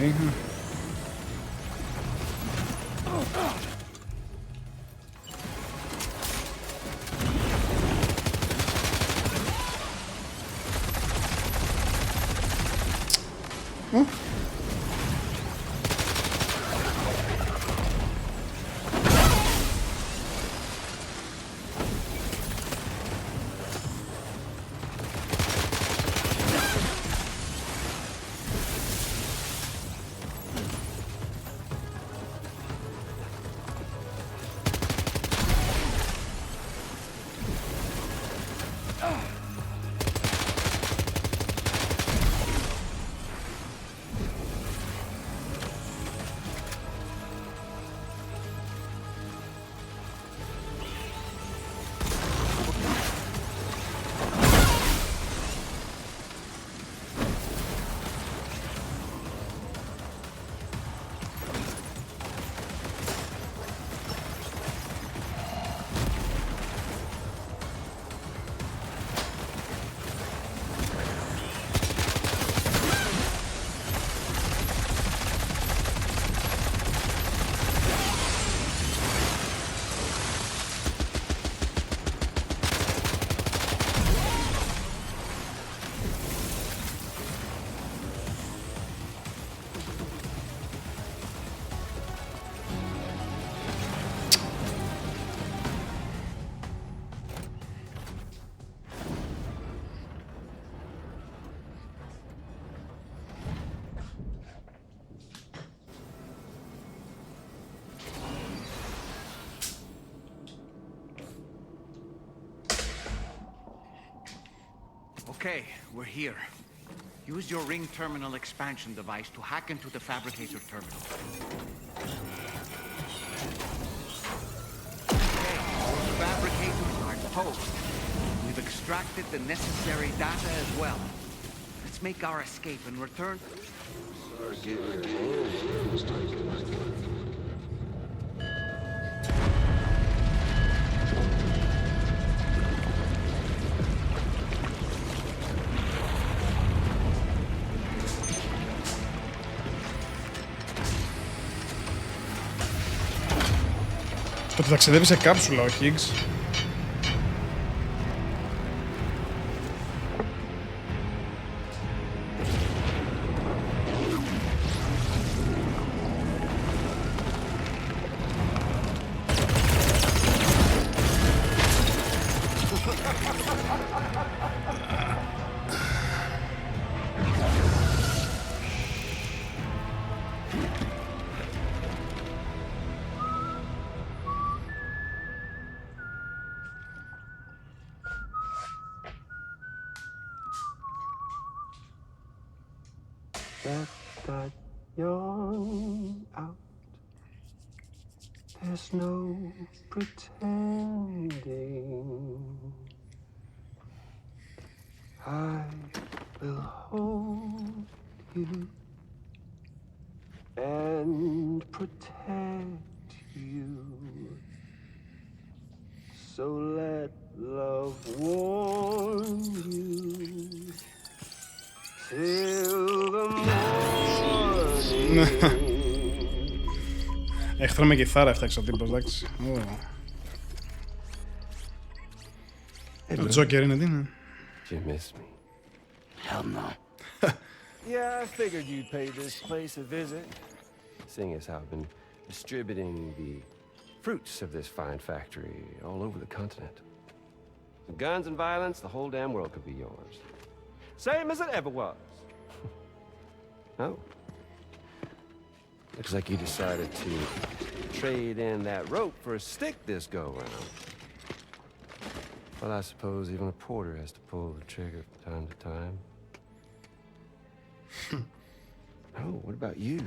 Okay, we're here. Use your ring terminal expansion device to hack into the fabricator terminal. Okay, those fabricators are toast. We've extracted the necessary data as well. Let's make our escape and return. Το ότι ταξιδεύει σε κάψουλα ο Higgs. Let that yawn out. There's no pretending. I will hold you and protect you. So let love warm you till the morning. Έχτρα με κιθάρα έφταξε ο τύπος, εντάξει. Το Τζόκερ είναι τι είναι. You miss me? Hell no. Yeah, I figured you'd pay this place a visit. Seeing as how I've been distributing the fruits of this fine factory all over the continent. With guns and violence, the whole damn world could be yours. Same as it ever was. Oh. Looks like you decided to trade in that rope for a stick this go-round. Well, I suppose even a porter has to pull the trigger from time to time. Oh, what about you?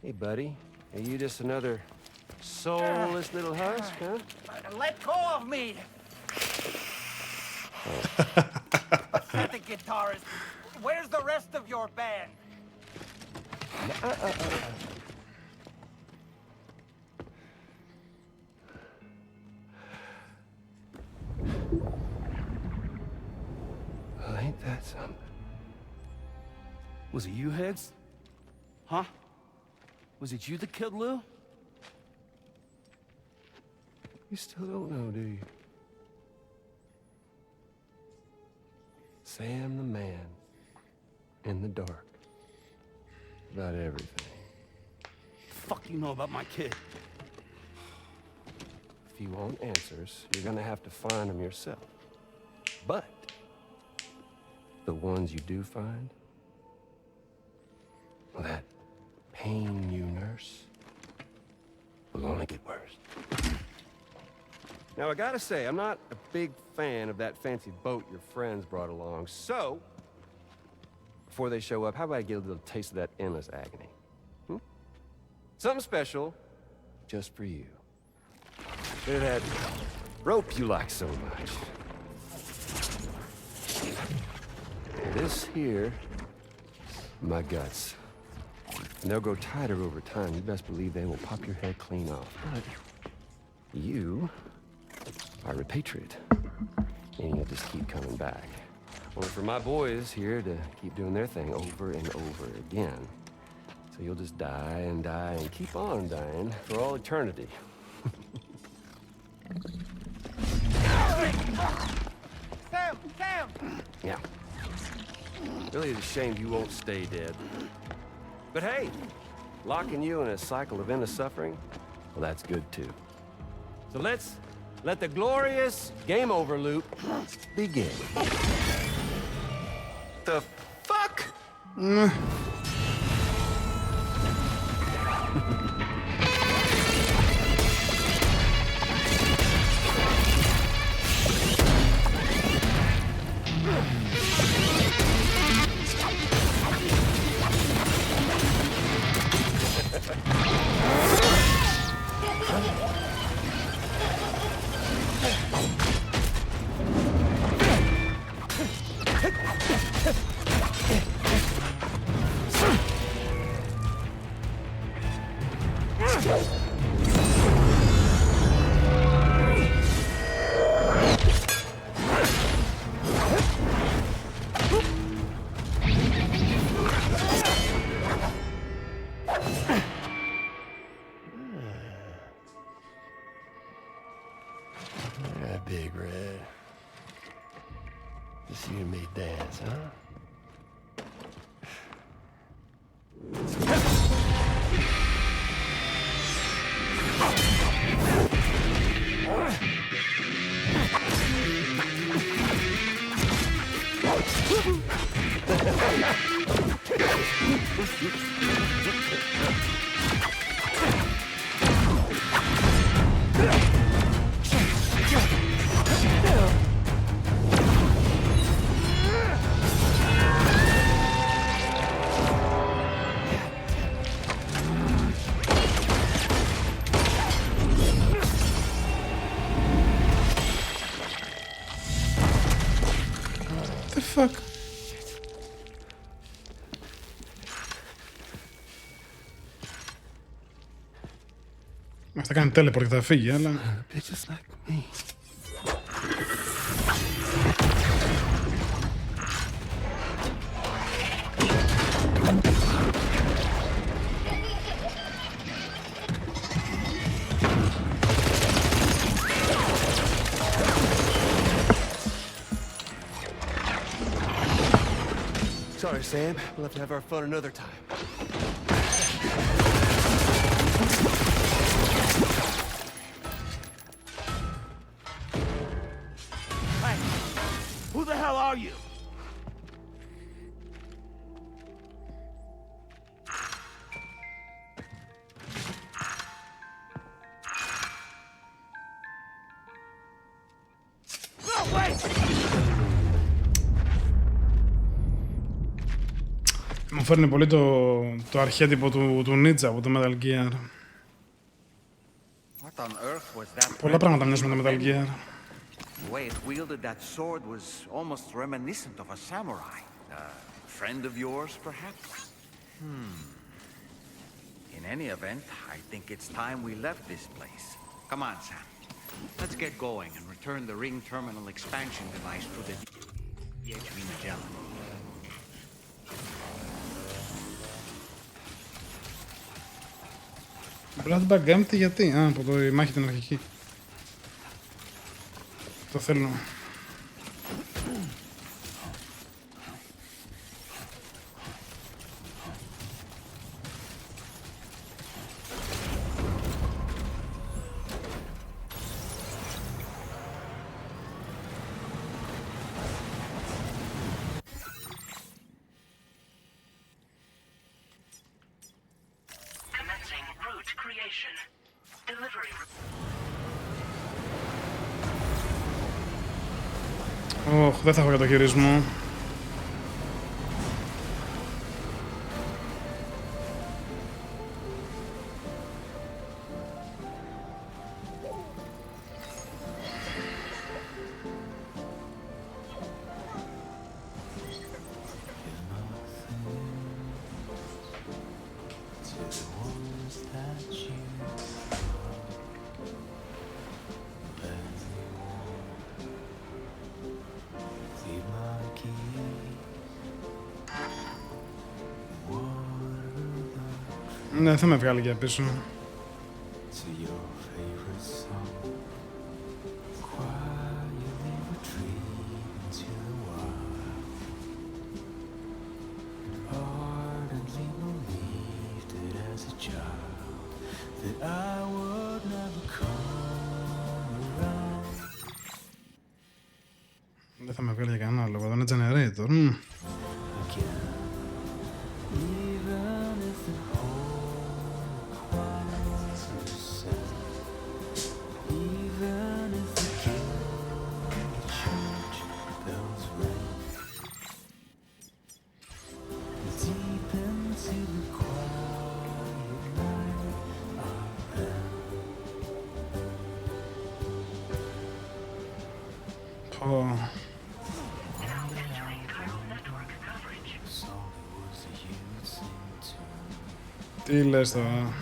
Hey, buddy. Are you just another soulless little husk, huh? Let go of me! Pathetic guitarist. Where's the rest of your band? Well, ain't that something? Was it you, Higgs? Huh? Was it you that killed Lou? You still don't know, do you? Sam the man in the dark. About everything. Fuck you know about my kid? If you want answers, you're gonna have to find them yourself. But the ones you do find, well, that pain you nurse will only get worse. Now, I gotta say, I'm not a big fan of that fancy boat your friends brought along, so before they show up, how about I get a little taste of that endless agony? Something special just for you. Bit of that rope you like so much. This here, my guts. And they'll grow tighter over time. You best believe they will pop your head clean off. But you are repatriate. And you'll just keep coming back. Only for my boys here to keep doing their thing over and over again. So you'll just die and die and keep on dying for all eternity. Sam! Sam! Yeah. Really is a shame you won't stay dead. But hey, locking you in a cycle of endless suffering, well, that's good too. So let's let the glorious game over loop begin. The fuck? Yeah, Big Red. Just you and me dance, huh? The fuck? Θα κάνει teleport και θα φύγει, αλλά... Sorry, Sam. We'll have to have our fun another time. Hey, who the hell are you? No, wait! Μου φέρνει πολύ το αρχέτυπο του Ninja από το Metal Gear. Πολλά πράγματα μοιάζουν με το Metal Gear. The way it wielded that sword was almost reminiscent of a samurai. A friend of yours, perhaps? In any event, I think it's time we left this place. Come on, Sam. Let's get going and return the ring terminal expansion device to the DHV Magellan. Bloodbag Empty γιατί? Από η μάχη την αρχική. Το θέλω. Δεν θα έχω για το χειρισμό. Ναι, θα με βγάλει για πίσω. Δεν θα με βγάλει για κανένα λόγο, εδώ είναι generator. Τι λες τώρα?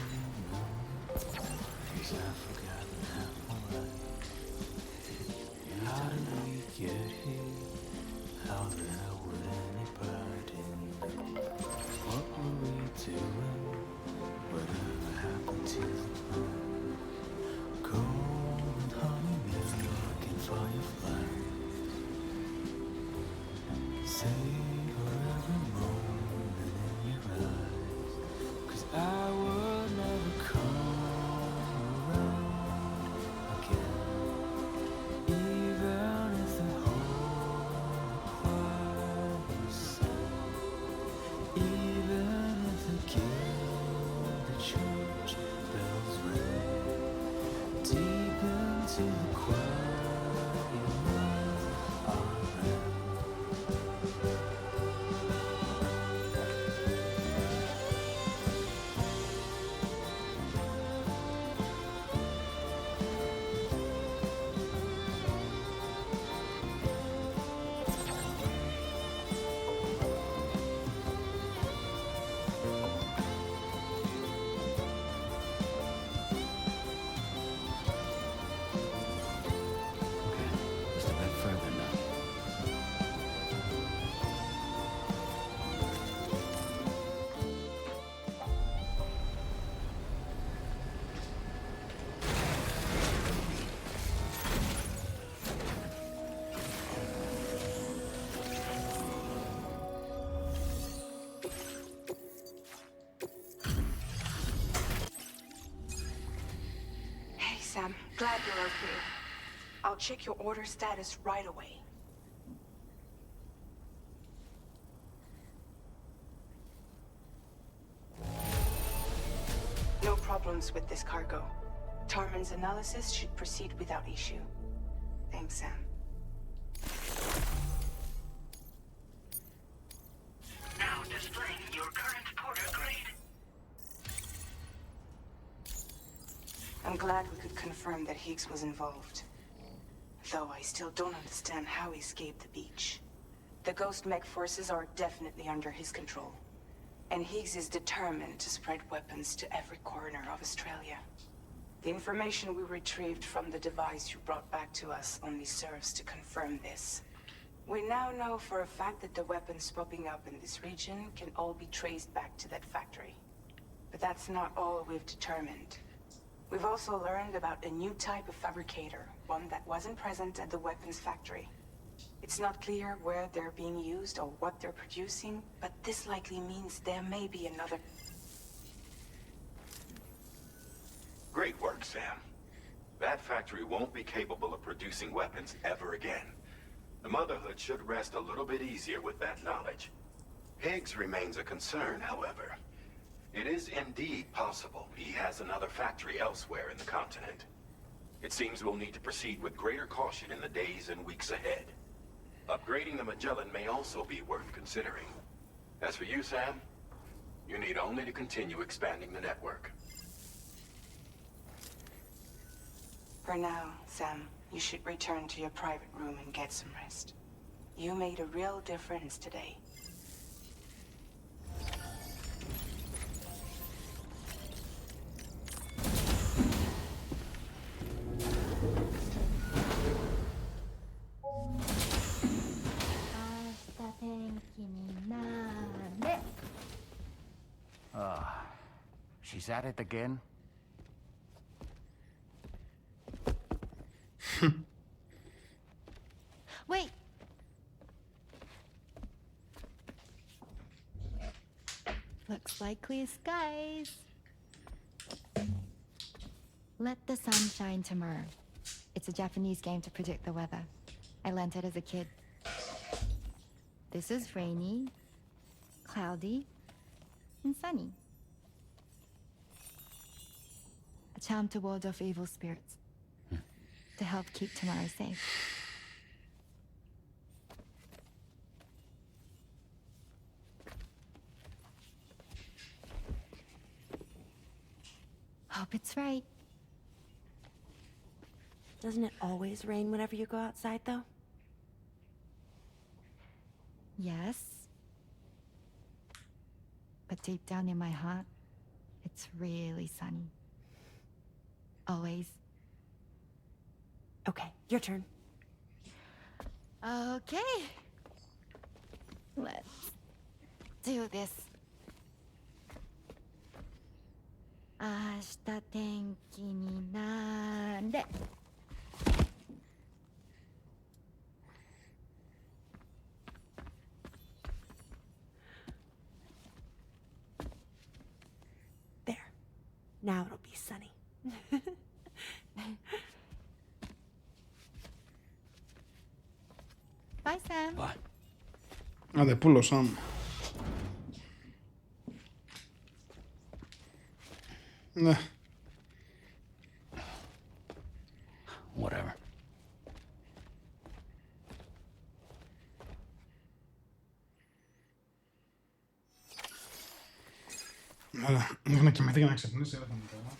Sam, glad you're okay. I'll check your order status right away. No problems with this cargo. Tarman's analysis should proceed without issue. Thanks, Sam. Now displaying your current porter grade. I'm glad we could confirm that Higgs was involved. Though I still don't understand how he escaped the beach. The Ghost Mech forces are definitely under his control. And Higgs is determined to spread weapons to every corner of Australia. The information we retrieved from the device you brought back to us only serves to confirm this. We now know for a fact that the weapons popping up in this region can all be traced back to that factory. But that's not all we've determined. We've also learned about a new type of fabricator, one that wasn't present at the weapons factory. It's not clear where they're being used or what they're producing, but this likely means there may be another... Great work, Sam. That factory won't be capable of producing weapons ever again. The Motherhood should rest a little bit easier with that knowledge. Higgs remains a concern, however. It is indeed possible he has another factory elsewhere in the continent. It seems we'll need to proceed with greater caution in the days and weeks ahead. Upgrading the Magellan may also be worth considering. As for you, Sam, you need only to continue expanding the network. For now, Sam, you should return to your private room and get some rest. You made a real difference today. She's at it again? Wait! Looks like clear skies. Let the sun shine tomorrow. It's a Japanese game to predict the weather. I learned it as a kid. This is rainy, cloudy, and sunny. A charm to ward off evil spirits. To help keep tomorrow safe. Hope it's right. Doesn't it always rain whenever you go outside, though? Yes. But deep down in my heart, It's really sunny. Always. Okay, your turn. Okay. Let's do this. 明日天気になれ。There. Now it'll be sunny. Bye, Sam. Bye. Άντε, πούλο, Σαμ. Ναι. Whatever. Έλα, έχω να κοιμηθεί για να ξυπνήσει, έλα θα μου τώρα.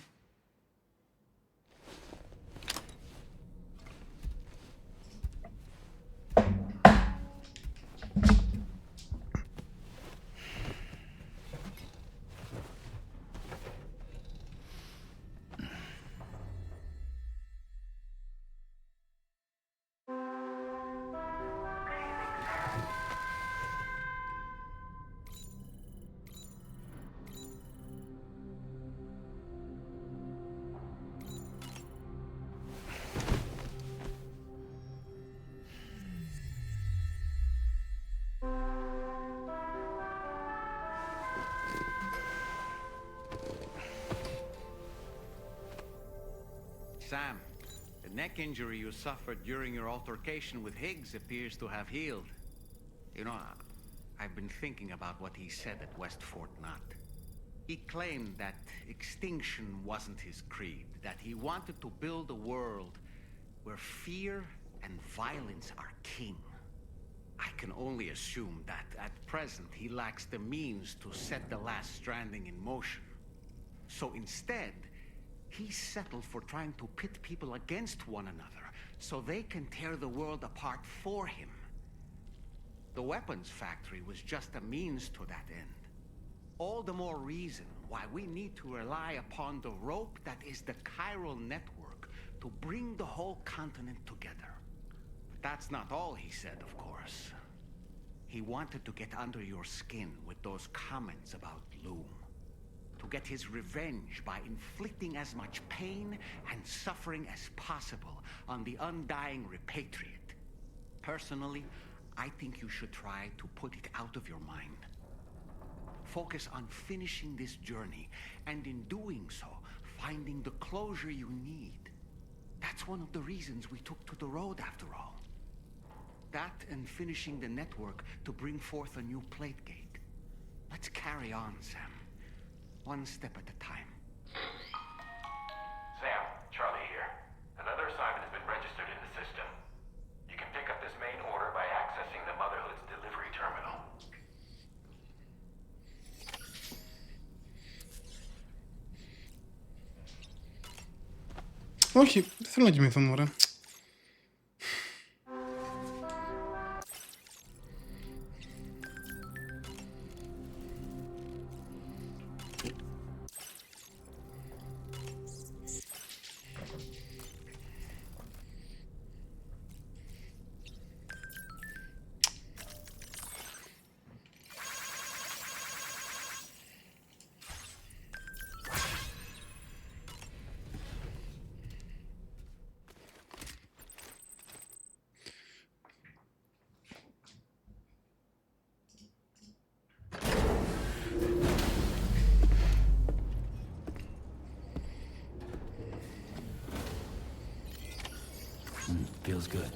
Sam, the neck injury you suffered during your altercation with Higgs appears to have healed. You know, I've been thinking about what he said at West Fort Knot. He claimed that extinction wasn't his creed, that he wanted to build a world where fear and violence are king. I can only assume that at present he lacks the means to set the last Stranding in motion. So instead, he settled for trying to pit people against one another so they can tear the world apart for him. The weapons factory was just a means to that end. All the more reason why we need to rely upon the rope that is the chiral network to bring the whole continent together. But that's not all he said, of course. He wanted to get under your skin with those comments about Loom. To get his revenge by inflicting as much pain and suffering as possible on the undying repatriate. Personally, I think you should try to put it out of your mind. Focus on finishing this journey, and in doing so, finding the closure you need. That's one of the reasons we took to the road, after all. That and finishing the network to bring forth a new plate gate. Let's carry on, Sam. One step at a time. Sam, Charlie here. Another assignment has been registered in the system. You can pick up this main order by accessing the Motherhood's delivery terminal. Όχι, δεν θέλω να κοιμηθώ, μωρέ. Feels good.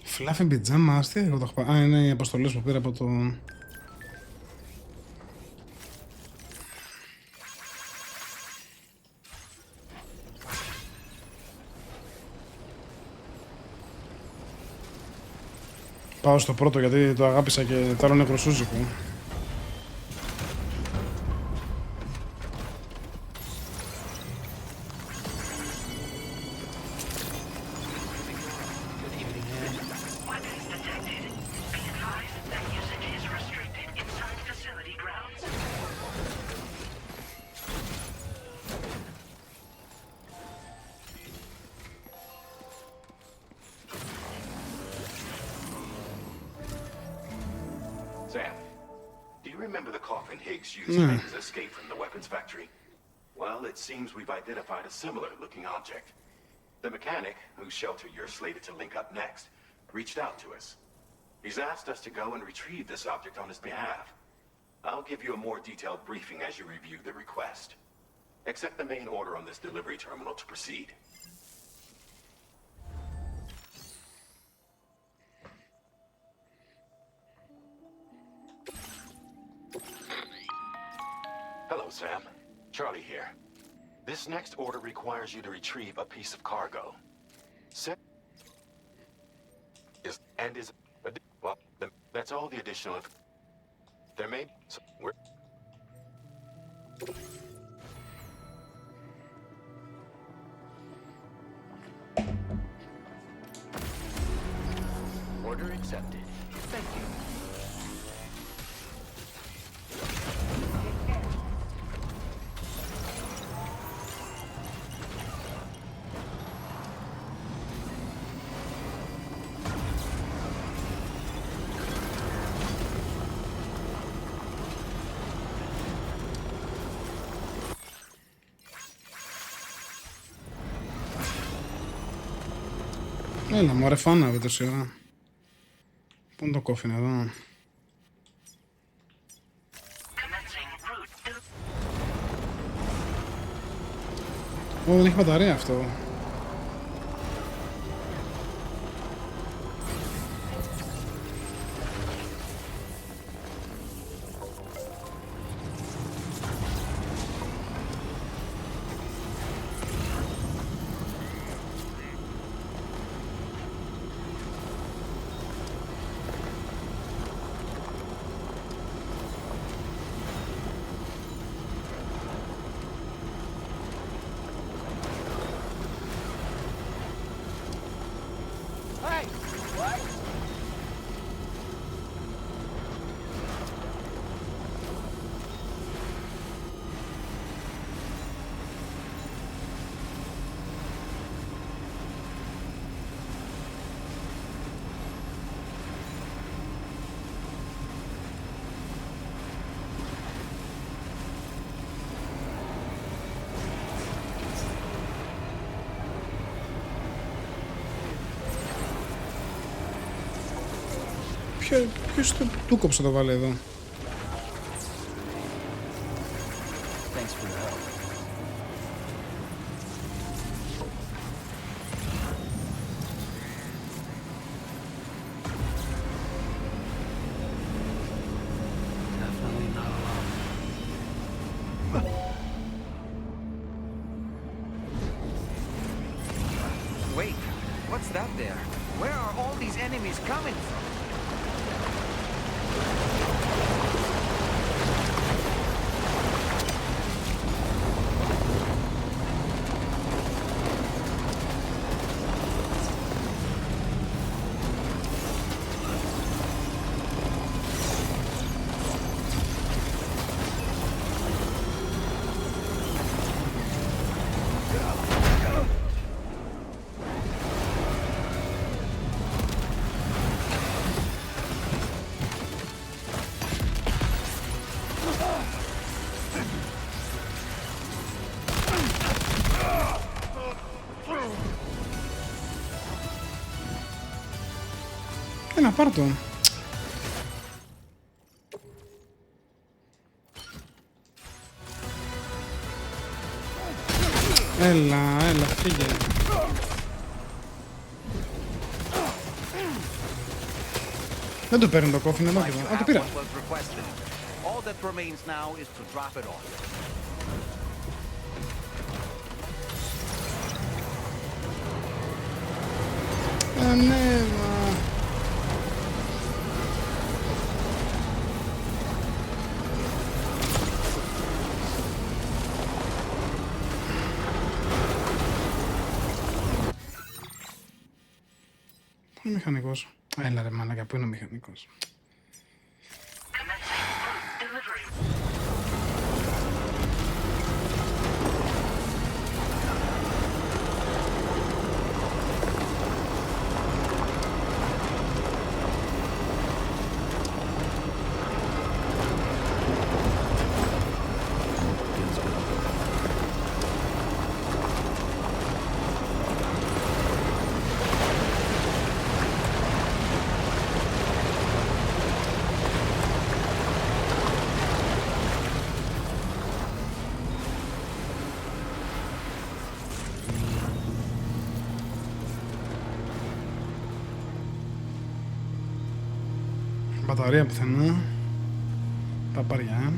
Φλάφι πιτζάμα, άστια, εγώ το έχω πάρει. Α, είναι οι αποστολές που πήρα από το... Πάω στο πρώτο γιατί το αγάπησα και το άλλο είναι κροσούζικο. Weapons detected. Be advised that usage is restricted inside facility grounds. Sam, do you remember the coffin Higgs used to make his escape from the weapons factory? Well, it seems we've identified a similar-looking object. The mechanic, whose shelter you're slated to link up next, reached out to us. He's asked us to go and retrieve this object on his behalf. I'll give you a more detailed briefing as you review the request. Accept the main order on this delivery terminal to proceed. Hello, Sam. Charlie here. This next order requires you to retrieve a piece of cargo. Well, that's all the additional there may be Order accepted. Thank you. Έλα μωρέ, φάναβε τόση ώρα. Πού είναι το κόφιν εδώ? Δεν έχει μπαταρία αυτό. Ποιος του κόψε το βάλε εδώ? Wait, what's that there? Where are all these enemies coming from? Έλα, πάρ' το. Έλα, φύγε. Δεν το παίρνει το κόφιν, εδώ και εδώ. Α, το πήρα. All that remains now is to drop it off. Ναι, μα... Πού είναι ο μηχανικός? Έλα ρε μαλάκα, πού είναι ο μηχανικός? Μπαταρία πουθενά. Παπαριά.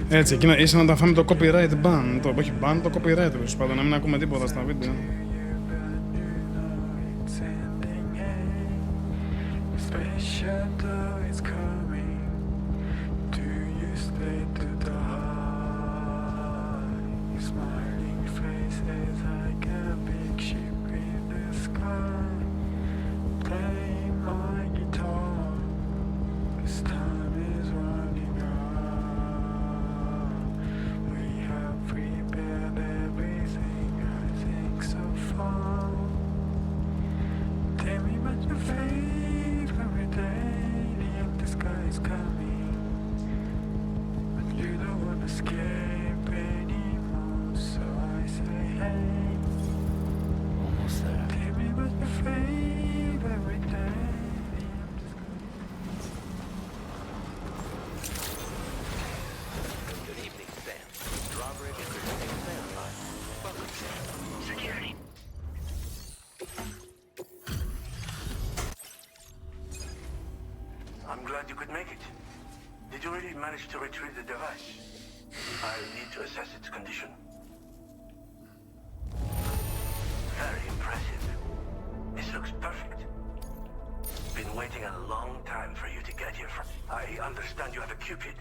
Έτσι, εκείνα ίσα να τα φάμε το copyright ban. Το, όχι ban, το copyright τέλος πάντων, να μην ακούμε τίποτα στα βίντεο. I'm glad you could make it. Did you really manage to retrieve the device? I need to assess its condition. Very impressive. This looks perfect. Been waiting a long time for you to get here. I understand you have a Cupid.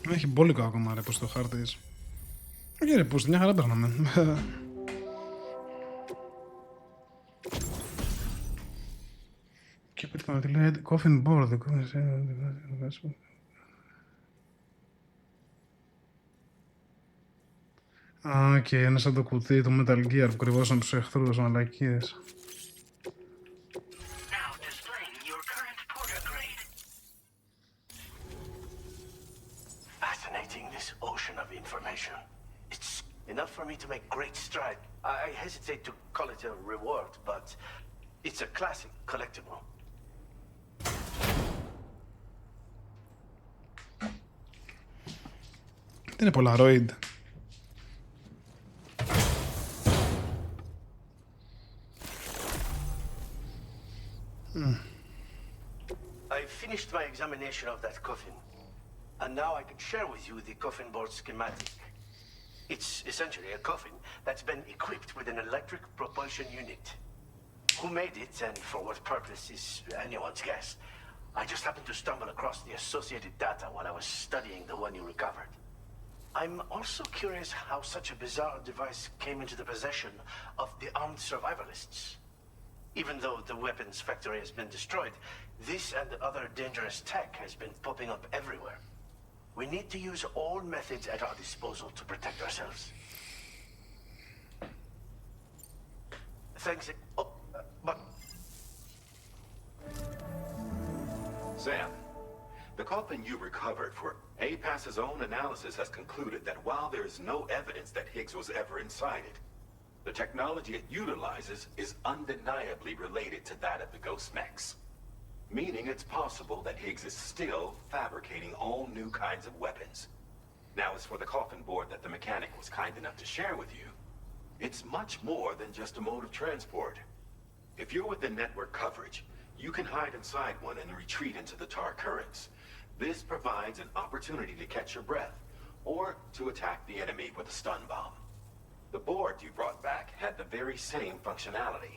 Έχει μπόλικο ακόμα ρε πως το χάρτης. Όχι ρε πως, μια χαρά παίρναμε. Και πείτε να τη λέει coffin board. Α, και είναι σαν το κουτί του Metal Gear που κρυβώσαν τους εχθρούς μαλακίες. Enough for me to make great stride. I hesitate to call it a reward, but it's a classic collectible. Είναι Polaroid. I finished my examination of that coffin, and now I can share with you the coffin board schematic. It's essentially a coffin that's been equipped with an electric propulsion unit. Who made it and for what purpose is anyone's guess. I just happened to stumble across the associated data while I was studying the one you recovered. I'm also curious how such a bizarre device came into the possession of the armed survivalists. Even though the weapons factory has been destroyed, this and other dangerous tech has been popping up everywhere. We need to use all methods at our disposal to protect ourselves. Thanks. Oh, but... Sam, the coffin you recovered for APAS's own analysis has concluded that while there is no evidence that Higgs was ever inside it, the technology it utilizes is undeniably related to that of the Ghost Mechs. Meaning it's possible that Higgs is still fabricating all new kinds of weapons. Now, as for the coffin board that the mechanic was kind enough to share with you, it's much more than just a mode of transport. If you're within network coverage, you can hide inside one and retreat into the tar currents. This provides an opportunity to catch your breath, or to attack the enemy with a stun bomb. The board you brought back had the very same functionality,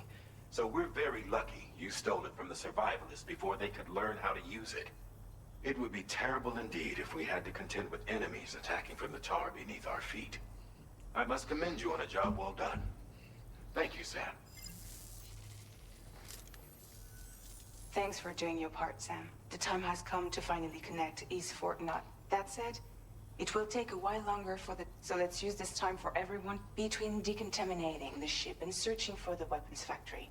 so we're very lucky you stole it from the survivalists before they could learn how to use it. It would be terrible indeed if we had to contend with enemies attacking from the tar beneath our feet. I must commend you on a job well done. Thank you, Sam. Thanks for doing your part, Sam. The time has come to finally connect East Fort Knot. That said, it will take a while longer for the... So let's use this time for everyone between decontaminating the ship and searching for the weapons factory.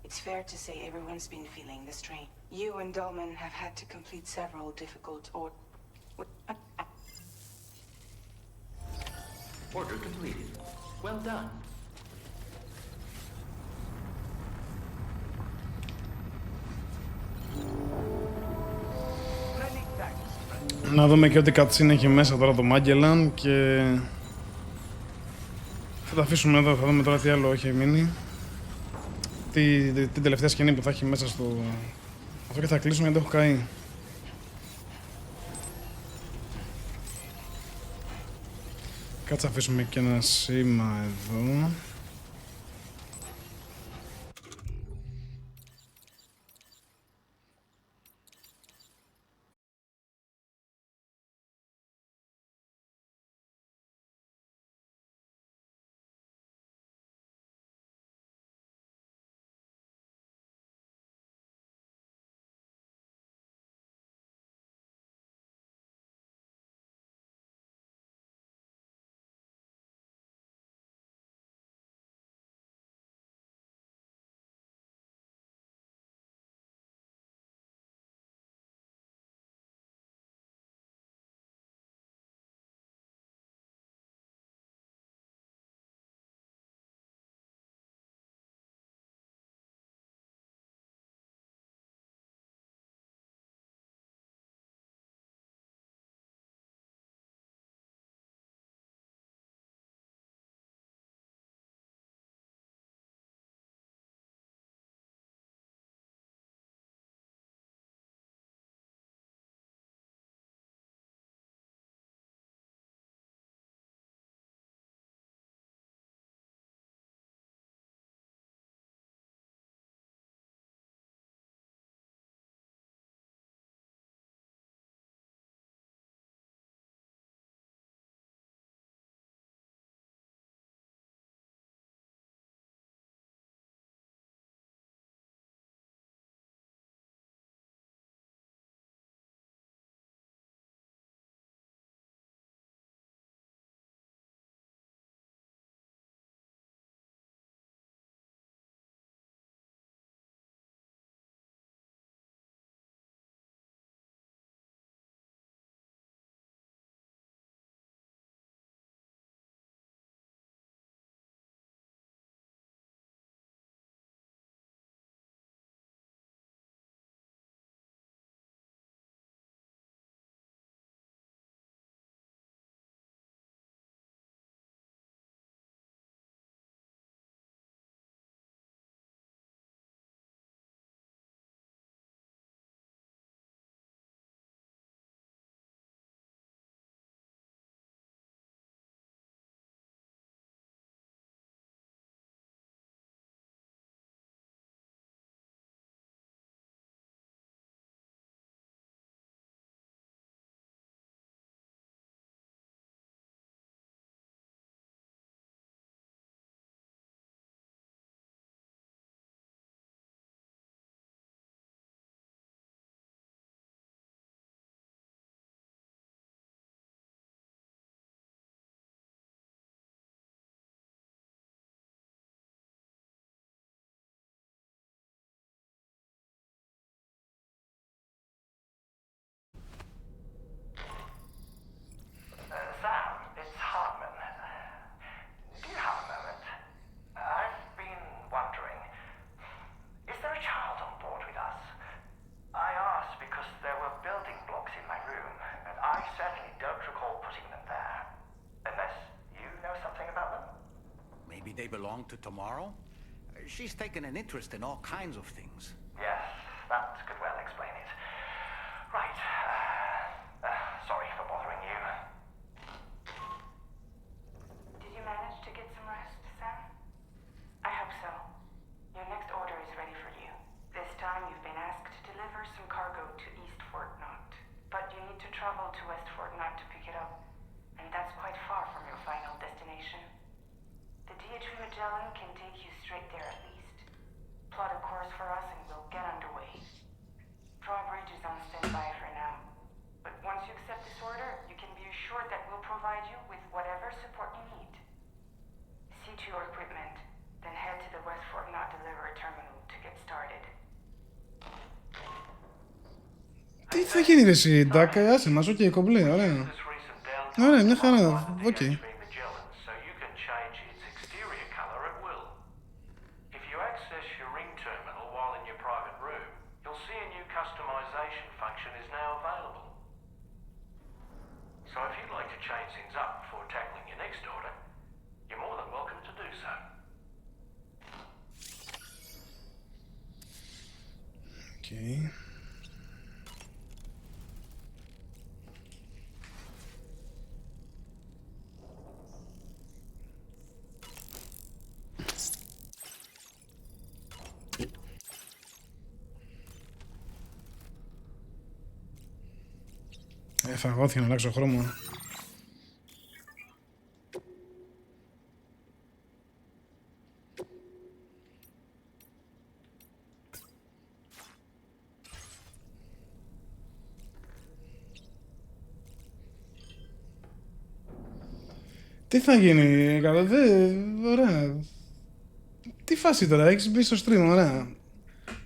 It's fair to say everyone's been feeling the strain. You and Dolman have had to complete several difficult Order completed. Well done. Many thanks, friend. Να δούμε και ό,τι cutscene έχει μέσα τώρα το Magellan και θα τα αφήσουμε εδώ, θα δούμε τώρα τι άλλο έχει μείνει. Την τελευταία σκηνή που θα έχει μέσα στο... Αυτό και θα κλείσουμε γιατί έχω καεί. Κάτσε αφήσουμε και ένα σήμα εδώ. They belong to Tomorrow? She's taken an interest in all kinds of things. Yes, that could well explain it. Right. Sorry for bothering you. Did you manage to get some rest, Sam? I hope so. Your next order is ready for you. This time you've been asked to deliver some cargo to East Fort Knott. But you need to travel to West Fort Knott to pick it up. And that's quite far from your final destination. The DH Magellan can take you straight there at least. Plot a course for us and we'll get underway. Drawbridge is on standby for now. But once you accept this order, you can be assured that we'll provide you with whatever support you need. See to your equipment, then head to the West Fort Knott delivery terminal to get started. Τι θα γίνει ρε εσύ, Ντάκα, άσε μας, οκ, κομπλέ, ωραία. Ωραία, μια χαρά, οκ. So if you'd like to change things up before tackling your next order, you're more than welcome to do so. Okay. Φαγώθηκε να αλλάξω χρώμα. Τι θα γίνει, καλά, ωραία. Τι φάση τώρα, έχεις μπει στο stream, ωραία.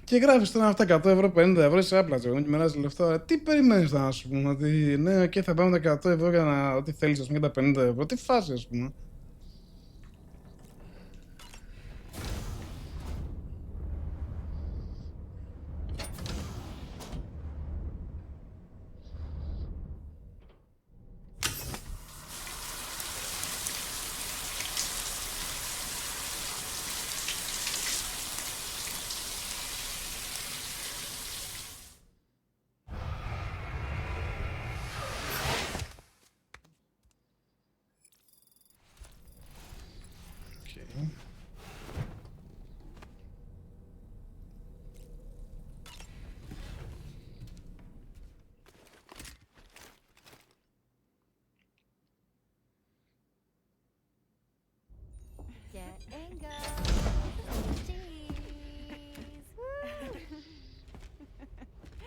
Και γράφεις τώρα αυτά 100 ευρώ, 50 ευρώ, είσαι άπλατζο, και μοιράζεις λεφτά. Τι περιμένεις να σου πούμε, ότι ναι, και θα πάμε τα 100 ευρώ για να, ό,τι θέλεις, ας πούμε, και τα 50 ευρώ. Τι φάση, ας πούμε.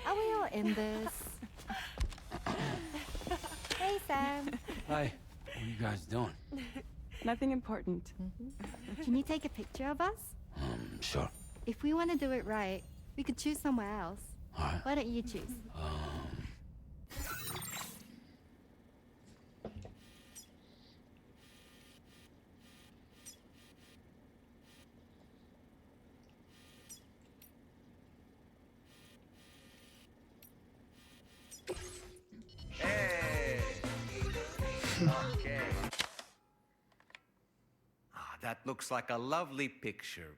Are we all in this? Hey, Sam. Hi. What are you guys doing? Nothing important. Can you take a picture of us? Sure. If we want to do it right, we could choose somewhere else. Alright. Why don't you choose? Hey! Okay. That looks like a lovely picture.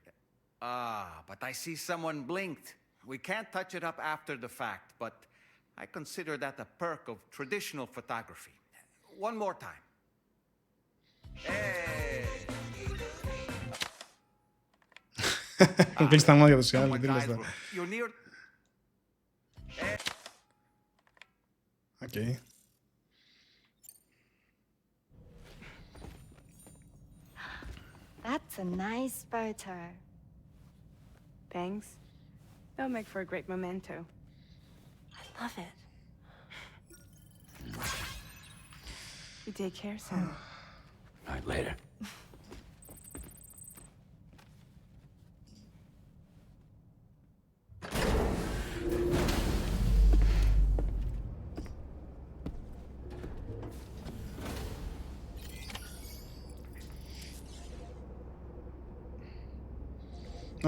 But I see someone blinked. We can't touch it up after the fact, but I consider that a perk of traditional photography. One more time. Hey! Κλείς τα μάτια τους οι άλλοι, τι λες τώρα. You're near... Okay. That's a nice photo. Thanks. They'll make for a great memento. I love it. You take care, Sam. All right, later.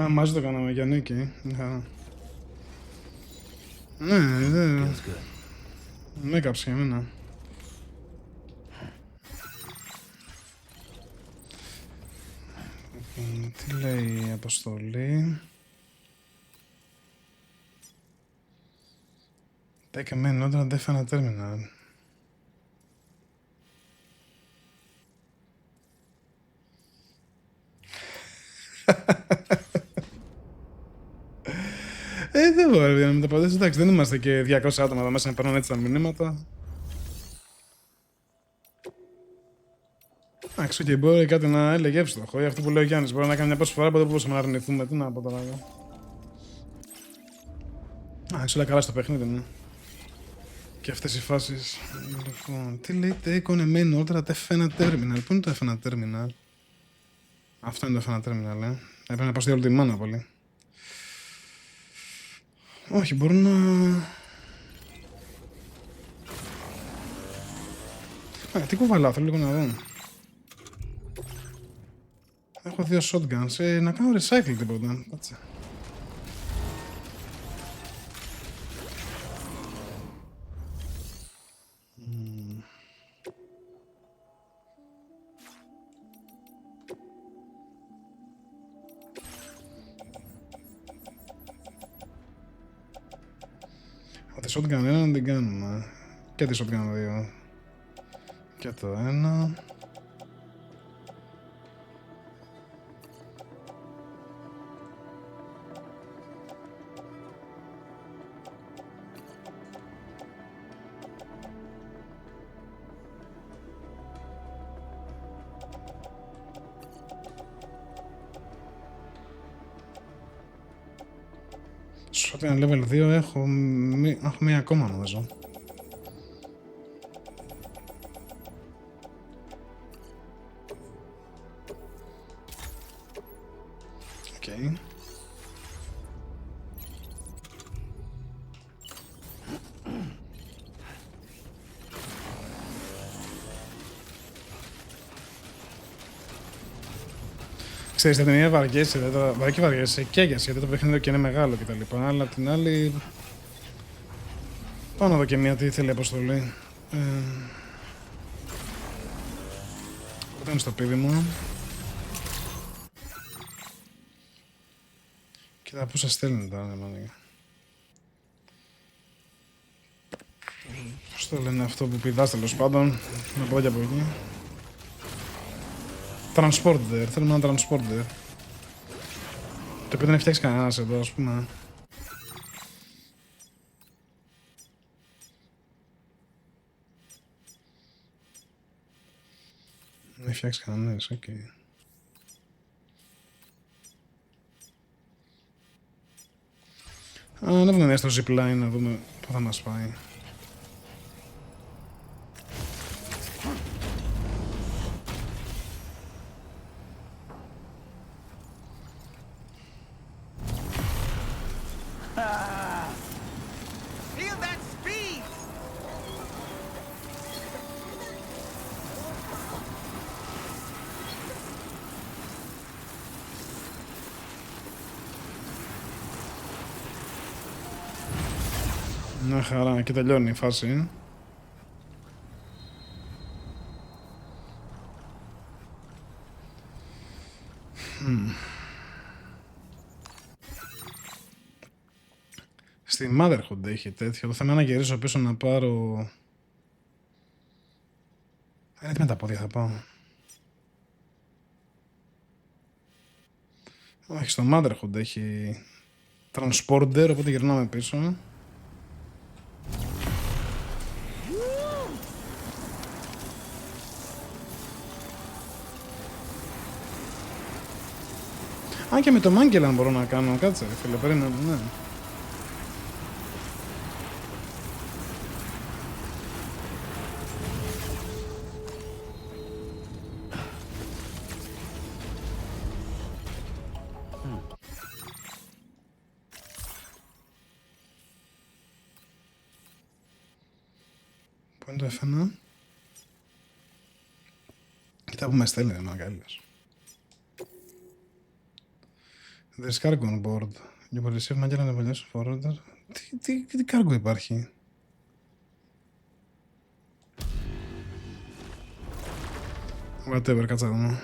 Α, μαζί το κάναμε για νίκη. Ναι, με έκαψε για μένα. Τι λέει η αποστολή. Take a man, not a definite terminal. Δεν μπορεί να μεταποδέσει. Εντάξει, δεν είμαστε και 200 άτομα εδώ μέσα να παίρνουν έτσι τα μηνύματα. Εντάξει, και μπορεί κάτι να έλεγε εύστοχο. Ή αυτό που λέει ο Γιάννης, μπορεί να κάνει μια προσφορά που δεν μπορούσαμε να αρνηθούμε. Τι να πω τώρα εγώ. Εντάξει, όλα καλά στο παιχνίδι, ναι. Και αυτές οι φάσεις. Λοιπόν, τι λέει, take on a main order at F1 terminal. Πού είναι το F1 terminal? Αυτό είναι το F1 terminal, Έπρεπε να πάω στη όλη τη μάνα πολύ. Όχι, μπορώ να... τι κουβαλάω, θέλω λίγο να δω. Έχω 2 shotguns, να κάνω recycle τίποτα. Κάτσε. τη shotgun 1 να την κάνουμε. Και τη shotgun 2. Και το ένα. Shotgun level 2 έχω μία ακόμα νομίζω. Okay. Ξέρεις, την μία βαριέσαι, βαρύ και βαριέσαι και γιατί το παιχνίδι και είναι μεγάλο κτλ. Αλλά την άλλη... Πάω να δω και μία τι θέλει αποστολή. Όταν στο πίδι μου. Κοίτα πού σας στέλνει τώρα, μάνα. Πώς το λένε αυτό που πηδάς τέλος πάντων. Να πω και από εκεί. Transporter, θέλουμε ένα transporter. Το οποίο δεν έχει φτιάξει κανένας εδώ, ας πούμε. Δεν έχει φτιάξει κανένας, οκ. Ανέβουμε μια στο zipline να δούμε πού θα μας πάει. Feel that speed! Μια χαρά, και τελειώνει η φάση. Στη Motherhood έχει τέτοιο. Το θέμα είναι να γυρίσω πίσω να πάρω... Δεν με τα πόδια θα πάω. Όχι, στο Motherhood έχει transporter, οπότε γυρνάμε πίσω. Αν και με το Μάγκελαν μπορώ να κάνω, κάτσε φίλε, περίμενε, ναι. Πού είναι το F1? Κοίτα που με στέλνει, μαγκάλες. There's cargo on board. You will receive Magellan evaluation for order. Τι cargo υπάρχει? Whatever, κάτσα δούμε.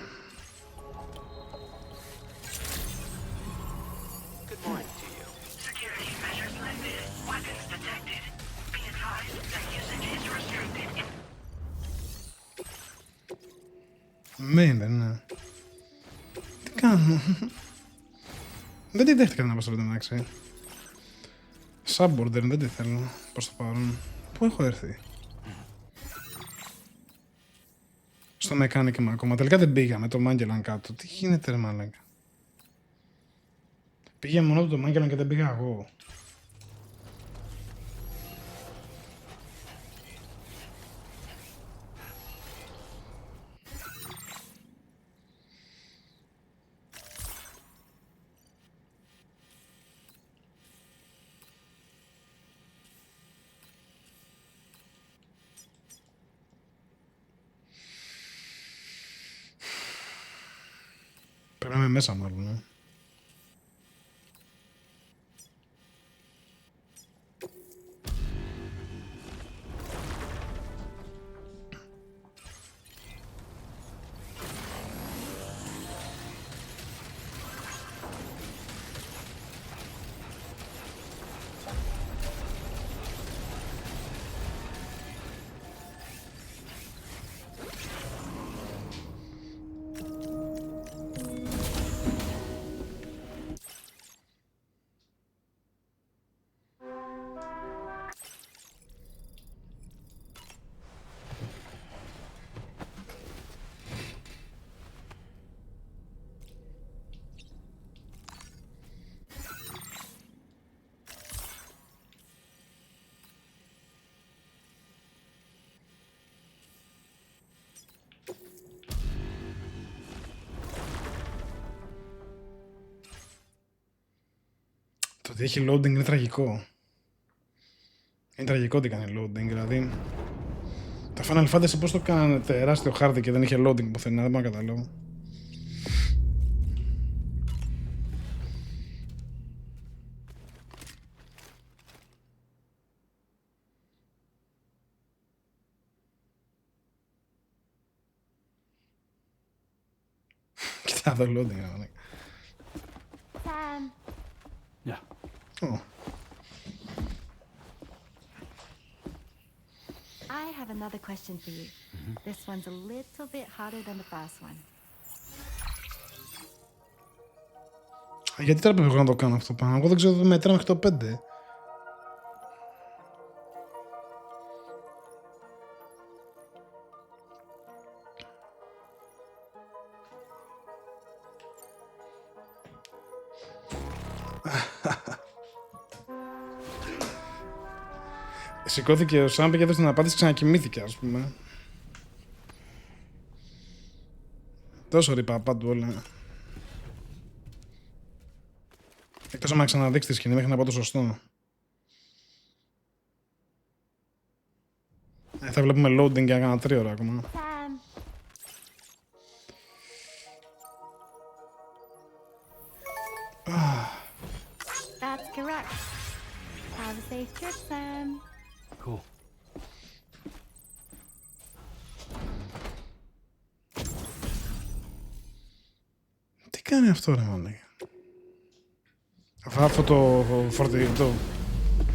Good morning to you. Security measures lifted. Weapons detected. Be advised that usage is restricted. Ναι. Τι κάνω? Δεν τη δέχτηκα την αποστολή, εντάξει. Subborder, δεν τη θέλω προς το παρόν. Πού έχω έρθει? Στο μεκάνικμα ακόμα. Τελικά δεν πήγα με το Magellan κάτω. Τι γίνεται ρε μαλάκα? Πήγε μόνο το Magellan και δεν πήγα εγώ. Πρέπει να είμαι μέσα μάλλον, ότι έχει loading είναι τραγικό. Είναι τραγικό ότι κάνει loading, δηλαδή. Τα Final Fantasy πώς το κάνανε τεράστιο χάρτη και δεν είχε loading πουθενά, δεν μπορώ να καταλάβω. Κοιτά το loading, Sam. Yeah. Oh. I have another question for you. This one's a little bit harder than the first one. Γιατί τώρα πρέπει να το κάνω αυτό πάνω? Εγώ δεν ξέρω, μετρά μέχρι το 5. Σηκώθηκε ο Σάμπ και έδωσε την απάντηση, ξανακοιμήθηκε, ας πούμε. Τόσο ρήπα πάντου όλα. Εκτός άμα ξαναδείξει τη σκηνή μέχρι να πω το σωστό. Θα βλέπουμε loading για κάνα 3 ώρα ακόμα. That's correct. Have a safe trip, Sam. Cool. Τι κάνει αυτό ρε μάνα? Αυτό το φορτηγητό.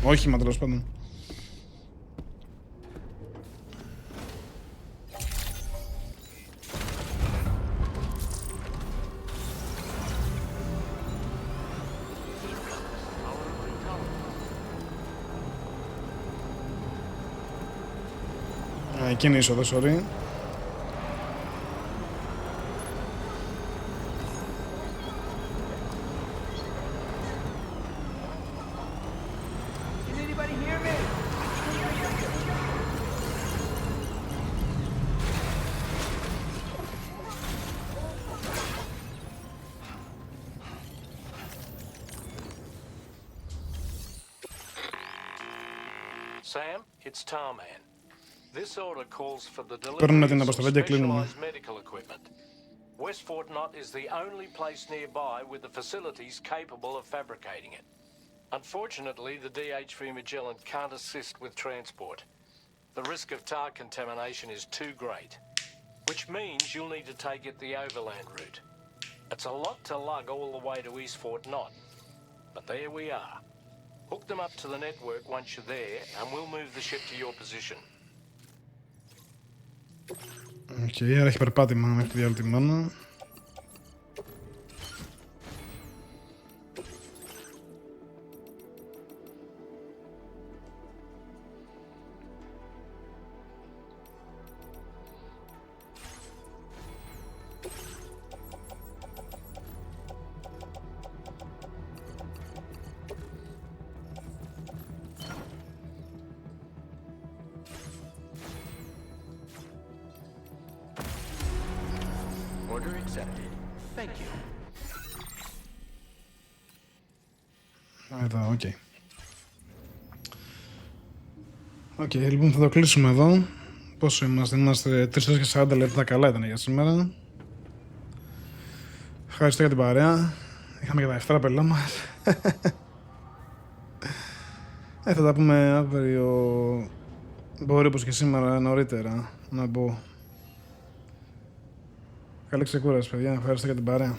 Όχι, μα τέλος πάντων. Εκείνη η είσοδος, sorry. Sam, it's Tarman. This order calls for the Παίρνουμε delivery την of αποστολή και κλείνουμε. specialized medical equipment. West Fort Knott is the only place nearby with the facilities capable of fabricating it. Unfortunately, the DH3 Magellan can't assist with transport. The risk of tar contamination is too great, which means you'll need to take it the overland route. It's a lot to lug all the way to East Fort Knott, but there we are. Hook them up to the network once you're there, and we'll move the ship to your position. Οκ, άρα έχει περπάτημα μέχρι τη διάλυτη μάνα. Order accepted. Thank you. Εδώ, οκ. Οκ, λοιπόν θα το κλείσουμε εδώ. Πόσο είμαστε? Είμαστε 3 και 40 λεπτά, καλά ήταν για σήμερα. Ευχαριστώ για την παρέα. Είχαμε και τα ευτέρα πελά μας. Θα τα πούμε αύριο. Μπορεί όπως και σήμερα νωρίτερα να μπω. Καλή ξεκούραση, παιδιά. Ευχαριστώ για την παρέα.